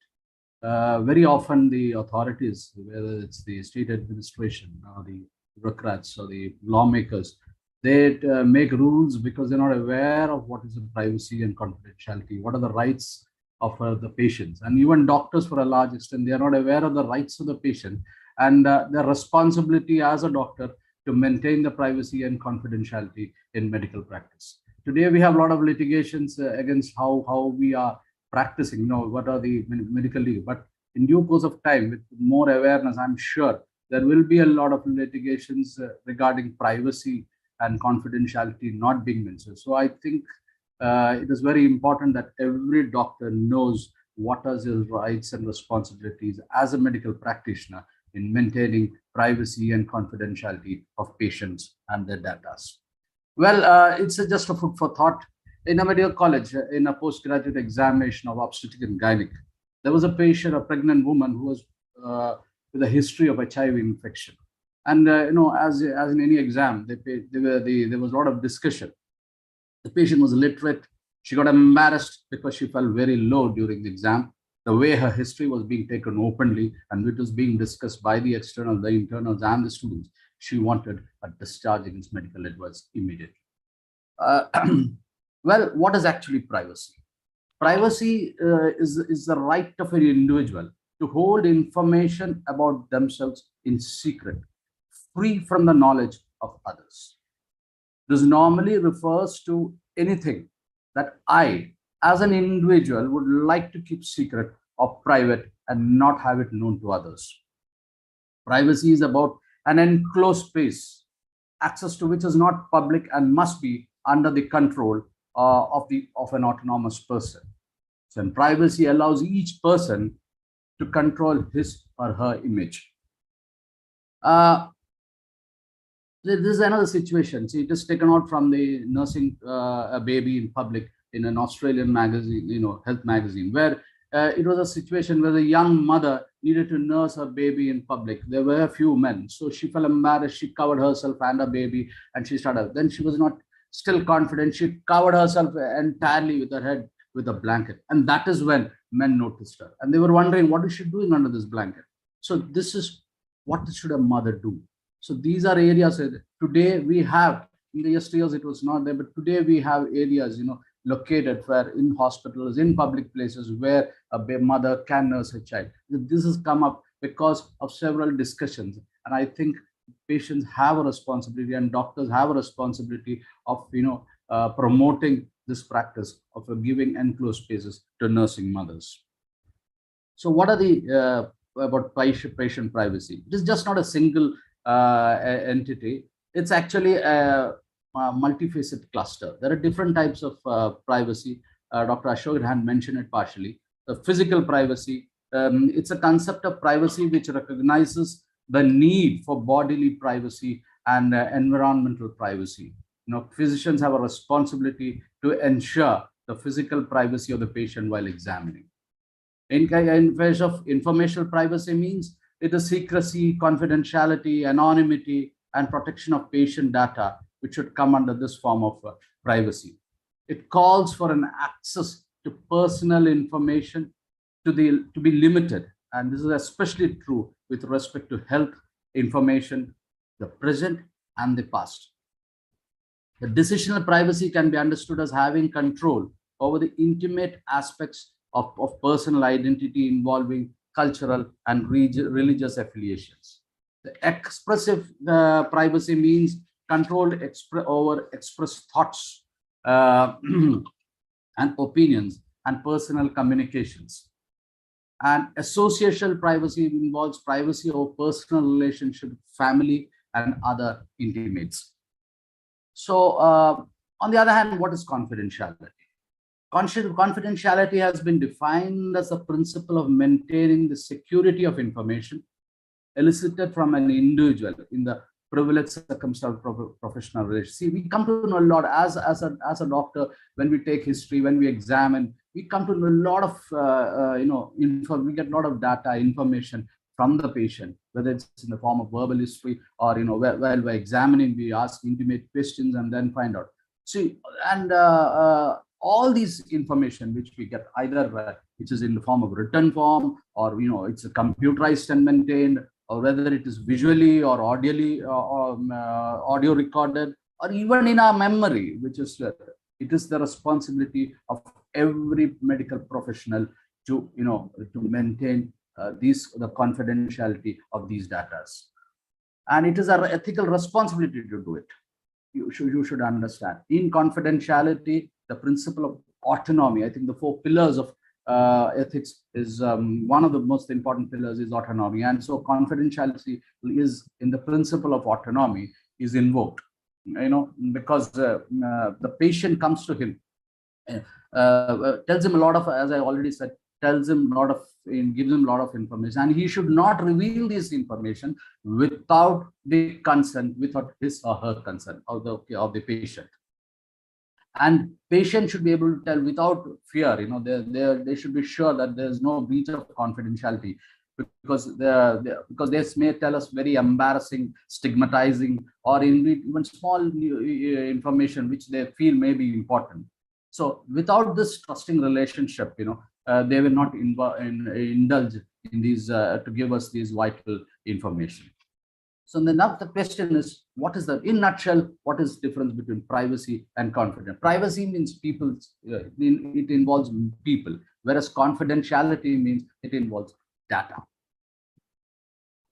Speaker 3: Very often the authorities, whether it's the state administration or the bureaucrats or the lawmakers, they make rules because they're not aware of what is the privacy and confidentiality, what are the rights of the patients. And even doctors, for a large extent, they are not aware of the rights of the patient and their responsibility as a doctor to maintain the privacy and confidentiality in medical practice. Today, we have a lot of litigations against how we are practicing, what are the medical legal. But in due course of time, with more awareness, I'm sure there will be a lot of litigations regarding privacy and confidentiality not being mentioned. So I think it is very important that every doctor knows what are his rights and responsibilities as a medical practitioner in maintaining privacy and confidentiality of patients and their data? Well, it's just a food for thought. In a medical college, in a postgraduate examination of obstetric and gynec, there was a patient, a pregnant woman who was with a history of HIV infection. And as in any exam, there was a lot of discussion. The patient was illiterate. She got embarrassed because she felt very low during the exam. The way her history was being taken openly and it was being discussed by the external, the internals, and the students, she wanted a discharge against medical advice immediately. Well, what is actually privacy? Privacy is the right of an individual to hold information about themselves in secret, free from the knowledge of others. This normally refers to anything that I, as an individual, would like to keep secret or private and not have it known to others. Privacy is about an enclosed space, access to which is not public and must be under the control of an autonomous person. So, and privacy allows each person to control his or her image. This is another situation. See, it is taken out from the nursing a baby in public in an Australian magazine, health magazine, where it was a situation where the young mother needed to nurse her baby in public. There were a few men, so she felt embarrassed. She covered herself and her baby, and she started. Then she was not still confident. She covered herself entirely with her head with a blanket, and that is when men noticed her, and they were wondering, what is she doing under this blanket? So this is what should a mother do? So these are areas today we have. In the yesteryears it was not there, but today we have areas, located where in hospitals, in public places where a mother can nurse a child. This has come up because of several discussions, and I think patients have a responsibility and doctors have a responsibility of promoting this practice of giving enclosed spaces to nursing mothers. So what are the about patient privacy? It is just not a single entity. It's actually a multifaceted cluster. There are different types of privacy. Dr. Ashok had mentioned it partially. The physical privacy, it's a concept of privacy which recognizes the need for bodily privacy and environmental privacy. Physicians have a responsibility to ensure the physical privacy of the patient while examining. In case of informational privacy means it is secrecy, confidentiality, anonymity, and protection of patient data, which should come under this form of privacy. It calls for an access to personal information to be limited, and this is especially true with respect to health information, the present and the past. The decisional privacy can be understood as having control over the intimate aspects of personal identity involving cultural and religious affiliations. The expressive privacy means control over expressed thoughts and opinions and personal communications. And associational privacy involves privacy over personal relationship, family, and other intimates. So, on the other hand, what is confidentiality? Confidentiality has been defined as a principle of maintaining the security of information elicited from an individual in the privileged circumstance of professional relations. See, we come to know a lot as a doctor when we take history, when we examine, we come to know a lot of we get a lot of data, information from the patient, whether it's in the form of verbal history or while we're examining, we ask intimate questions and then find out. See, and all these information which we get either which is in the form of written form or it's a computerized and maintained, or whether it is visually or audio recorded, or even in our memory, which is it is the responsibility of every medical professional to maintain the confidentiality of these data, and it is our ethical responsibility to do it. You should understand. In confidentiality, the principle of autonomy, I think the 4 pillars of ethics is one of the most important pillars is autonomy, and so confidentiality is in the principle of autonomy is invoked, because the patient comes to him, tells him a lot of, as I already said, tells him a lot of, gives him a lot of information, and he should not reveal this information without the consent, without his or her consent of the patient. And patient should be able to tell without fear. They should be sure that there is no breach of confidentiality, because this may tell us very embarrassing, stigmatizing, or even small information which they feel may be important. So without this trusting relationship, they will not indulge in these to give us these vital information. So now the question is, what is in nutshell, what is the difference between privacy and confidence? Privacy means people, it involves people, whereas confidentiality means it involves data.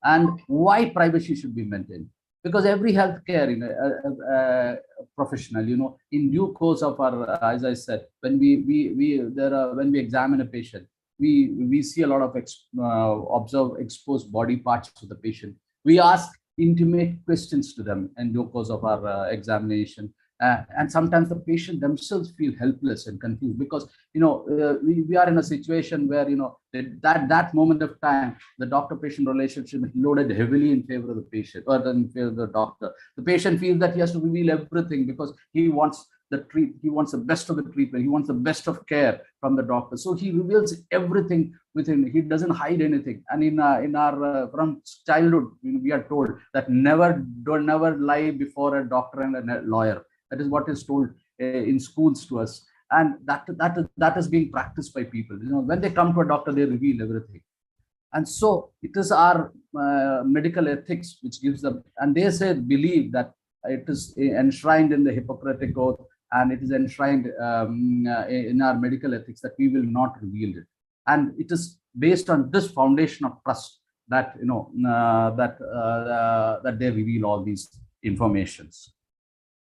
Speaker 3: And why privacy should be maintained? Because every healthcare professional, in due course of our, as I said, when when we examine a patient, we see a lot of observe exposed body parts to the patient. We ask intimate questions to them in due course of our examination. And sometimes the patient themselves feel helpless and confused, because we are in a situation where that moment of time, the doctor-patient relationship is loaded heavily in favor of the patient or in favor of the doctor. The patient feels that he has to reveal everything because he wants he wants the best of the treatment, he wants the best of care from the doctor. So he reveals everything within. He doesn't hide anything. And in our from childhood, we are told that never lie before a doctor and a lawyer. That is what is told in schools to us, and that is being practiced by people. When they come to a doctor, they reveal everything. And so it is our medical ethics which gives them, and they believe that it is enshrined in the Hippocratic Oath, and it is enshrined in our medical ethics that we will not reveal it. And it is based on this foundation of trust that that they reveal all these informations.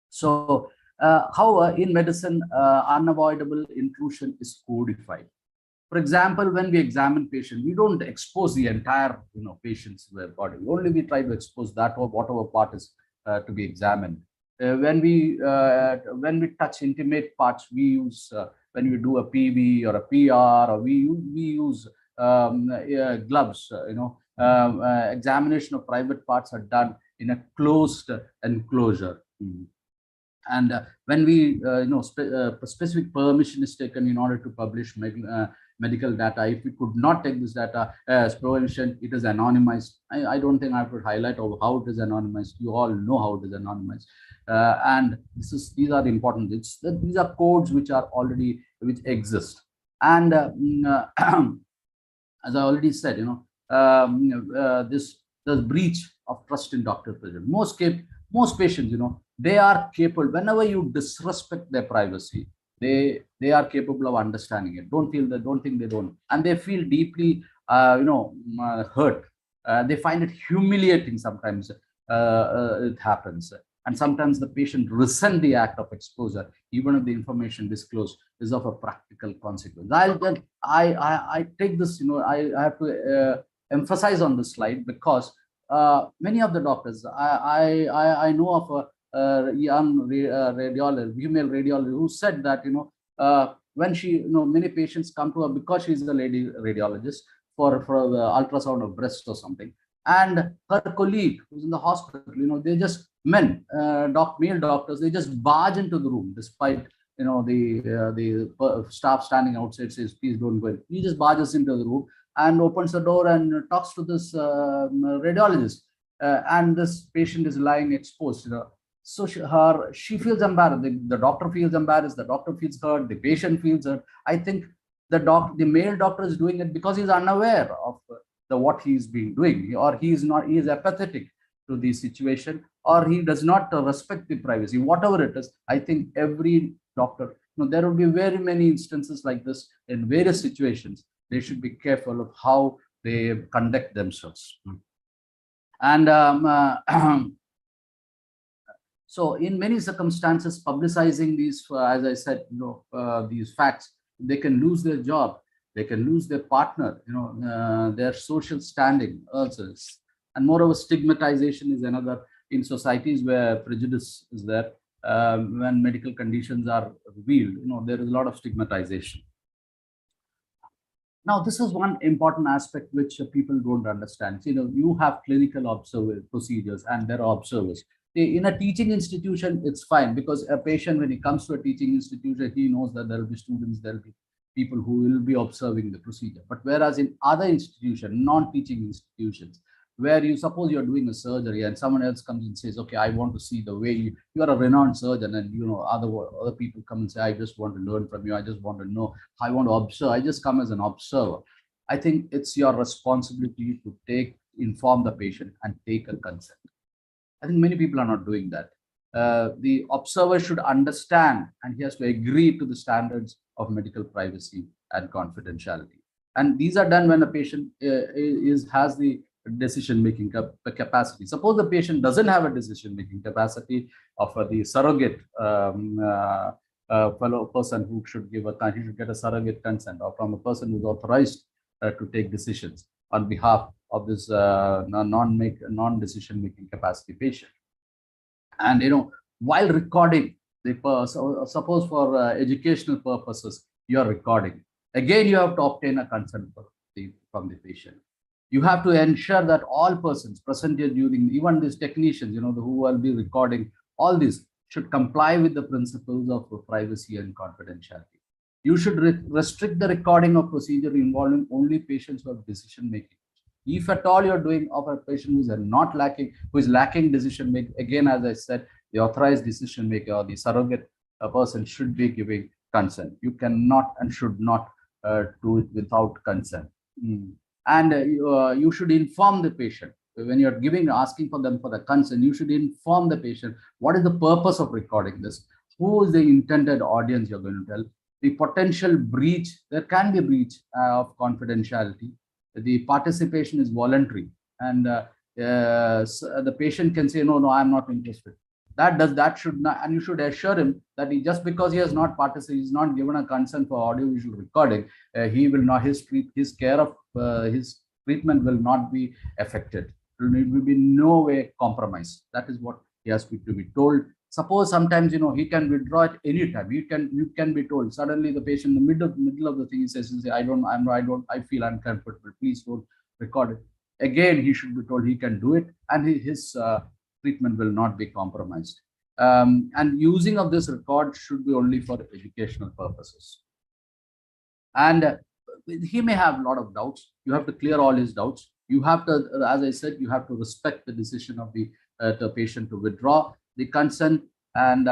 Speaker 3: So, however, in medicine, unavoidable intrusion is codified. For example, when we examine patient, we don't expose the entire patient's body. Only we try to expose that or whatever part is to be examined. When we touch intimate parts, we use when we do a PV or a PR, or we use gloves. Examination of private parts are done in a closed enclosure. And when we, specific permission is taken in order to publish medical data. If we could not take this data as permission, it is anonymized. I don't think I have to highlight how it is anonymized. You all know how it is anonymized. And these are the important. These are codes which exist. And as I already said, this breach of trust in doctor presence. Most patients, they are capable. Whenever you disrespect their privacy, they are capable of understanding it. Don't think they don't, and they feel deeply, hurt. They find it humiliating. Sometimes it happens, and sometimes the patient resent the act of exposure, even if the information disclosed is of a practical consequence. I take this. I have to emphasize on this slide because many of the doctors, I know of a young radiologist, female radiologist, who said that when she, many patients come to her because she's a lady radiologist for the ultrasound of breast or something, and her colleague who's in the hospital, they just male doctors, they just barge into the room despite the staff standing outside says, please don't go in. He just barges into the room and opens the door and talks to this radiologist, and this patient is lying exposed. So she feels embarrassed. The doctor feels embarrassed. The doctor feels hurt. The patient feels hurt. I think the male doctor is doing it because he's unaware of what he's been doing, or he is apathetic to the situation, or he does not respect the privacy. Whatever it is, I think every doctor, there will be very many instances like this in various situations. They should be careful of how they conduct themselves. And so in many circumstances, publicizing these, as I said, these facts, they can lose their job, they can lose their partner, their social standing also. And moreover, stigmatization is another in societies where prejudice is there. When medical conditions are revealed, there is a lot of stigmatization. Now, this is one important aspect which people don't understand. You know, you have clinical observer procedures and there are observers. In a teaching institution, it's fine because a patient, when he comes to a teaching institution, he knows that there will be students, there will be people who will be observing the procedure. But whereas in other institutions, non-teaching institutions, where you suppose you're doing a surgery and someone else comes and says, okay, I want to see the way you are a renowned surgeon, and you know other people come and say, I just want to learn from you, I just want to know, I want to observe, I just come as an observer. I think it's your responsibility to inform the patient and take a consent. I think many people are not doing that. The observer should understand and he has to agree to the standards of medical privacy and confidentiality. And these are done when a patient has the decision-making capacity. Suppose the patient doesn't have a decision-making capacity of the surrogate fellow person who should he should get a surrogate consent, or from a person who's authorized to take decisions on behalf of this non-decision-making capacity patient. And you know, while recording suppose for educational purposes, you're recording. Again, you have to obtain a consent from the patient. You have to ensure that all persons present here during, even these technicians, you know, who will be recording, all these should comply with the principles of privacy and confidentiality. You should restrict the recording of procedure involving only patients who have decision making. If at all you're doing of a patient who is lacking decision making, again, as I said, the authorized decision maker or the surrogate person should be giving consent. You cannot and should not do it without consent. And you should inform the patient when you're asking for them for the consent. You should inform the patient what is the purpose of recording this, who is the intended audience you're going to tell, the potential breach. There can be a breach of confidentiality. The participation is voluntary, and the patient can say, no, I'm not interested. That should not, and you should assure him that just because he has not participated, he's not given a consent for audiovisual recording, he will not, his care of his treatment will not be affected. It will be no way compromised. That is what he has to be told. Suppose sometimes, you know, he can withdraw at any time. You can be told suddenly, the patient in the middle of the thing, he says, I feel uncomfortable, please don't record it. Again, he should be told he can do it, and his treatment will not be compromised. And using of this record should be only for educational purposes. And he may have a lot of doubts. You have to clear all his doubts. You have to, as I said, you have to respect the decision of the patient to withdraw the consent, and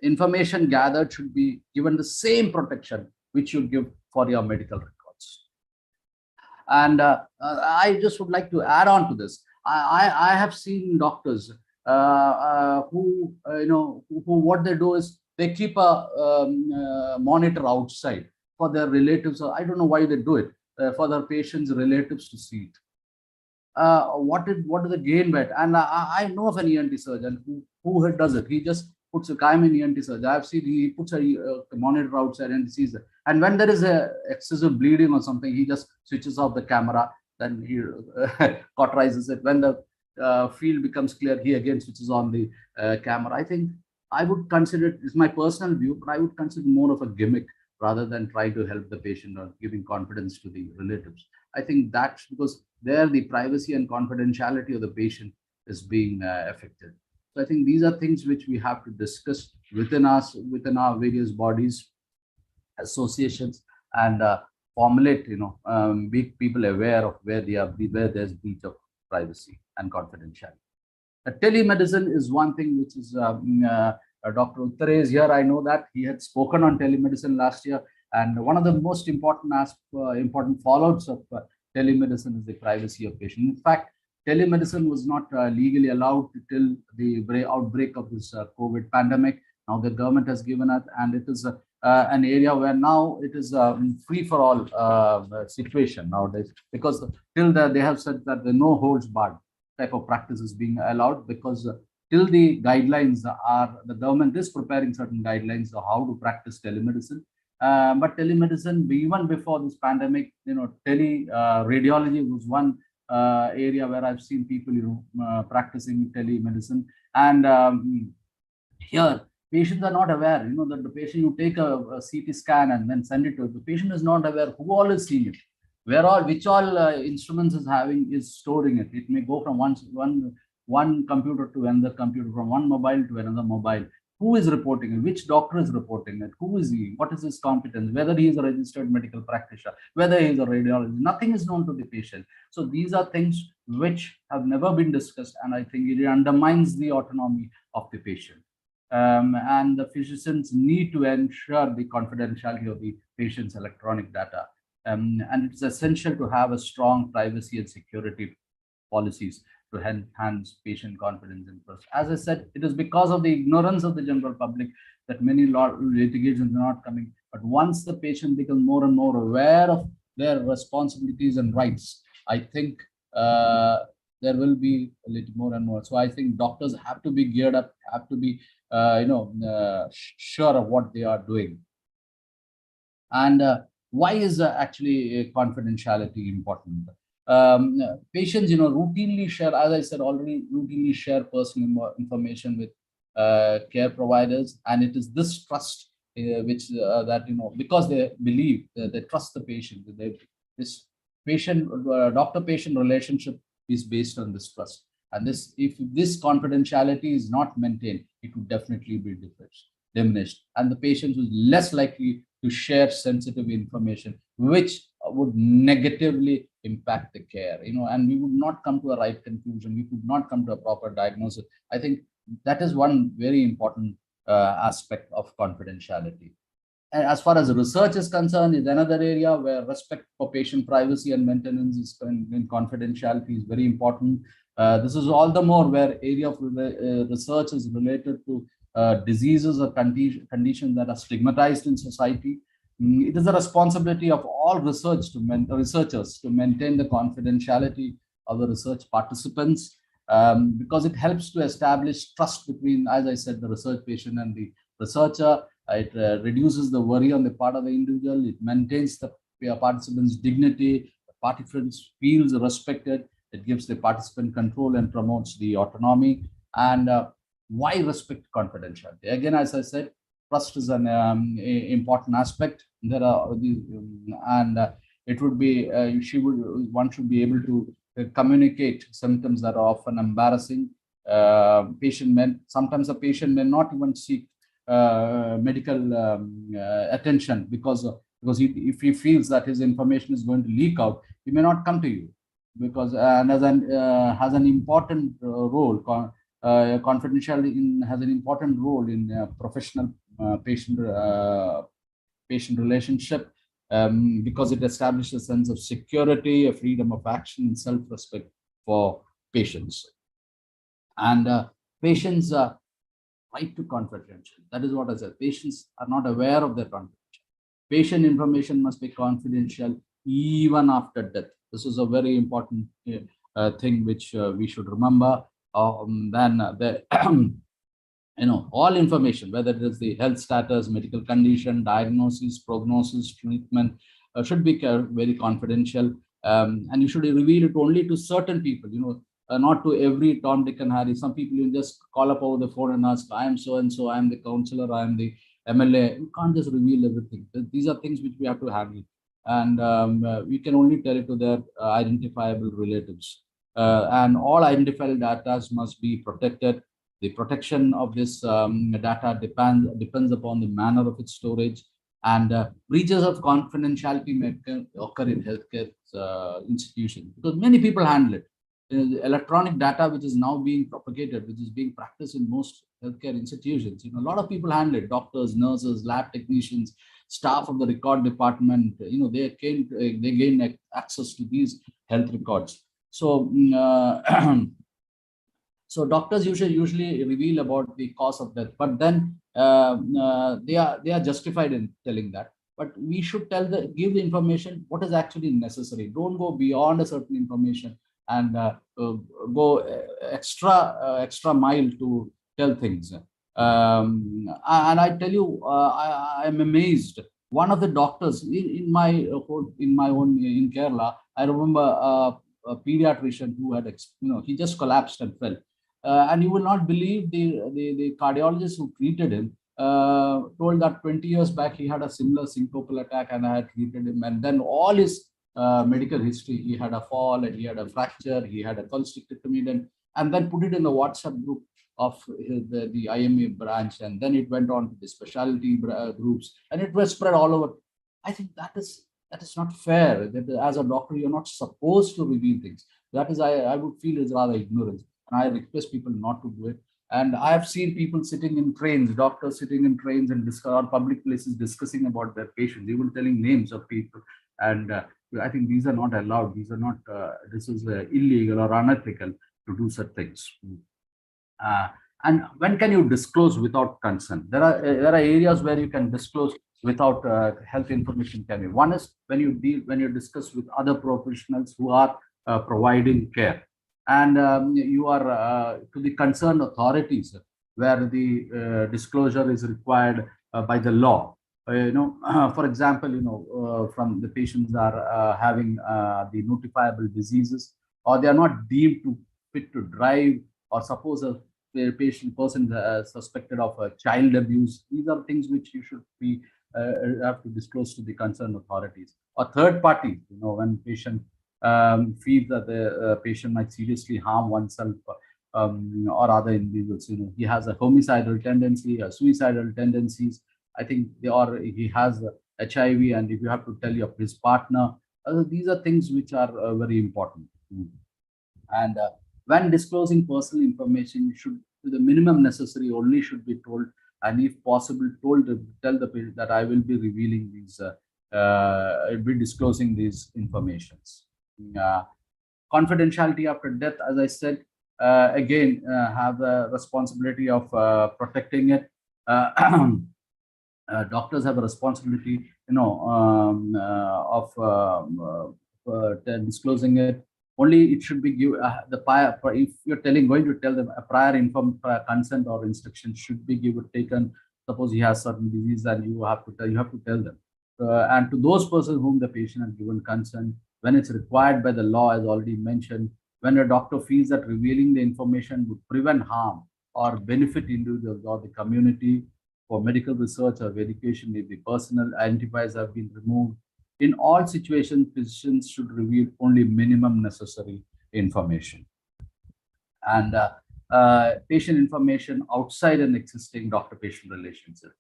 Speaker 3: information gathered should be given the same protection which you give for your medical records. And I just would like to add on to this. I have seen doctors who what they do is they keep a monitor outside for their relatives. I don't know why they do it, for their patients' relatives to see it. What is the gain by it? And I know of an ENT surgeon who does it. He just puts I'm an ENT surgeon. I've seen he puts a monitor outside and sees it. And when there is a excessive bleeding or something, he just switches off the camera. Then he cauterizes it. When the field becomes clear, he again switches on the camera. I think I would consider it, it's my personal view, but I would consider more of a gimmick rather than trying to help the patient or giving confidence to the relatives. I think that's because there the privacy and confidentiality of the patient is being affected. So I think these are things which we have to discuss within us, within our various bodies, associations, and formulate, make people aware of where there's breach of privacy and confidentiality. Telemedicine is one thing which is Dr. Uttare is here. I know that he had spoken on telemedicine last year, and one of the most important fallouts of telemedicine is the privacy of patient. In fact, telemedicine was not legally allowed till the outbreak of this COVID pandemic. Now the government has given it, and it is an area where now it is free for all situation nowadays, because till they have said that the no holds barred type of practice is being allowed, because till the guidelines the government is preparing certain guidelines of how to practice telemedicine. But telemedicine, even before this pandemic, radiology was one area where I've seen people, practicing telemedicine. And here Patients are not aware, that the patient, you take a CT scan and then send it to it. The patient is not aware who all is seeing it, which all instruments is storing it. It may go from one computer to another computer, from one mobile to another mobile. Who is reporting it? Which doctor is reporting it? Who is he? What is his competence? Whether he is a registered medical practitioner, whether he is a radiologist, nothing is known to the patient. So these are things which have never been discussed, and I think it undermines the autonomy of the patient. And the physicians need to ensure the confidentiality of the patient's electronic data. And it's essential to have a strong privacy and security policies to enhance patient confidence and trust. As I said, it is because of the ignorance of the general public that many litigations are not coming. But once the patient becomes more and more aware of their responsibilities and rights, I think there will be a little more and more. So I think doctors have to be geared up, have to be sure of what they are doing. And why is actually confidentiality important? Patients, routinely share, as I said already, routinely share personal information with care providers, and it is this trust because they believe, they trust the patient. This doctor-patient relationship is based on this trust, and if this confidentiality is not maintained, it would definitely be diminished, and the patient is less likely to share sensitive information, which would negatively impact the care, and we would not come to a right conclusion. We could not come to a proper diagnosis. I think that is one very important aspect of confidentiality. And as far as research is concerned, is another area where respect for patient privacy and maintenance in confidentiality is very important. This is all the more where area of research is related to diseases or conditions that are stigmatized in society. It is the responsibility of all researchers to maintain the confidentiality of the research participants, because it helps to establish trust between, as I said, the research patient and the researcher. It reduces the worry on the part of the individual. It maintains the participant's dignity. The participants feels respected. It gives the participant control and promotes the autonomy. And why respect confidentiality? Again, as I said, trust is an important aspect. There are it would be one should be able to communicate symptoms that are often embarrassing. Sometimes a patient may not even seek medical attention because if he feels that his information is going to leak out, he may not come to you, because has an important role. Confidentiality has an important role in professional patient relationship, because it establishes a sense of security, a freedom of action, and self-respect for patients. And patients right to confidential. That is what I said. Patients are not aware of their confidential. Patient information must be confidential even after death. This is a very important thing which we should remember. All information, whether it is the health status, medical condition, diagnosis, prognosis, treatment, should be very confidential. And you should reveal it only to certain people, not to every Tom, Dick, and Harry. Some people you just call up over the phone and ask, I am so and so, I am the counselor, I am the MLA. You can't just reveal everything. These are things which we have to handle. And we can only tell it to their identifiable relatives. And all identifiable data must be protected. The protection of this data depends upon the manner of its storage, and breaches of confidentiality may occur in healthcare institutions because many people handle it. The electronic data, which is now being propagated, which is being practiced in most healthcare institutions, a lot of people handle it. Doctors, nurses, lab technicians, staff of the record department, they gain access to these health records. So. So doctors usually reveal about the cause of death, but then they are justified in telling that. But we should give the information what is actually necessary. Don't go beyond a certain information and go extra mile to tell things. And I tell you, I am amazed. One of the doctors in Kerala, I remember a pediatrician who had he just collapsed and fell. And you will not believe the cardiologist who treated him told that 20 years back he had a similar syncopal attack and I had treated him, and then all his medical history, he had a fall and he had a fracture, he had a cholecystectomy, and then put it in the WhatsApp group of the IMA branch, and then it went on to the specialty groups, and it was spread all over. I think that is not fair. That as a doctor, you're not supposed to reveal things. That is, I would feel, is rather ignorance, and I request people not to do it. And I have seen people sitting in trains, doctors sitting in trains and or public places discussing about their patients, even telling names of people. And I think these are not allowed. These are not. This is illegal or unethical to do such things. And when can you disclose without consent? There are areas where you can disclose without health information can be. One is when you discuss with other professionals who are providing care, and you are to the concerned authorities where the disclosure is required by the law. For example, from the patients are having the notifiable diseases, or they are not deemed to fit to drive, or suppose a person suspected of child abuse. These are things which you should be have to disclose to the concerned authorities. Or third party, when patient feels that the patient might seriously harm oneself or other individuals. He has a homicidal tendency, suicidal tendencies. I think he has HIV, and if you have to tell your his partner, these are things which are very important. And when disclosing personal information, should to the minimum necessary only should be told, and if possible, tell the patient that I will be revealing these, I'll be disclosing these informations. Confidentiality after death, as I said, again, have the responsibility of protecting it. Doctors have a responsibility, of disclosing it. Only it should be if you're going to tell them, a prior consent or instruction should be taken. Suppose he has certain disease, and you have to tell them. And to those persons whom the patient has given consent, when it's required by the law, as already mentioned, when a doctor feels that revealing the information would prevent harm or benefit individuals or the community, for medical research or education, if the personal identifiers have been removed. In all situations, physicians should reveal only minimum necessary information. And patient information outside an existing doctor-patient relationship.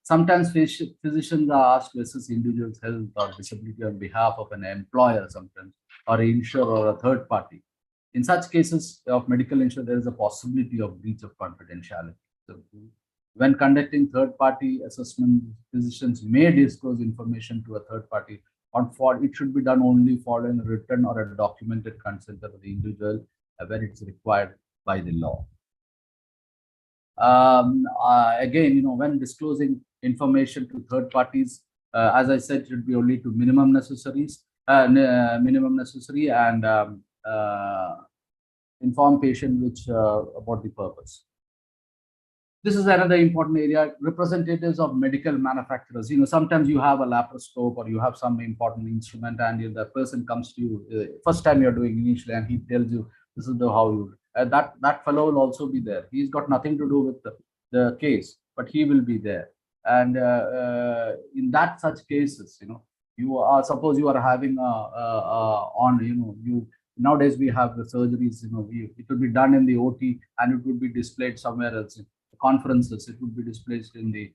Speaker 3: Sometimes physicians are asked to assess individual's health or disability on behalf of an employer, sometimes, or an insurer or a third party. In such cases of medical insurance, there is a possibility of breach of confidentiality. So, when conducting third-party assessment, physicians may disclose information to a third party. It should be done only following a written or a documented consent of the individual when it's required by the law. Again, when disclosing information to third parties, as I said, should be only to minimum necessary, and inform patient about the purpose. This is another important area. Representatives of medical manufacturers. Sometimes you have a laparoscope or you have some important instrument, and the person comes to you first time you're doing initially, and he tells you this is how you. That fellow will also be there. He's got nothing to do with the case, but he will be there. And in such cases, suppose you are having nowadays we have the surgeries. It will be done in the OT, and it will be displayed somewhere else. Conferences, it would be displayed in the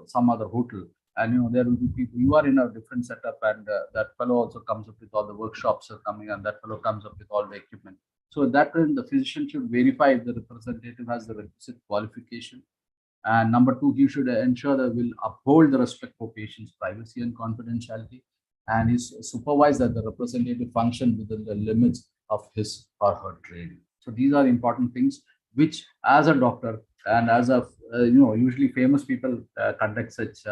Speaker 3: some other hotel, and there will be people. You are in a different setup, and that fellow also comes up with all the workshops are coming, and that fellow comes up with all the equipment. So that way, the physician should verify if the representative has the requisite qualification. And number two, he should ensure that will uphold the respect for patients' privacy and confidentiality, and is supervise that the representative function within the limits of his or her training. So these are important things which, as a doctor and as a usually famous people conduct such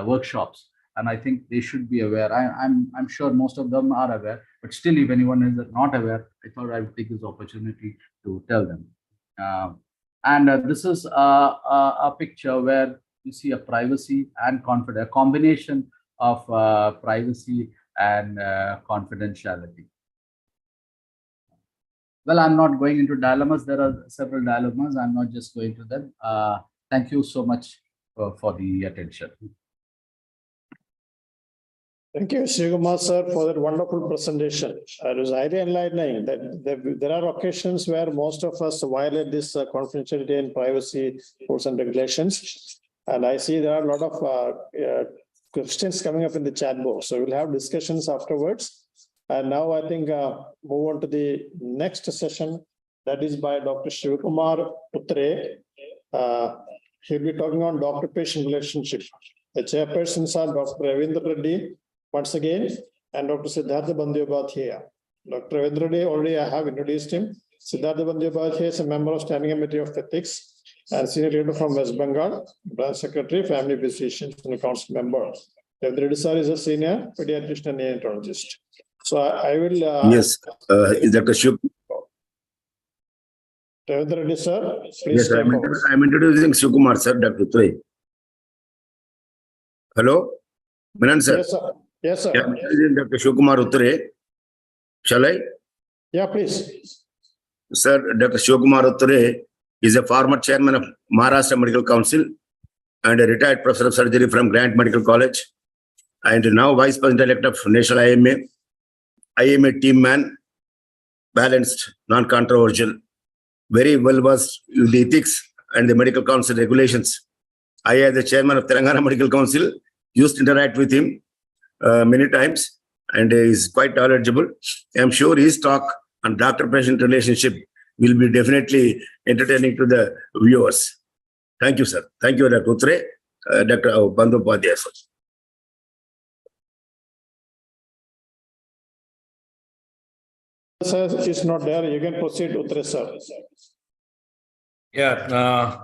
Speaker 3: workshops, and I think they should be aware. I'm sure most of them are aware, but still, if anyone is not aware, I thought I would take this opportunity to tell them. This is a picture where you see a privacy and confidence, a combination of privacy and confidentiality. Well, I'm not going into dilemmas. There are several dilemmas. I'm not just going to them. Thank you so much for the attention.
Speaker 2: Thank you, Shivakumar sir, for that wonderful presentation. It was highly enlightening that there are occasions where most of us violate this confidentiality and privacy rules and regulations. And I see there are a lot of questions coming up in the chat box. So we'll have discussions afterwards. And now I think move on to the next session. That is by Dr. Shivakumar Utre. He'll be talking on doctor-patient relationship. The chairpersons are Dr. Ravindra Reddy, once again, and Dr. Siddhartha Bandyopadhyaya. Dr. Ravindra Reddy, already I have introduced him. Siddhartha Bandyopadhyaya is a member of Standing Committee of Ethics and senior leader from West Bengal, branch secretary, family physician, and a council member. Ravindra Reddy sir is a senior pediatrician and neonatologist. So I will.
Speaker 16: Yes, is Dr. Shuk?
Speaker 2: Ravindra Reddy sir, please.
Speaker 16: Yes, I'm introducing Shivakumar sir, Dr. Utre. Hello, Menon sir.
Speaker 2: Yes, sir. Yes, sir.
Speaker 16: Yeah, I'm introducing Dr. Shivakumar Utre. Shall I?
Speaker 2: Yeah, please.
Speaker 16: Sir, Dr. Shivakumar Utre is a former chairman of Maharashtra Medical Council and a retired professor of surgery from Grant Medical College, and now vice president-elect of National IMA team man, balanced, non-controversial, very well versed in the ethics and the medical council regulations. I, as the chairman of Telangana Medical Council, used to interact with him many times, and he is quite knowledgeable. I'm sure his talk on doctor-patient relationship will be definitely entertaining to the viewers. Thank you, sir. Thank you, Dr. Utre, Dr. Bandyopadhyaya, sir.
Speaker 2: Sir is not there. You can proceed, Utre sir.
Speaker 17: Yeah.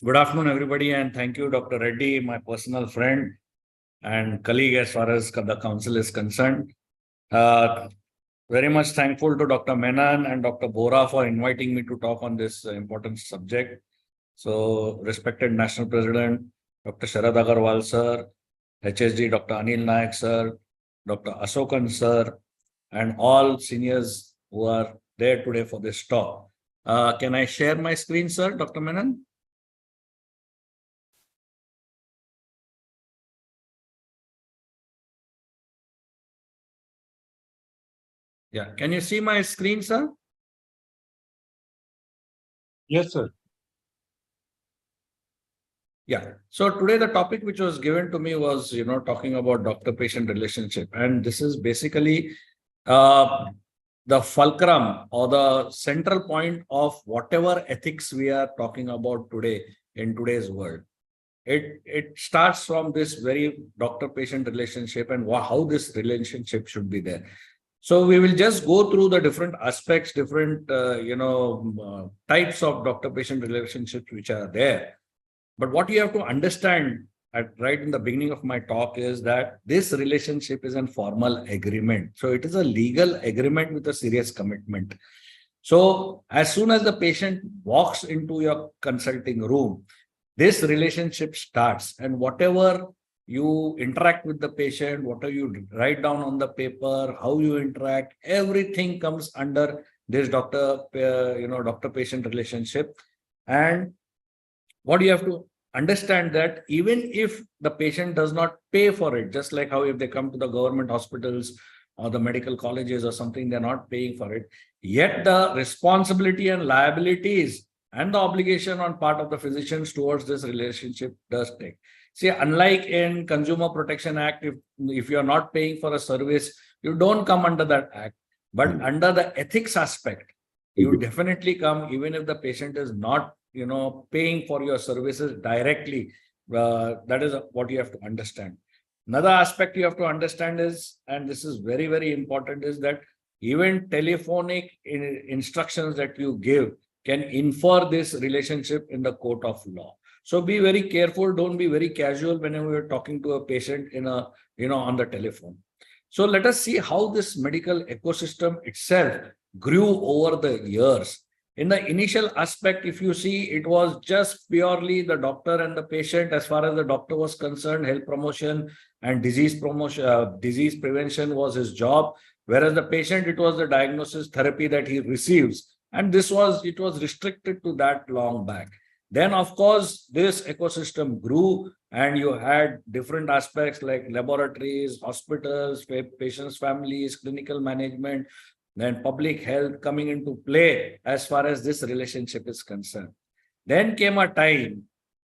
Speaker 17: Good afternoon, everybody, and thank you, Dr. Reddy, my personal friend and colleague as far as the council is concerned. Very much thankful to Dr. Menon and Dr. Bora for inviting me to talk on this important subject. So, respected National President, Dr. Sharad Agarwal sir, HSG Dr. Anil Nayak sir, Dr. Ashokan sir, and all seniors who are there today for this talk. Can I share my screen, sir, Dr. Menon? Yeah, can you see my screen, sir?
Speaker 6: Yes, sir.
Speaker 17: Yeah. So today the topic which was given to me was, talking about doctor-patient relationship. And this is basically the fulcrum or the central point of whatever ethics we are talking about today in today's world. It starts from this very doctor-patient relationship and how this relationship should be there. So we will just go through the different aspects, different, types of doctor-patient relationships which are there. But what you have to understand right in the beginning of my talk is that this relationship is a formal agreement. So it is a legal agreement with a serious commitment. So as soon as the patient walks into your consulting room, this relationship starts, and whatever you interact with the patient, whatever you write down on the paper, how you interact, everything comes under this doctor-patient relationship. And what you have to understand that even if the patient does not pay for it, just like how if they come to the government hospitals or the medical colleges or something, they're not paying for it, yet the responsibility and liabilities and the obligation on part of the physicians towards this relationship does take. See, unlike in Consumer Protection Act, if you're not paying for a service, you don't come under that act. But under the ethics aspect, you definitely come even if the patient is not, paying for your services directly. That is what you have to understand. Another aspect you have to understand is, and this is very, very important, is that even telephonic instructions that you give can infer this relationship in the court of law. So be very careful. Don't be very casual whenever you're talking to a patient on the telephone. So let us see how this medical ecosystem itself grew over the years. In the initial aspect, if you see, it was just purely the doctor and the patient. As far as the doctor was concerned, health promotion and disease prevention was his job. Whereas the patient, it was the diagnosis therapy that he receives. And it was restricted to that long back. Then, of course, this ecosystem grew and you had different aspects like laboratories, hospitals, patients' families, clinical management, then public health coming into play as far as this relationship is concerned. Then came a time,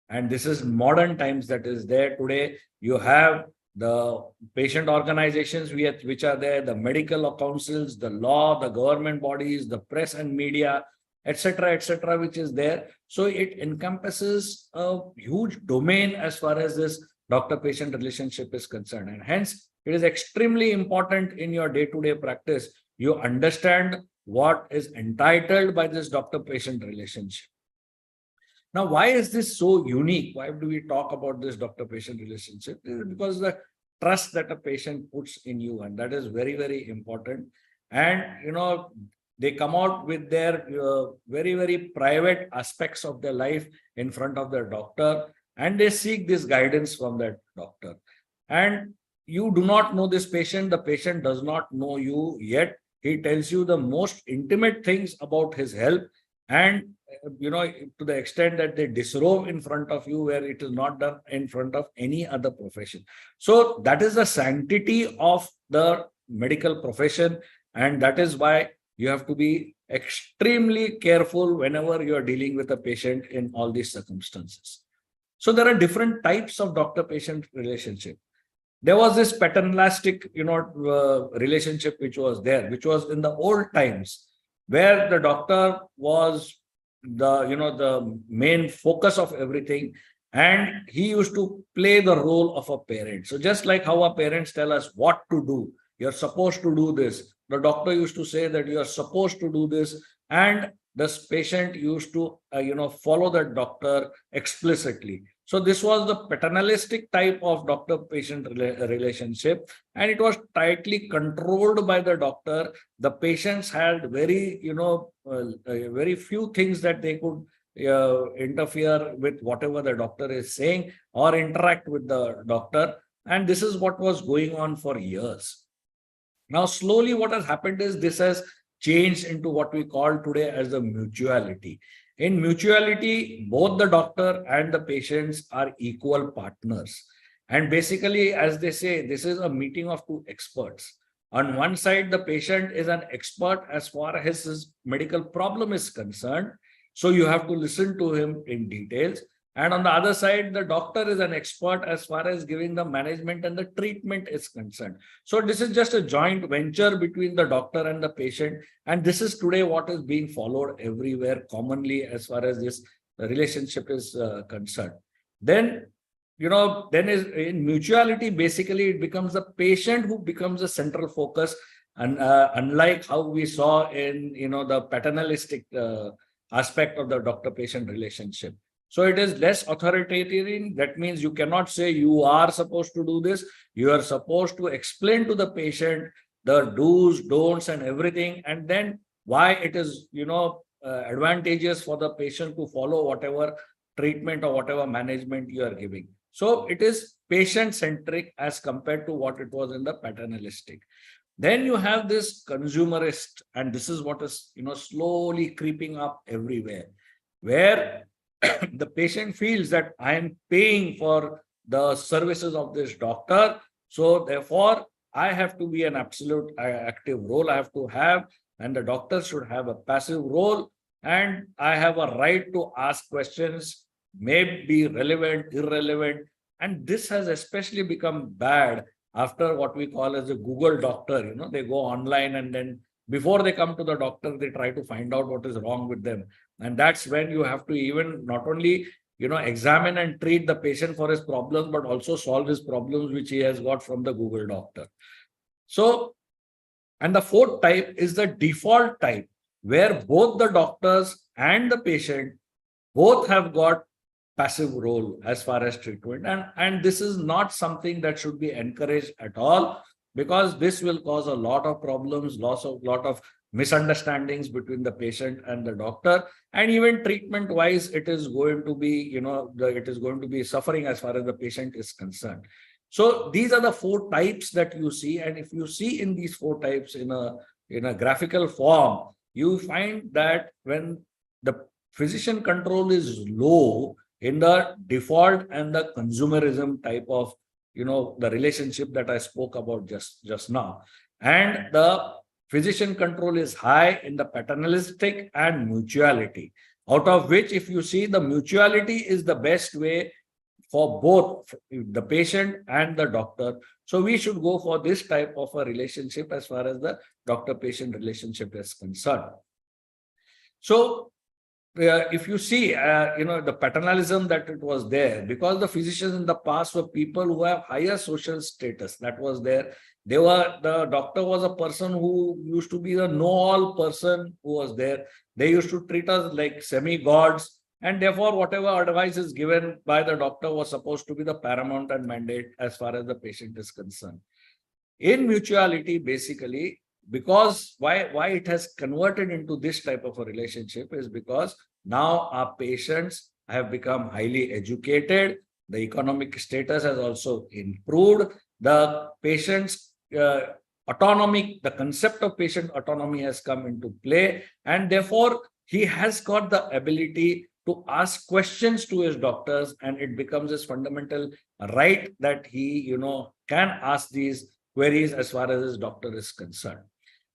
Speaker 17: and this is modern times that is there today. You have the patient organizations which are there, the medical councils, the law, the government bodies, the press and media, etc., which is there. So it encompasses a huge domain as far as this doctor-patient relationship is concerned. And hence, it is extremely important in your day-to-day practice. You understand what is entitled by this doctor-patient relationship. Now, why is this so unique? Why do we talk about this doctor-patient relationship? Because the trust that a patient puts in you, and that is very, very important. And, they come out with their very, very private aspects of their life in front of their doctor, and they seek this guidance from that doctor. And you do not know this patient, the patient does not know you, yet he tells you the most intimate things about his health, and to the extent that they disrobe in front of you, where it is not done in front of any other profession. So that is the sanctity of the medical profession, and that is why you have to be extremely careful whenever you are dealing with a patient in all these circumstances. So there are different types of doctor-patient relationship. There was this paternalistic, relationship which was there, which was in the old times, where the doctor was the main focus of everything, and he used to play the role of a parent. So just like how our parents tell us what to do, you're supposed to do this, the doctor used to say that you are supposed to do this, and this patient used to follow the doctor explicitly. So this was the paternalistic type of doctor-patient relationship, and it was tightly controlled by the doctor. The patients had very very few things that they could interfere with whatever the doctor is saying or interact with the doctor, and this is what was going on for years. Now, slowly what has happened is this has changed into what we call today as the mutuality. In mutuality, both the doctor and the patients are equal partners. And basically, as they say, this is a meeting of two experts. On one side, the patient is an expert as far as his medical problem is concerned. So you have to listen to him in details. And on the other side, the doctor is an expert as far as giving the management and the treatment is concerned. So this is just a joint venture between the doctor and the patient. And this is today what is being followed everywhere commonly as far as this relationship is concerned. Then, in mutuality, basically it becomes the patient who becomes the central focus. And unlike how we saw in, the paternalistic aspect of the doctor-patient relationship. So it is less authoritarian. That means you cannot say you are supposed to do this. You are supposed to explain to the patient the do's, don'ts, and everything, and then why it is, advantageous for the patient to follow whatever treatment or whatever management you are giving. So it is patient-centric as compared to what it was in the paternalistic. Then you have this consumerist, and this is what is, slowly creeping up everywhere, where the patient feels that I am paying for the services of this doctor. So therefore, I have to be an absolute active role I have to have, and the doctor should have a passive role. And I have a right to ask questions, may be relevant, irrelevant. And this has especially become bad after what we call as a Google doctor. They go online, and then before they come to the doctor, they try to find out what is wrong with them. And that's when you have to even not only, examine and treat the patient for his problems, but also solve his problems, which he has got from the Google doctor. So, and the fourth type is the default type, where both the doctors and the patient both have got passive role as far as treatment. And this is not something that should be encouraged at all, because this will cause a lot of problems, lot of misunderstandings between the patient and the doctor. And even treatment wise, it is going to be, it is going to be suffering as far as the patient is concerned. So these are the four types that you see. And if you see in these four types in a graphical form, you find that when the physician control is low in the default and the consumerism type of, the relationship that I spoke about just now. And the physician control is high in the paternalistic and mutuality, out of which, if you see, the mutuality is the best way for both the patient and the doctor. So we should go for this type of a relationship as far as the doctor-patient relationship is concerned. So if you see, the paternalism that it was there, because the physicians in the past were people who have higher social status that was there. The doctor was a person who used to be the know-all person who was there. They used to treat us like semi-gods, and therefore whatever advice is given by the doctor was supposed to be the paramount and mandate as far as the patient is concerned. In mutuality, basically, because why it has converted into this type of a relationship is because now our patients have become highly educated. The economic status has also improved. The patient's autonomy, the concept of patient autonomy has come into play, and therefore he has got the ability to ask questions to his doctors, and it becomes his fundamental right that he, can ask these queries as far as his doctor is concerned.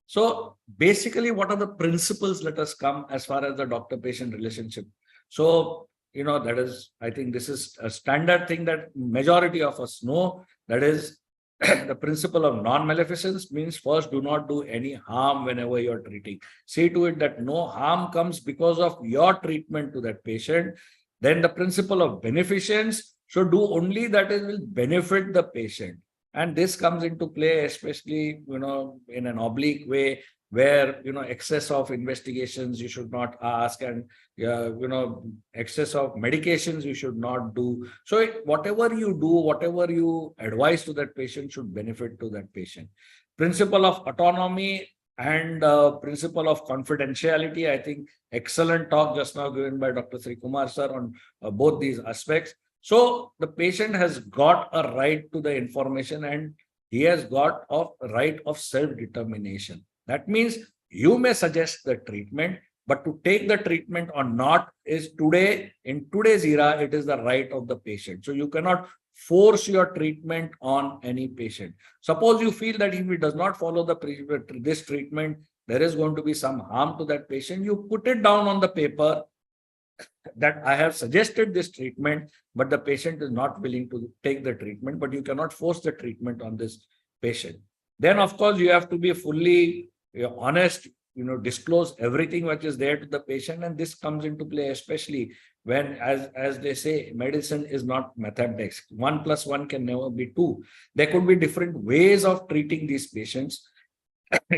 Speaker 17: So basically, what are the principles? Let us come as far as the doctor-patient relationship. So, that is, I think this is a standard thing that majority of us know. That is, the principle of non-maleficence means first, do not do any harm whenever you're treating. See to it that no harm comes because of your treatment to that patient. Then the principle of beneficence should do only that it will benefit the patient. And this comes into play, especially, in an oblique way, where, excess of investigations you should not ask, and, excess of medications you should not do. So whatever you do, whatever you advise to that patient should benefit to that patient. Principle of autonomy and principle of confidentiality. I think excellent talk just now given by Dr. Sri Kumar sir on both these aspects. So the patient has got a right to the information, and he has got a right of self-determination. That means you may suggest the treatment, but to take the treatment or not is in today's era, it is the right of the patient. So you cannot force your treatment on any patient. Suppose you feel that if he does not follow this treatment, there is going to be some harm to that patient. You put it down on the paper that I have suggested this treatment, but the patient is not willing to take the treatment, but you cannot force the treatment on this patient. Then, of course, you have to be fully honest, disclose everything which is there to the patient. And this comes into play, especially when, as they say, medicine is not mathematics. 1 + 1 can never be 2. There could be different ways of treating these patients.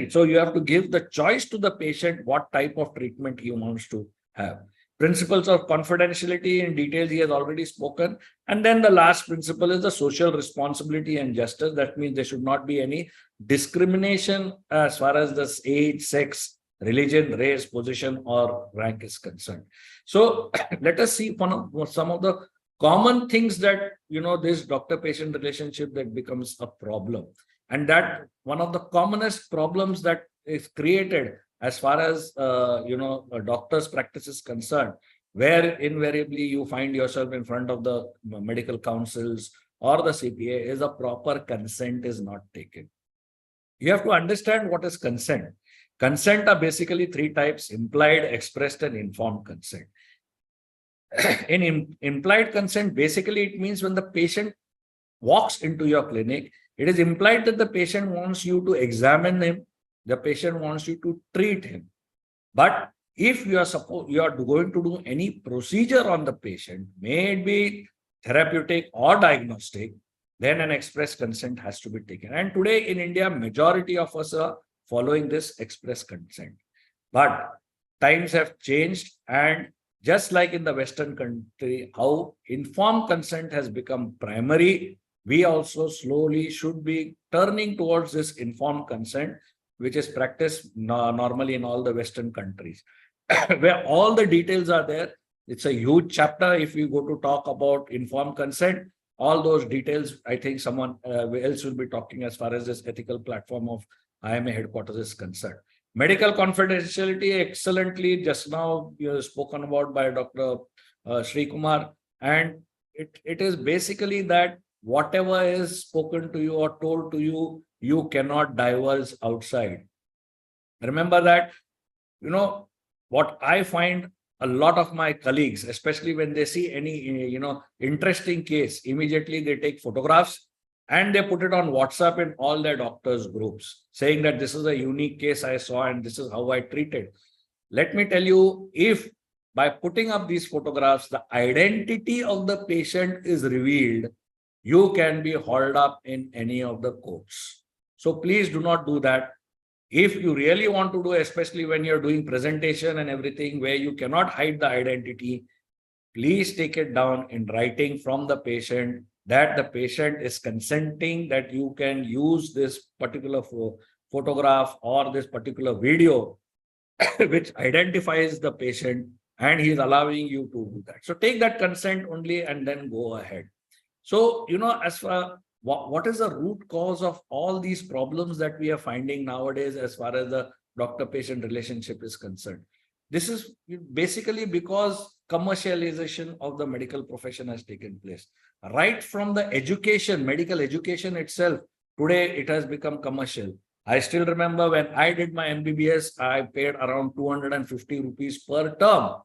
Speaker 17: So you have to give the choice to the patient what type of treatment he wants to have. Principles of confidentiality in details he has already spoken. And then the last principle is the social responsibility and justice. That means there should not be any discrimination as far as this age, sex, religion, race, position, or rank is concerned. So let us see some of the common things that, this doctor-patient relationship that becomes a problem. And that one of the commonest problems that is created as far as, a doctor's practice is concerned, where invariably you find yourself in front of the medical councils or the CPA, is a proper consent is not taken. You have to understand what is consent. Consent are basically 3 types: implied, expressed, and informed consent. In implied consent, basically it means when the patient walks into your clinic, it is implied that the patient wants you to examine him. The patient wants you to treat him. But if you are going to do any procedure on the patient, may it be therapeutic or diagnostic, then an express consent has to be taken. And today in India, majority of us are following this express consent. But times have changed, and just like in the Western country, how informed consent has become primary, we also slowly should be turning towards this informed consent, which is practiced normally in all the Western countries, where all the details are there. It's a huge chapter. If we go to talk about informed consent, all those details, I think someone else will be talking as far as this ethical platform of IMA headquarters is concerned. Medical confidentiality, excellently just now spoken about by Dr. Sri Kumar. And it is basically that whatever is spoken to you or told to you, you cannot divulge outside. Remember that, what I find a lot of my colleagues, especially when they see any, interesting case, immediately they take photographs and they put it on WhatsApp in all their doctors' groups, saying that this is a unique case I saw and this is how I treated. Let me tell you, if by putting up these photographs, the identity of the patient is revealed, you can be hauled up in any of the courts. So please do not do that. If you really want to do, especially when you're doing presentation and everything where you cannot hide the identity, please take it down in writing from the patient that the patient is consenting that you can use this particular photograph or this particular video which identifies the patient, and he's allowing you to do that. So take that consent only and then go ahead. So, as far what is the root cause of all these problems that we are finding nowadays as far as the doctor-patient relationship is concerned? This is basically because commercialization of the medical profession has taken place. Right from the education, medical education itself, today it has become commercial. I still remember when I did my MBBS, I paid around 250 rupees per term.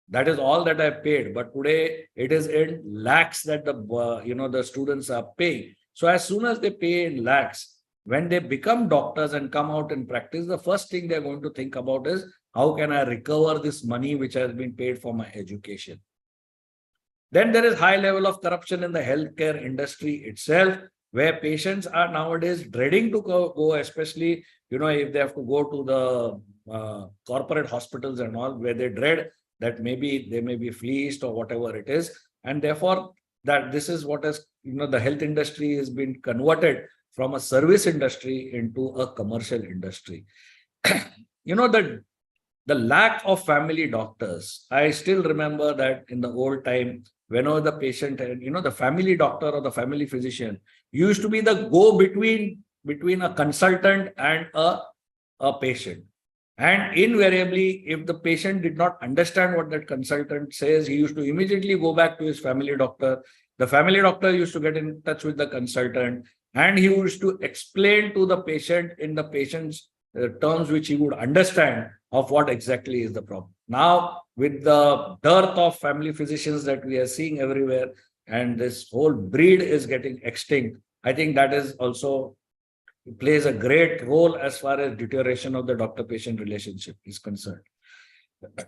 Speaker 17: That is all that I paid. But today it is in lakhs that the students are paying. So as soon as they pay in lakhs, when they become doctors and come out in practice, the first thing they're going to think about is, how can I recover this money which has been paid for my education? Then there is high level of corruption in the healthcare industry itself, where patients are nowadays dreading to go, especially, if they have to go to the corporate hospitals and all, where they dread that maybe they may be fleeced or whatever it is. And therefore, that this is what has, the health industry has been converted from a service industry into a commercial industry. The lack of family doctors. I still remember that in the old time, whenever the patient and, the family doctor or the family physician used to be the between a consultant and a patient. And invariably, if the patient did not understand what that consultant says, he used to immediately go back to his family doctor. The family doctor used to get in touch with the consultant, and he used to explain to the patient in the patient's terms which he would understand of what exactly is the problem. Now, with the dearth of family physicians that we are seeing everywhere, and this whole breed is getting extinct, I think that is also plays a great role as far as deterioration of the doctor-patient relationship is concerned.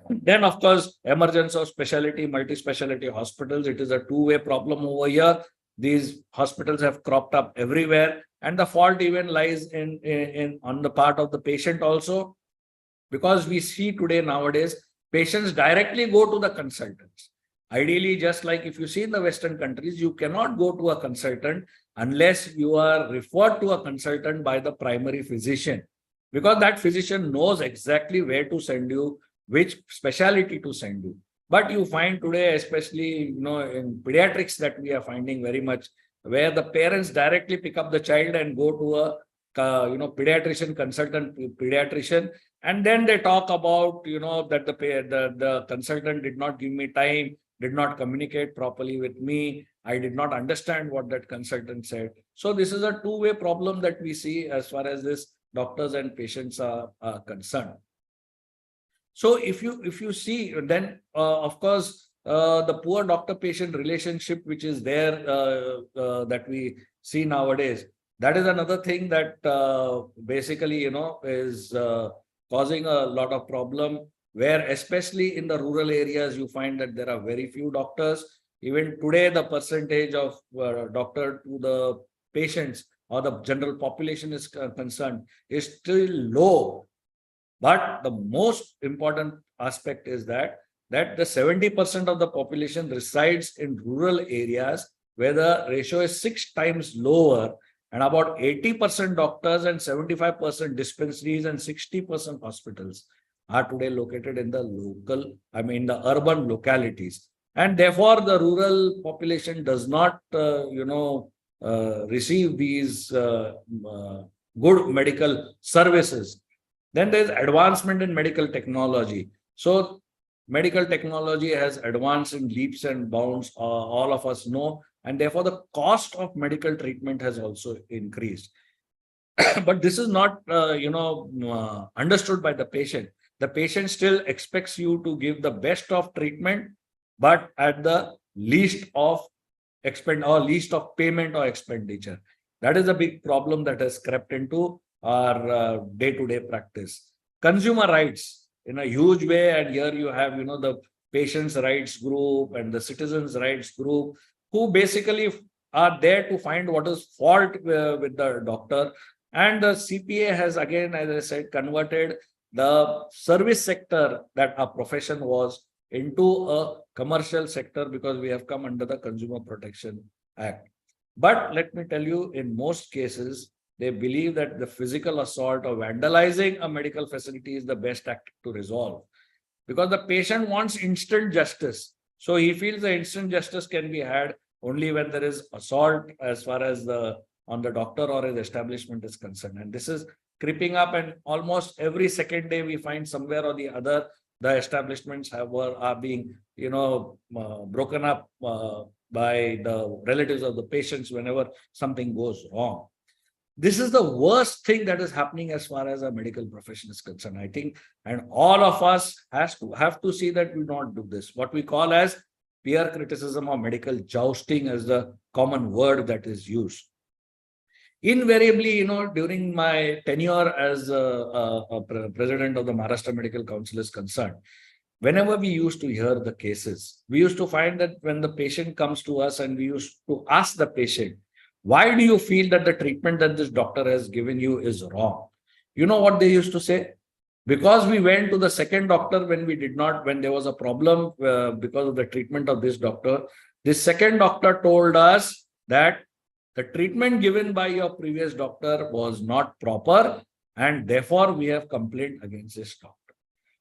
Speaker 17: Then, of course, emergence of specialty, multi-specialty hospitals. It is a two-way problem over here. These hospitals have cropped up everywhere, and the fault even lies on the part of the patient also, because we see today nowadays patients directly go to the consultants. Ideally, just like if you see in the Western countries, you cannot go to a consultant unless you are referred to a consultant by the primary physician, because that physician knows exactly where to send you, which specialty to send you. But you find today, especially in pediatrics, that we are finding very much, where the parents directly pick up the child and go to a pediatrician, consultant pediatrician, and then they talk about that the consultant did not give me time, did not communicate properly with me, I did not understand what that consultant said. So this is a two-way problem that we see as far as this doctors and patients are concerned. So if you see, then of course the poor doctor-patient relationship which is there that we see nowadays, that is another thing that basically is causing a lot of problem, where especially in the rural areas you find that there are very few doctors. Even today, the percentage of doctor to the patients or the general population is concerned is still low. But the most important aspect is that the 70% of the population resides in rural areas where the ratio is 6 times lower, and about 80% doctors and 75% dispensaries and 60% hospitals are today located in the the urban localities. And therefore, the rural population does not, receive these good medical services. Then there's advancement in medical technology. So medical technology has advanced in leaps and bounds, all of us know, and therefore the cost of medical treatment has also increased. But this is not, understood by the patient. The patient still expects you to give the best of treatment, but at the least of least of payment or expenditure. That is a big problem that has crept into our day-to-day practice. Consumer rights in a huge way, and here you have, the patients' rights group and the citizens' rights group, who basically are there to find what is fault with the doctor. And the CPA has, again, as I said, converted the service sector that our profession was into a commercial sector, because we have come under the Consumer Protection Act. But let me tell you, in most cases, they believe that the physical assault or vandalizing a medical facility is the best act to resolve, because the patient wants instant justice. So he feels the instant justice can be had only when there is assault as far as on the doctor or his establishment is concerned. And this is creeping up, and almost every second day we find somewhere or the other the establishments are being broken up by the relatives of the patients whenever something goes wrong. This is the worst thing that is happening as far as a medical profession is concerned, I think, and all of us have to see that we not do this. What we call as peer criticism or medical jousting as the common word that is used. Invariably, during my tenure as a president of the Maharashtra Medical Council is concerned, whenever we used to hear the cases, we used to find that when the patient comes to us and we used to ask the patient, why do you feel that the treatment that this doctor has given you is wrong? You know what they used to say? Because we went to the second doctor when there was a problem because of the treatment of this doctor, this second doctor told us that the treatment given by your previous doctor was not proper, and therefore we have complained against this doctor.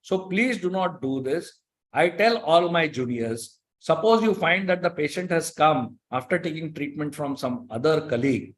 Speaker 17: So please do not do this. I tell all my juniors, suppose you find that the patient has come after taking treatment from some other colleague,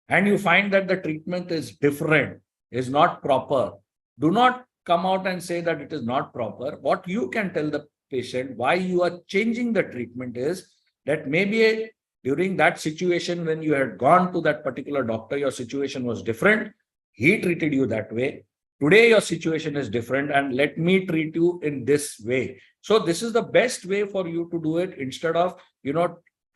Speaker 17: and you find that the treatment is different, is not proper. Do not come out and say that it is not proper. What you can tell the patient why you are changing the treatment is that maybe during that situation when you had gone to that particular doctor, your situation was different. He treated you that way. Today, your situation is different, and let me treat you in this way. So this is the best way for you to do it, instead of,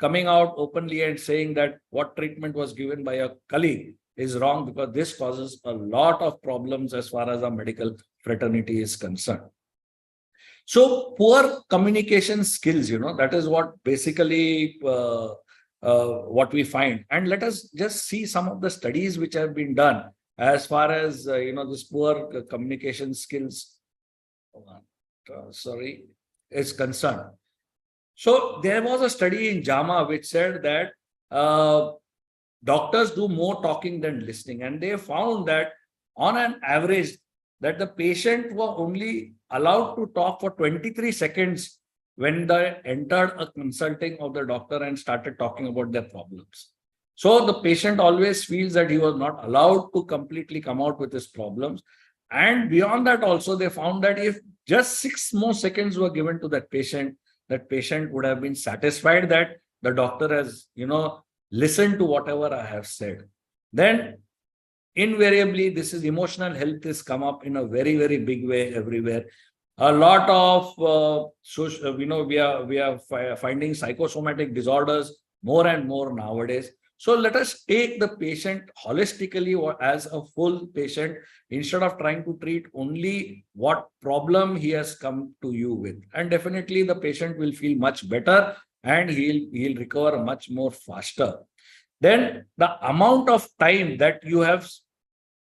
Speaker 17: coming out openly and saying that what treatment was given by a colleague is wrong, because this causes a lot of problems as far as our medical fraternity is concerned. So poor communication skills, that is what basically what we find. And let us just see some of the studies which have been done as far as, this poor communication skills is concerned. So there was a study in JAMA which said that doctors do more talking than listening. And they found that on an average, that the patient were only allowed to talk for 23 seconds when they entered a consulting of the doctor and started talking about their problems. So the patient always feels that he was not allowed to completely come out with his problems. And beyond that also, they found that if just 6 more seconds were given to that patient would have been satisfied that the doctor has, listened to whatever I have said. Then invariably, this is emotional health has come up in a very, very big way everywhere. A lot of, we are finding psychosomatic disorders more and more nowadays. So let us take the patient holistically or as a full patient, instead of trying to treat only what problem he has come to you with. And definitely the patient will feel much better and he'll recover much more faster. Then the amount of time that you have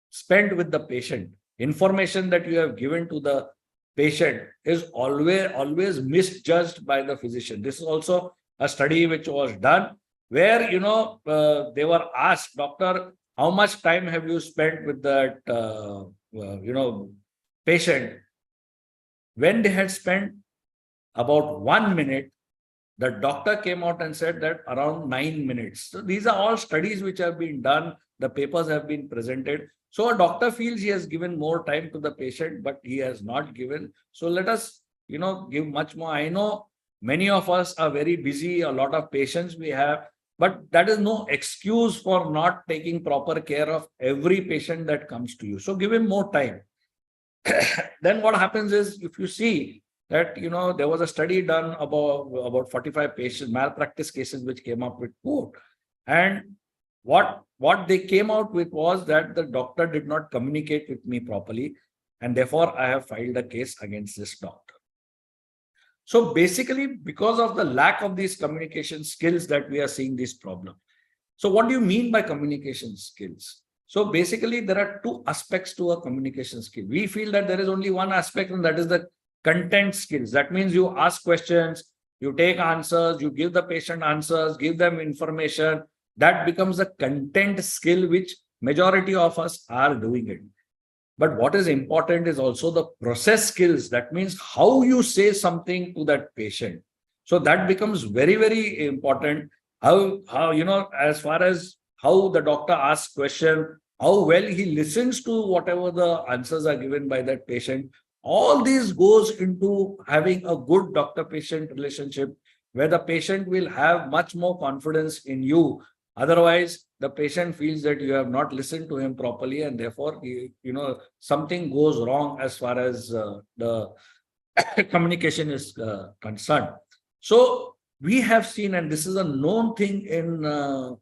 Speaker 17: spent with the patient, information that you have given to the patient is always misjudged by the physician. This is also a study which was done where, they were asked, doctor, how much time have you spent with that, patient? When they had spent about 1 minute, The doctor came out and said that around 9 minutes. So these are all studies which have been done. The papers have been presented. So a doctor feels he has given more time to the patient, but he has not given. So let us, give much more. I know many of us are very busy, a lot of patients we have, but that is no excuse for not taking proper care of every patient that comes to you. So give him more time. Then what happens is, if you see that, there was a study done about 45 patient malpractice cases which came up with court. And what they came out with was that the doctor did not communicate with me properly, and therefore I have filed a case against this doctor. So basically, because of the lack of these communication skills that we are seeing this problem. So what do you mean by communication skills? So basically, there are two aspects to a communication skill. We feel that there is only one aspect, and that is the content skills. That means you ask questions, you take answers, you give the patient answers, give them information. That becomes a content skill, which majority of us are doing it. But what is important is also the process skills. That means how you say something to that patient. So that becomes very, very important. How as far as how the doctor asks question, how well he listens to whatever the answers are given by that patient. All these goes into having a good doctor-patient relationship, where the patient will have much more confidence in you. Otherwise, the patient feels that you have not listened to him properly, and therefore, something goes wrong as far as the communication is concerned. So we have seen, and this is a known thing in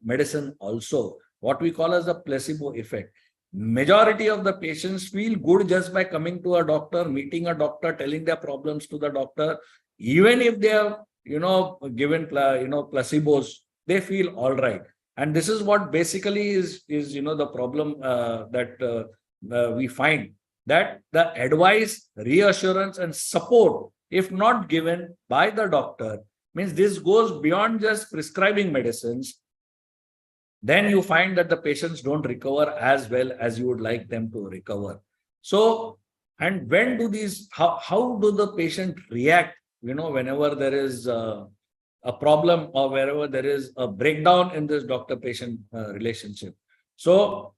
Speaker 17: medicine also, what we call as the placebo effect. Majority of the patients feel good just by coming to a doctor, meeting a doctor, telling their problems to the doctor. Even if they have, given, placebos, they feel all right. And this is what basically is the problem that we find, that the advice, reassurance, and support, if not given by the doctor, means this goes beyond just prescribing medicines. Then you find that the patients don't recover as well as you would like them to recover. So, and when do these, how do the patient react, whenever there is a problem or wherever there is a breakdown in this doctor-patient relationship? So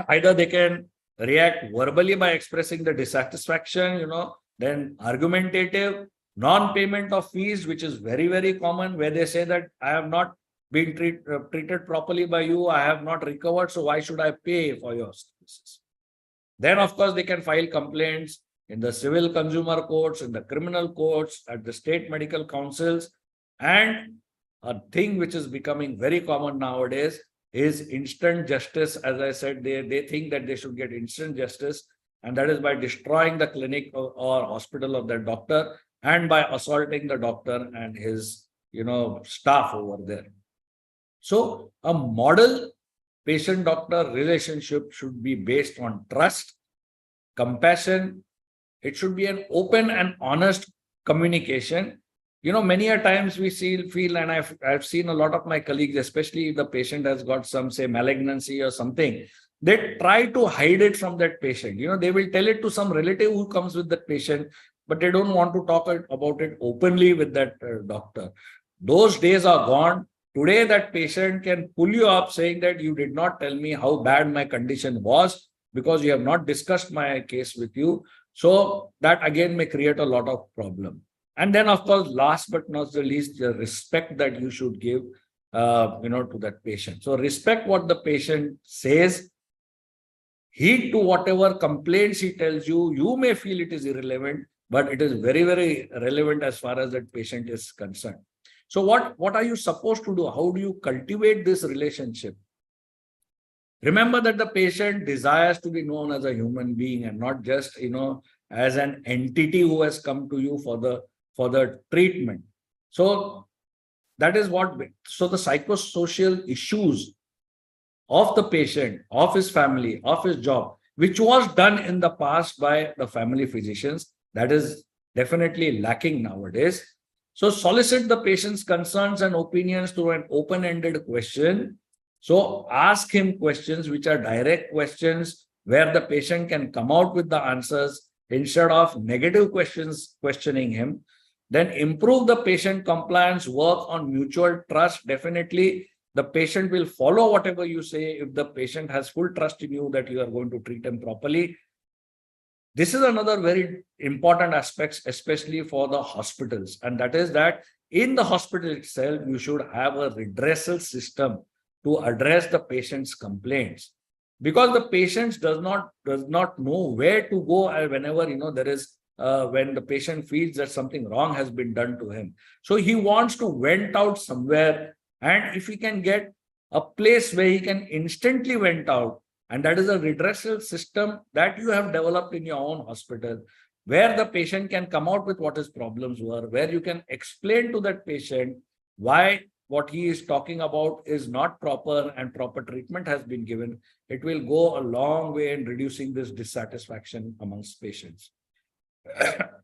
Speaker 17: either they can react verbally by expressing the dissatisfaction, then argumentative, non-payment of fees, which is very, very common, where they say that I have not been treated properly by you, I have not recovered, so why should I pay for your services? Then, of course, they can file complaints in the civil consumer courts, in the criminal courts, at the state medical councils. And a thing which is becoming very common nowadays is instant justice. As I said, they think that they should get instant justice, and that is by destroying the clinic or hospital of that doctor, and by assaulting the doctor and his staff over there. So a model patient-doctor relationship should be based on trust, compassion. It should be an open and honest communication. Many a times we feel, and I've seen a lot of my colleagues, especially if the patient has got some, say, malignancy or something, they try to hide it from that patient. They will tell it to some relative who comes with that patient, but they don't want to talk about it openly with that doctor. Those days are gone. Today, that patient can pull you up saying that you did not tell me how bad my condition was because you have not discussed my case with you. So that again may create a lot of problem. And then, of course, last but not the least, the respect that you should give, to that patient. So respect what the patient says. Heed to whatever complaints he tells you. You may feel it is irrelevant, but it is very, very relevant as far as that patient is concerned. So what are you supposed to do? How do you cultivate this relationship? Remember that the patient desires to be known as a human being and not just, as an entity who has come to you for the treatment. So that is so the psychosocial issues of the patient, of his family, of his job, which was done in the past by the family physicians, that is definitely lacking nowadays. So solicit the patient's concerns and opinions through an open-ended question. So ask him questions which are direct questions where the patient can come out with the answers instead of negative questions questioning him. Then improve the patient compliance, work on mutual trust. Definitely, the patient will follow whatever you say if the patient has full trust in you that you are going to treat him properly. This is another very important aspect, especially for the hospitals, and that is that in the hospital itself, you should have a redressal system to address the patient's complaints, because the patient does not know where to go whenever there is when the patient feels that something wrong has been done to him. So he wants to vent out somewhere, and if he can get a place where he can instantly vent out, and that is a redressal system that you have developed in your own hospital, where the patient can come out with what his problems were, where you can explain to that patient why what he is talking about is not proper and proper treatment has been given. It will go a long way in reducing this dissatisfaction amongst patients.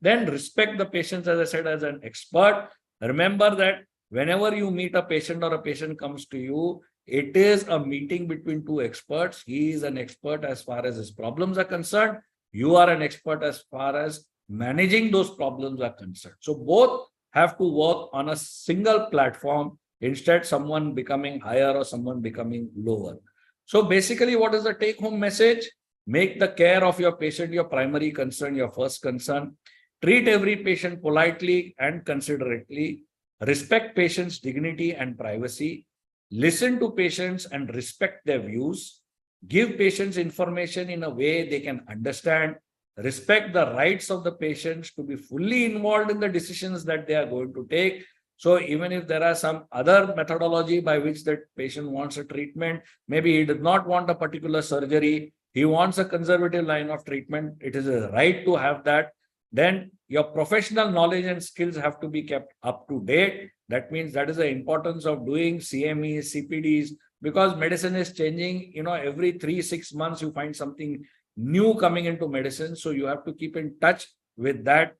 Speaker 17: Then respect the patients, as I said, as an expert. Remember that whenever you meet a patient or a patient comes to you, it is a meeting between two experts. He is an expert as far as his problems are concerned. You are an expert as far as managing those problems are concerned. So both have to work on a single platform, instead someone becoming higher or someone becoming lower. So basically, what is the take-home message? Make the care of your patient your primary concern, your first concern. Treat every patient politely and considerately. Respect patients' dignity and privacy. Listen to patients and respect their views. Give patients information in a way they can understand. Respect the rights of the patients to be fully involved in the decisions that they are going to take. So even if there are some other methodology by which that patient wants a treatment, maybe he does not want a particular surgery, he wants a conservative line of treatment, it is a right to have that. Then your professional knowledge and skills have to be kept up to date. That means that is the importance of doing CMEs, CPDs, because medicine is changing. Every 3-6 months you find something new coming into medicine. So you have to keep in touch with that.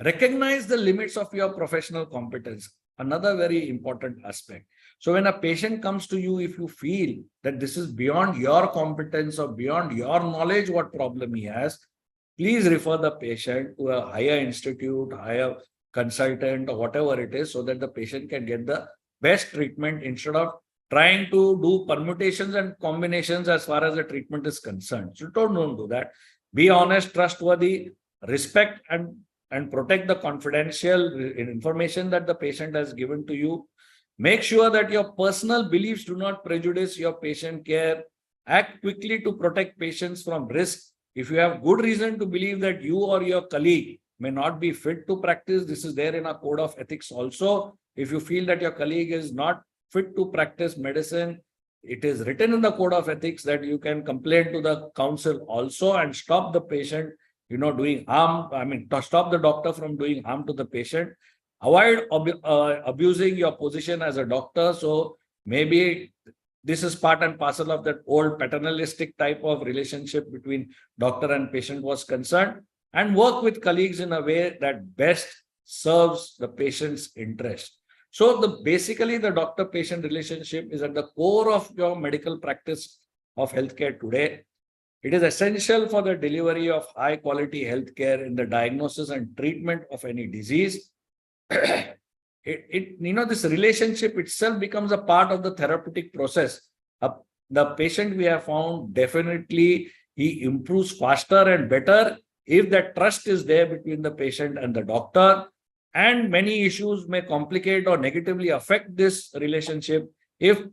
Speaker 17: Recognize the limits of your professional competence. Another very important aspect. So when a patient comes to you, if you feel that this is beyond your competence or beyond your knowledge, what problem he has, please refer the patient to a higher institute, higher consultant, or whatever it is, so that the patient can get the best treatment instead of trying to do permutations and combinations as far as the treatment is concerned. So don't do that. Be honest, trustworthy, respect and protect the confidential information that the patient has given to you. Make sure that your personal beliefs do not prejudice your patient care. Act quickly to protect patients from risk. If you have good reason to believe that you or your colleague may not be fit to practice, this is there in our code of ethics also. If you feel that your colleague is not fit to practice medicine, it is written in the code of ethics that you can complain to the council also and stop the patient doing harm. To stop the doctor from doing harm to the patient. Avoid abusing your position as a doctor. So maybe this is part and parcel of that old paternalistic type of relationship between doctor and patient was concerned, and work with colleagues in a way that best serves the patient's interest. So basically the doctor-patient relationship is at the core of your medical practice of healthcare today. It is essential for the delivery of high quality healthcare in the diagnosis and treatment of any disease. This relationship itself becomes a part of the therapeutic process. The patient, we have found, definitely he improves faster and better if that trust is there between the patient and the doctor. And many issues may complicate or negatively affect this relationship if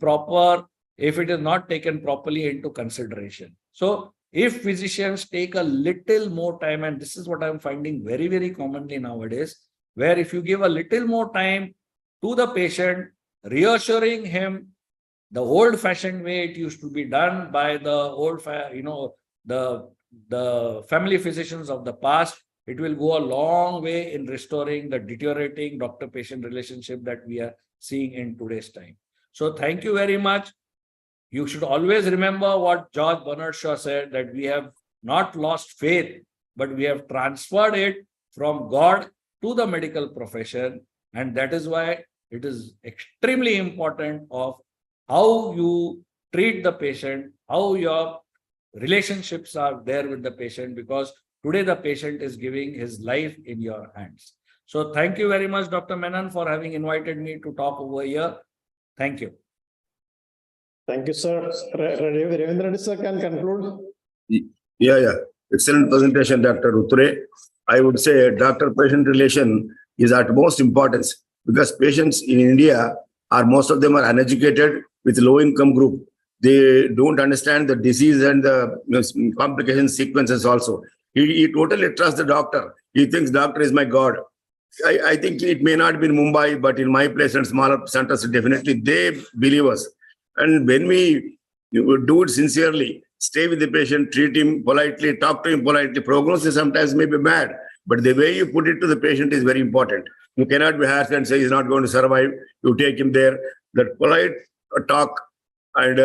Speaker 17: it is not taken properly into consideration. So if physicians take a little more time, and this is what I'm finding very, very commonly nowadays, where if you give a little more time to the patient, reassuring him the old-fashioned way it used to be done by the family physicians of the past, it will go a long way in restoring the deteriorating doctor-patient relationship that we are seeing in today's time. So thank you very much. You should always remember what George Bernard Shaw said, that we have not lost faith, but we have transferred it from God to the medical profession. And that is why it is extremely important of how you treat the patient, how your relationships are there with the patient, because today the patient is giving his life in your hands. So thank you very much, Dr. Menon, for having invited me to talk over here. Thank you.
Speaker 2: Thank you, sir. Ravindra Reddy sir can conclude.
Speaker 16: Yeah. Excellent presentation, Dr. Utture. I would say doctor-patient relation is at most importance because patients in India are most of them are uneducated with low-income group. They don't understand the disease and the complication sequences also. He totally trusts the doctor. He thinks doctor is my God. I think it may not be in Mumbai, but in my place and smaller centers, definitely they believe us. And when we do it sincerely, stay with the patient, treat him politely, talk to him politely. Prognosis sometimes may be bad, but the way you put it to the patient is very important. You cannot be harsh and say he's not going to survive. You take him there. That polite talk and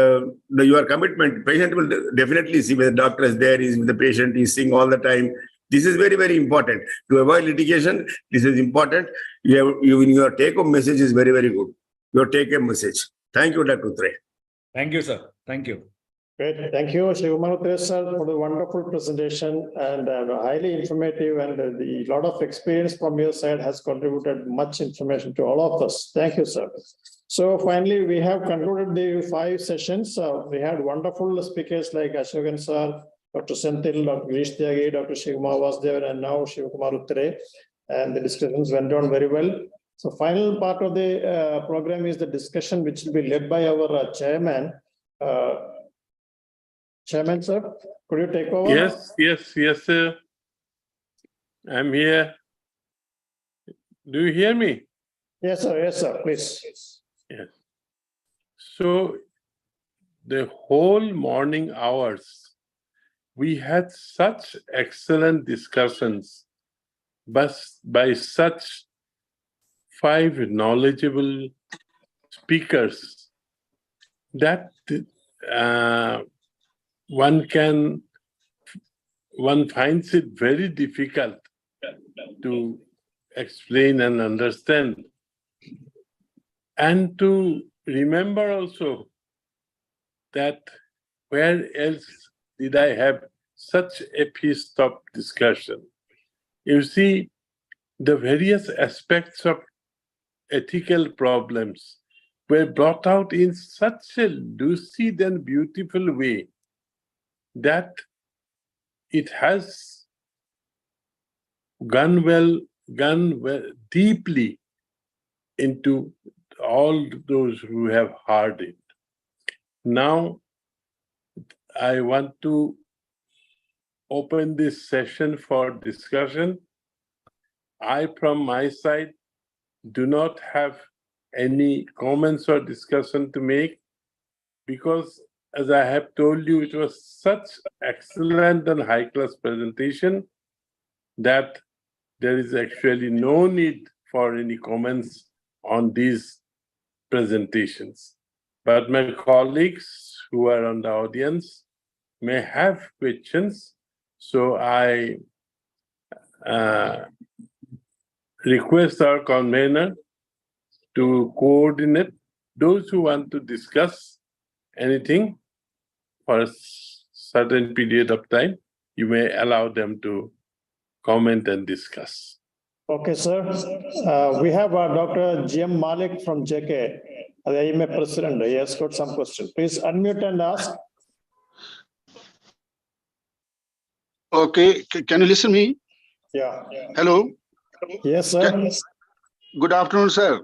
Speaker 16: your commitment, patient will definitely see whether the doctor is there, he's with the patient, he's seeing all the time. This is very, very important. To avoid litigation, this is important. Your take-home message is very, very good. Your take-home message. Thank you, Dr. Uttre.
Speaker 17: Thank you, sir. Thank you.
Speaker 2: Great. Thank you, Shivkumar Utture sir, for the wonderful presentation and highly informative, and the lot of experience from your side has contributed much information to all of us. Thank you, sir. So finally, we have concluded the 5 sessions. We had wonderful speakers like Ashokan sir, Dr. Senthil, Dr. Girish Tyagi, Dr. Shivkumar Vasudevan, and now Shivkumar Utture. And the discussions went on very well. So final part of the program is the discussion which will be led by our chairman. Chairman, sir, could you take over?
Speaker 1: Yes, sir. I'm here. Do you hear me?
Speaker 2: Yes, sir, please.
Speaker 1: Yes. So the whole morning hours, we had such excellent discussions, but by such 5 knowledgeable speakers that one finds it very difficult to explain and understand. And to remember also that where else did I have such a pissed-off discussion? You see, the various aspects of ethical problems were brought out in such a lucid and beautiful way that it has gone deeply into all those who have heard it. Now, I want to open this session for discussion. I, from my side, do not have any comments or discussion to make because, as I have told you, it was such excellent and high-class presentation that there is actually no need for any comments on these presentations. But my colleagues who are on the audience may have questions, so I request our convener to coordinate those who want to discuss anything for a certain period of time. You may allow them to comment and discuss.
Speaker 2: Okay, sir. We have Dr. GM Malik from JK, the IMA president. He has got some question. Please unmute and ask.
Speaker 13: Okay, can you listen me?
Speaker 2: Yeah.
Speaker 13: Hello.
Speaker 2: Yes, sir.
Speaker 13: Good afternoon, sir.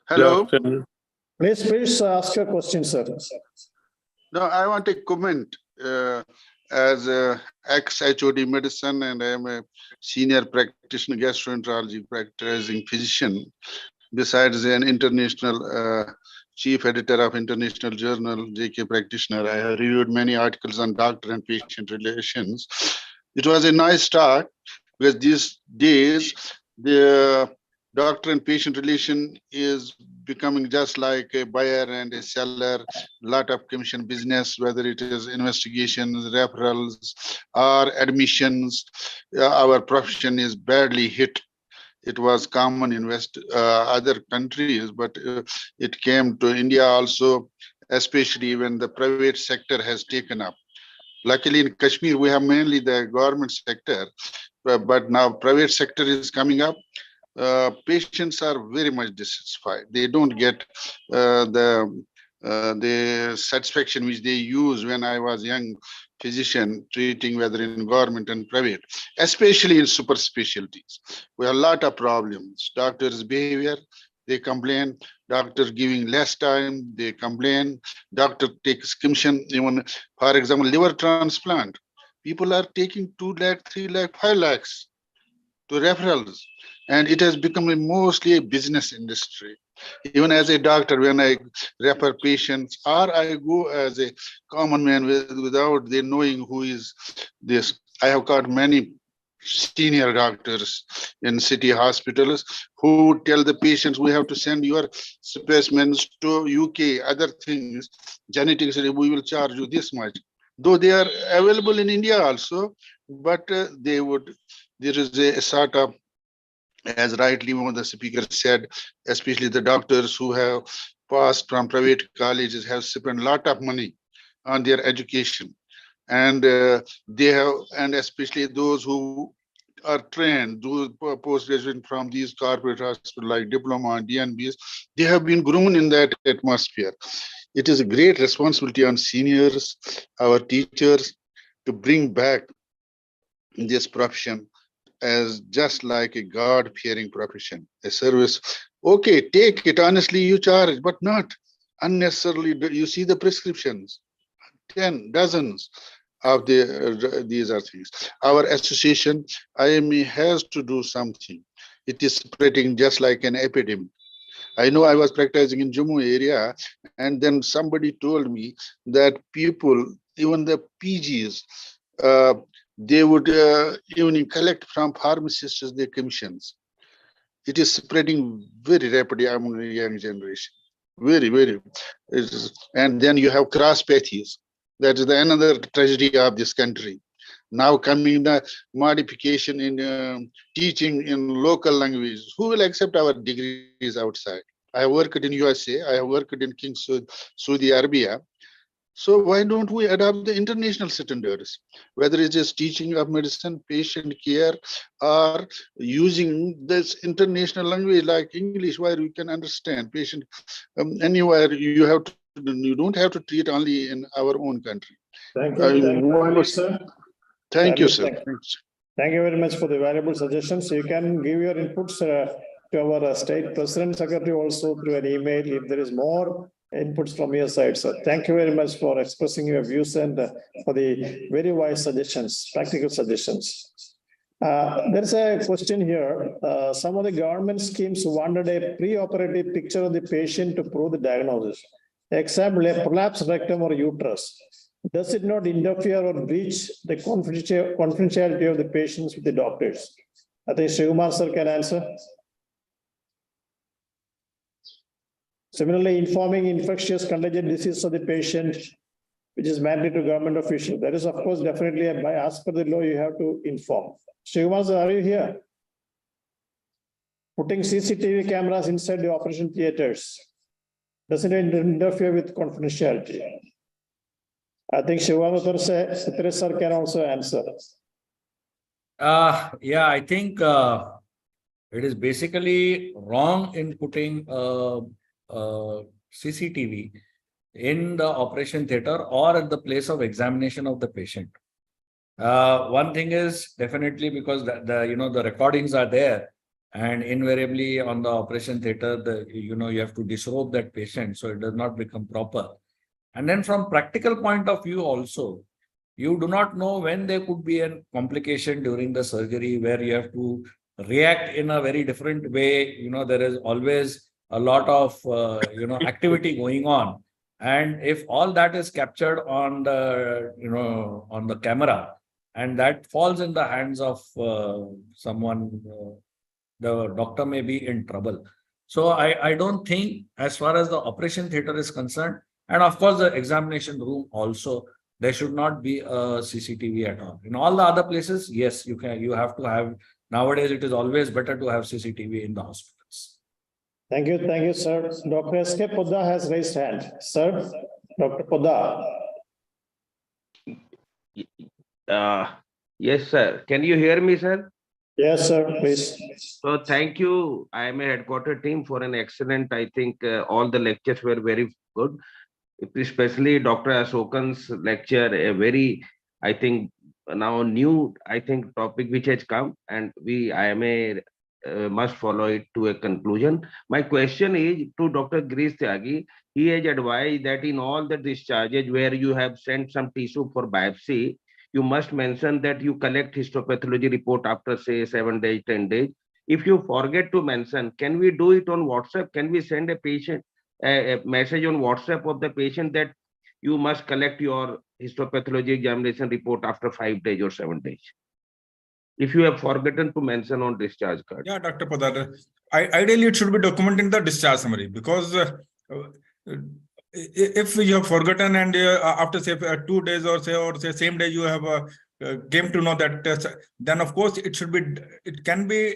Speaker 13: Hello.
Speaker 1: Good afternoon.
Speaker 2: Please ask your question, sir.
Speaker 13: No, I want a comment as ex-HOD medicine, and I am a senior practitioner, gastroenterology practicing physician. Besides an international chief editor of international journal, JK practitioner, I have reviewed many articles on doctor and patient relations. It was a nice start because these days the doctor and patient relation is becoming just like a buyer and a seller, lot of commission business, whether it is investigations, referrals, or admissions. Our profession is badly hit. It was common in other countries, but it came to India also, especially when the private sector has taken up. Luckily in Kashmir, we have mainly the government sector,
Speaker 18: but now private sector is coming up. Patients are very much dissatisfied. They don't get the satisfaction which they use when I was young physician treating whether in government and private, especially in super specialties. We have a lot of problems. Doctors' behavior, they complain. Doctor giving less time, they complain. Doctor takes commission, even for example, liver transplant. People are taking 2 lakh, 3 lakh, 5 lakhs to referrals, and it has become mostly a business industry. Even as a doctor, when I refer patients, or I go as a common man without they knowing who is this, I have got many senior doctors in city hospitals who tell the patients we have to send your specimens to UK, other things, genetics, we will charge you this much. Though they are available in India also, but they would, there is a sort of, as rightly one of the speakers said, especially the doctors who have passed from private colleges have spent a lot of money on their education. And they have, and especially those who are trained, those postgraduate from these corporate hospitals like diploma and DNBs, they have been grown in that atmosphere. It is a great responsibility on seniors, our teachers, to bring back this profession as just like a God-fearing profession, a service. Okay, take it honestly, you charge, but not unnecessarily. You see the prescriptions, 10 dozens of these are things. Our association, IMA, has to do something. It is spreading just like an epidemic. I know I was practicing in Jammu area, and then somebody told me that people, even the PGs, they would even collect from pharmacists their commissions. It is spreading very rapidly among the young generation. Very, very. And then you have cross pathies. That is another tragedy of this country. Now coming the modification in teaching in local language. Who will accept our degrees outside? I have worked in USA. I have worked in King Saudi Arabia. So why don't we adopt the international standards, whether it is teaching of medicine, patient care, or using this international language like English, where we can understand patient anywhere. You don't have to treat only in our own country.
Speaker 2: Thank you, sir.
Speaker 18: Thank you, sir.
Speaker 2: Thank you very much for the valuable suggestions. You can give your inputs to our state president secretary also through an email if there is more inputs from your side. So thank you very much for expressing your views and for the very wise suggestions, practical suggestions. There's a question here. Some of the government schemes wanted a pre-operative picture of the patient to prove the diagnosis. Example, a prolapsed rectum or uterus. Does it not interfere or breach the confidentiality of the patients with the doctors? I think Shivkumar sir can answer. Similarly, informing infectious contagious disease of the patient, which is mandatory to government official. That is, of course, definitely as per the law, you have to inform. Shivkumar sir, are you here? Putting CCTV cameras inside the operation theaters. Doesn't it interfere with confidentiality? I think Shivkumar sir can also answer.
Speaker 17: Yeah, I think it is basically wrong in putting CCTV in the operation theater or at the place of examination of the patient. One thing is definitely because the recordings are there, and invariably on the operation theater, you have to disrobe that patient so it does not become proper. And then from practical point of view also, you do not know when there could be a complication during the surgery where you have to react in a very different way. There is always a lot of activity going on, and if all that is captured on the on the camera and that falls in the hands of someone, the doctor may be in trouble. So I don't think, as far as the operation theater is concerned, and of course the examination room also, there should not be a CCTV at all. In all the other places, yes, you have to have. Nowadays, it is always better to have CCTV in the hospitals.
Speaker 2: Thank you, sir. Dr. S.K. Podda has raised hand. Sir, Dr. Podda.
Speaker 19: Yes, sir. Can you hear me, sir?
Speaker 2: Yes, sir, please.
Speaker 19: So thank you, IMA headquarter team, for an excellent, I think all the lectures were very good, especially Dr. Ashokan's lecture, a very, I think, now new, I think, topic which has come, and we, IMA, must follow it to a conclusion. My question is to Dr. Girish Tyagi. He has advised that in all the discharges where you have sent some tissue for biopsy, you must mention that you collect histopathology report after, say, 7 days, 10 days. If you forget to mention, can we do it on WhatsApp? Can we send a message on WhatsApp of the patient that you must collect your histopathology examination report after 5 days or 7 days? If you have forgotten to mention on discharge card.
Speaker 5: Yeah, Dr. Padar. Ideally, it should be documented in the discharge summary, because if you have forgotten and after, say, 2 days or say same day you have came to know that, then of course it can be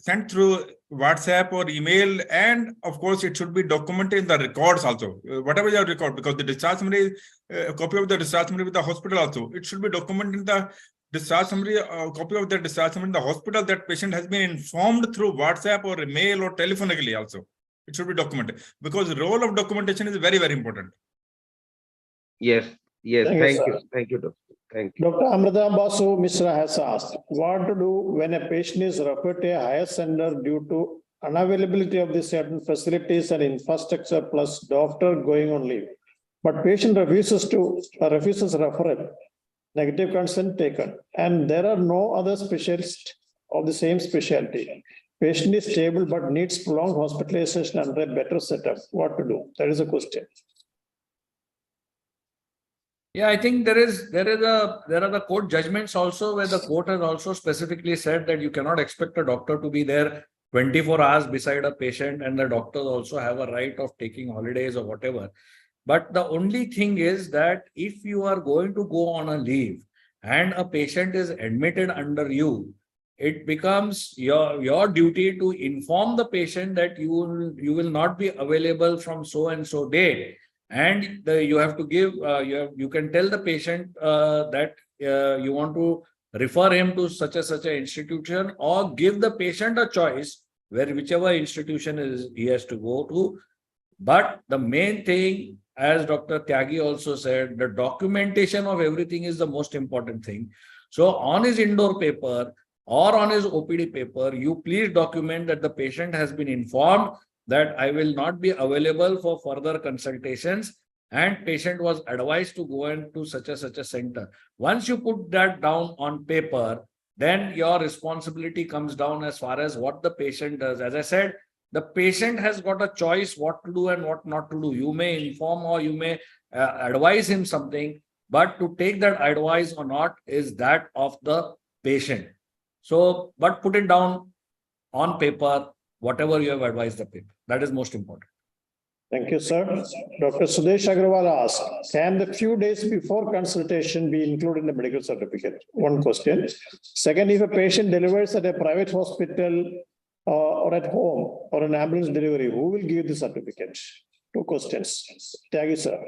Speaker 5: sent through WhatsApp or email, and of course it should be documented in the records also, whatever your record, because the discharge summary, a copy of the discharge summary with the hospital also, it should be documented in the discharge summary, copy of the discharge summary in the hospital that patient has been informed through WhatsApp or email or telephonically also. It should be documented, because the role of documentation is very, very important.
Speaker 19: Yes, thank you. Thank you, doctor. Thank you.
Speaker 2: Dr. Amrita Basu Mishra has asked, what to do when a patient is referred to a higher center due to unavailability of the certain facilities and infrastructure plus doctor going on leave, but patient refuses referral, negative consent taken, and there are no other specialists of the same specialty. Patient is stable but needs prolonged hospitalization under a better setup. What to do? That is a question.
Speaker 17: Yeah, I think there are the court judgments also, where the court has also specifically said that you cannot expect a doctor to be there 24 hours beside a patient, and the doctors also have a right of taking holidays or whatever. But the only thing is that if you are going to go on a leave and a patient is admitted under you, it becomes your duty to inform the patient that you will not be available from so and so date. And you have to give, you can tell the patient that you want to refer him to such a institution, or give the patient a choice where whichever institution he has to go to. But the main thing, as Dr. Tyagi also said, the documentation of everything is the most important thing. So on his indoor paper or on his OPD paper, you please document that the patient has been informed that I will not be available for further consultations, and patient was advised to go into such a center. Once you put that down on paper, then your responsibility comes down as far as what the patient does. As I said, the patient has got a choice what to do and what not to do. You may inform or you may advise him something, but to take that advice or not is that of the patient. So, but put it down on paper, whatever you have advised the patient. That is most important.
Speaker 2: Thank you, sir. Dr. Sudesh Agrawal asked, can the few days before consultation be included in the medical certificate? One question. Second, if a patient delivers at a private hospital or at home or an ambulance delivery, who will give the certificate? Two questions. Tyagi, sir.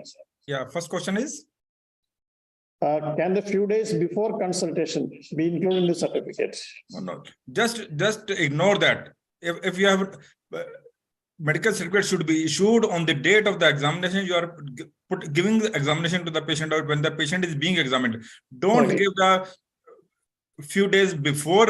Speaker 5: Yeah, first question is?
Speaker 2: Can the few days before consultation be included in the certificate?
Speaker 5: No. Just ignore that. If you have medical certificate should be issued on the date of the examination, you are giving the examination to the patient, or when the patient is being examined. Don't give the few days before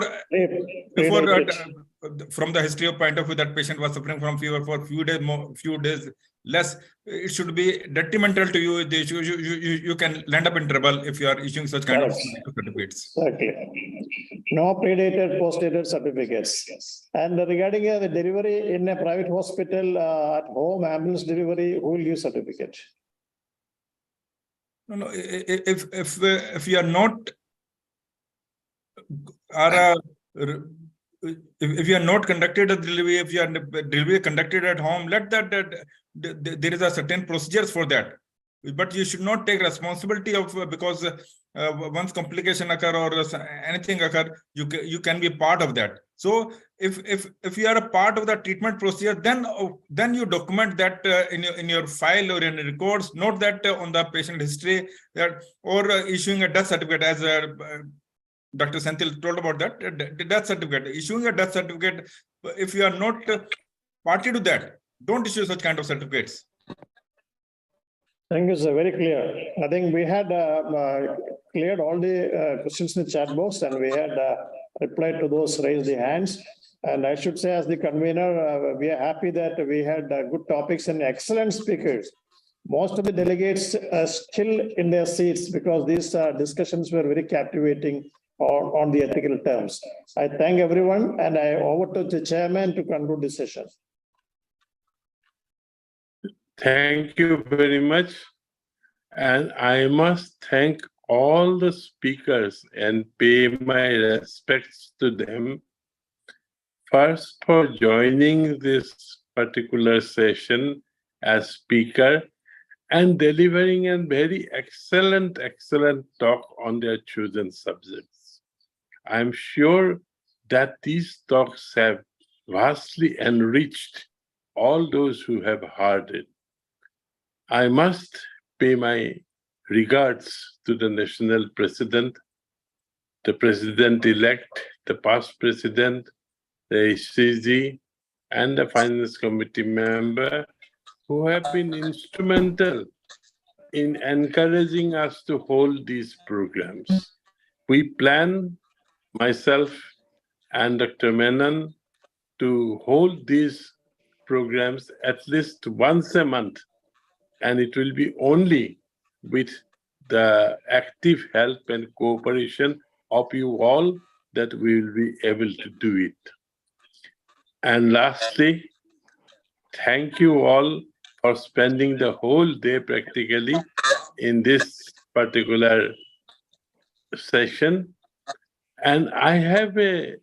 Speaker 5: from the history of point of view that patient was suffering from fever for few days less. It should be detrimental to you. You can land up in trouble if you are issuing such kind of certificates.
Speaker 2: Exactly. No predated, post-dated certificates. And regarding the delivery in a private hospital, at home, ambulance delivery, who will give certificate?
Speaker 5: No. If you are not if you are not conducted a delivery, if you are delivery conducted at home, let that there is a certain procedures for that. but you should not take responsibility of because once complication occur or anything occur, you can be part of that. So if you are a part of the treatment procedure, then you document that in your file or in records. Note that on the patient history, that or issuing a death certificate, as Dr. Senthil told about that, death certificate. Issuing a death certificate, if you are not party to that, don't issue such kind of certificates.
Speaker 2: Thank you, sir. Very clear. I think we had cleared all the questions in the chat box, and we had replied to those raised the hands. And I should say, as the convener, we are happy that we had good topics and excellent speakers. Most of the delegates are still in their seats because these discussions were very captivating on the ethical terms. I thank everyone, and I over to the chairman to conclude the session.
Speaker 1: Thank you very much. And I must thank all the speakers and pay my respects to them. First, for joining this particular session as speaker and delivering a very excellent talk on their chosen subjects. I'm sure that these talks have vastly enriched all those who have heard it. I must pay my regards to the national president, the president-elect, the past president, the HCG, and the finance committee member who have been instrumental in encouraging us to hold these programs. We plan, myself and Dr. Menon, to hold these programs at least once a month, and it will be only with the active help and cooperation of you all that we will be able to do it. And lastly, thank you all for spending the whole day practically in this particular session. And I have a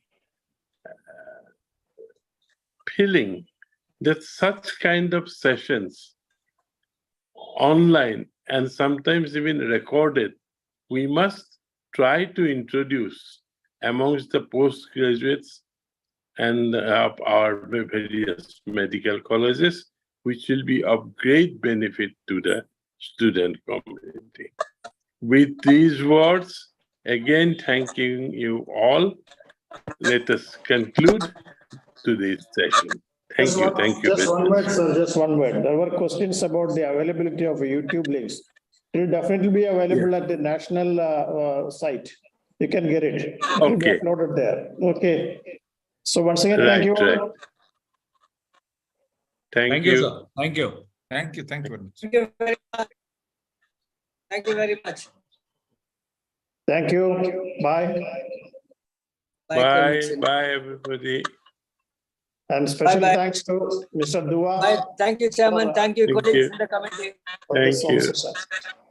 Speaker 1: feeling that such kind of sessions, online and sometimes even recorded, we must try to introduce amongst the postgraduates and our various medical colleges, which will be of great benefit to the student community. With these words, again, thanking you all, let us conclude today's session. Thank you.
Speaker 2: Just one word, sir, just one word. There were questions about the availability of YouTube links. It will definitely be available at the national site. You can get it. It will be uploaded there. Okay. So once again, thank you all.
Speaker 1: Thank you.
Speaker 17: Sir. Thank you.
Speaker 5: Thank you very much.
Speaker 12: Thank you very much. Thank you very much.
Speaker 2: Thank you. Bye.
Speaker 1: Bye, everybody.
Speaker 2: And special thanks to Mr. Dua.
Speaker 12: Bye. Thank you, Chairman. Thank you, colleagues in the committee.
Speaker 1: Thank you.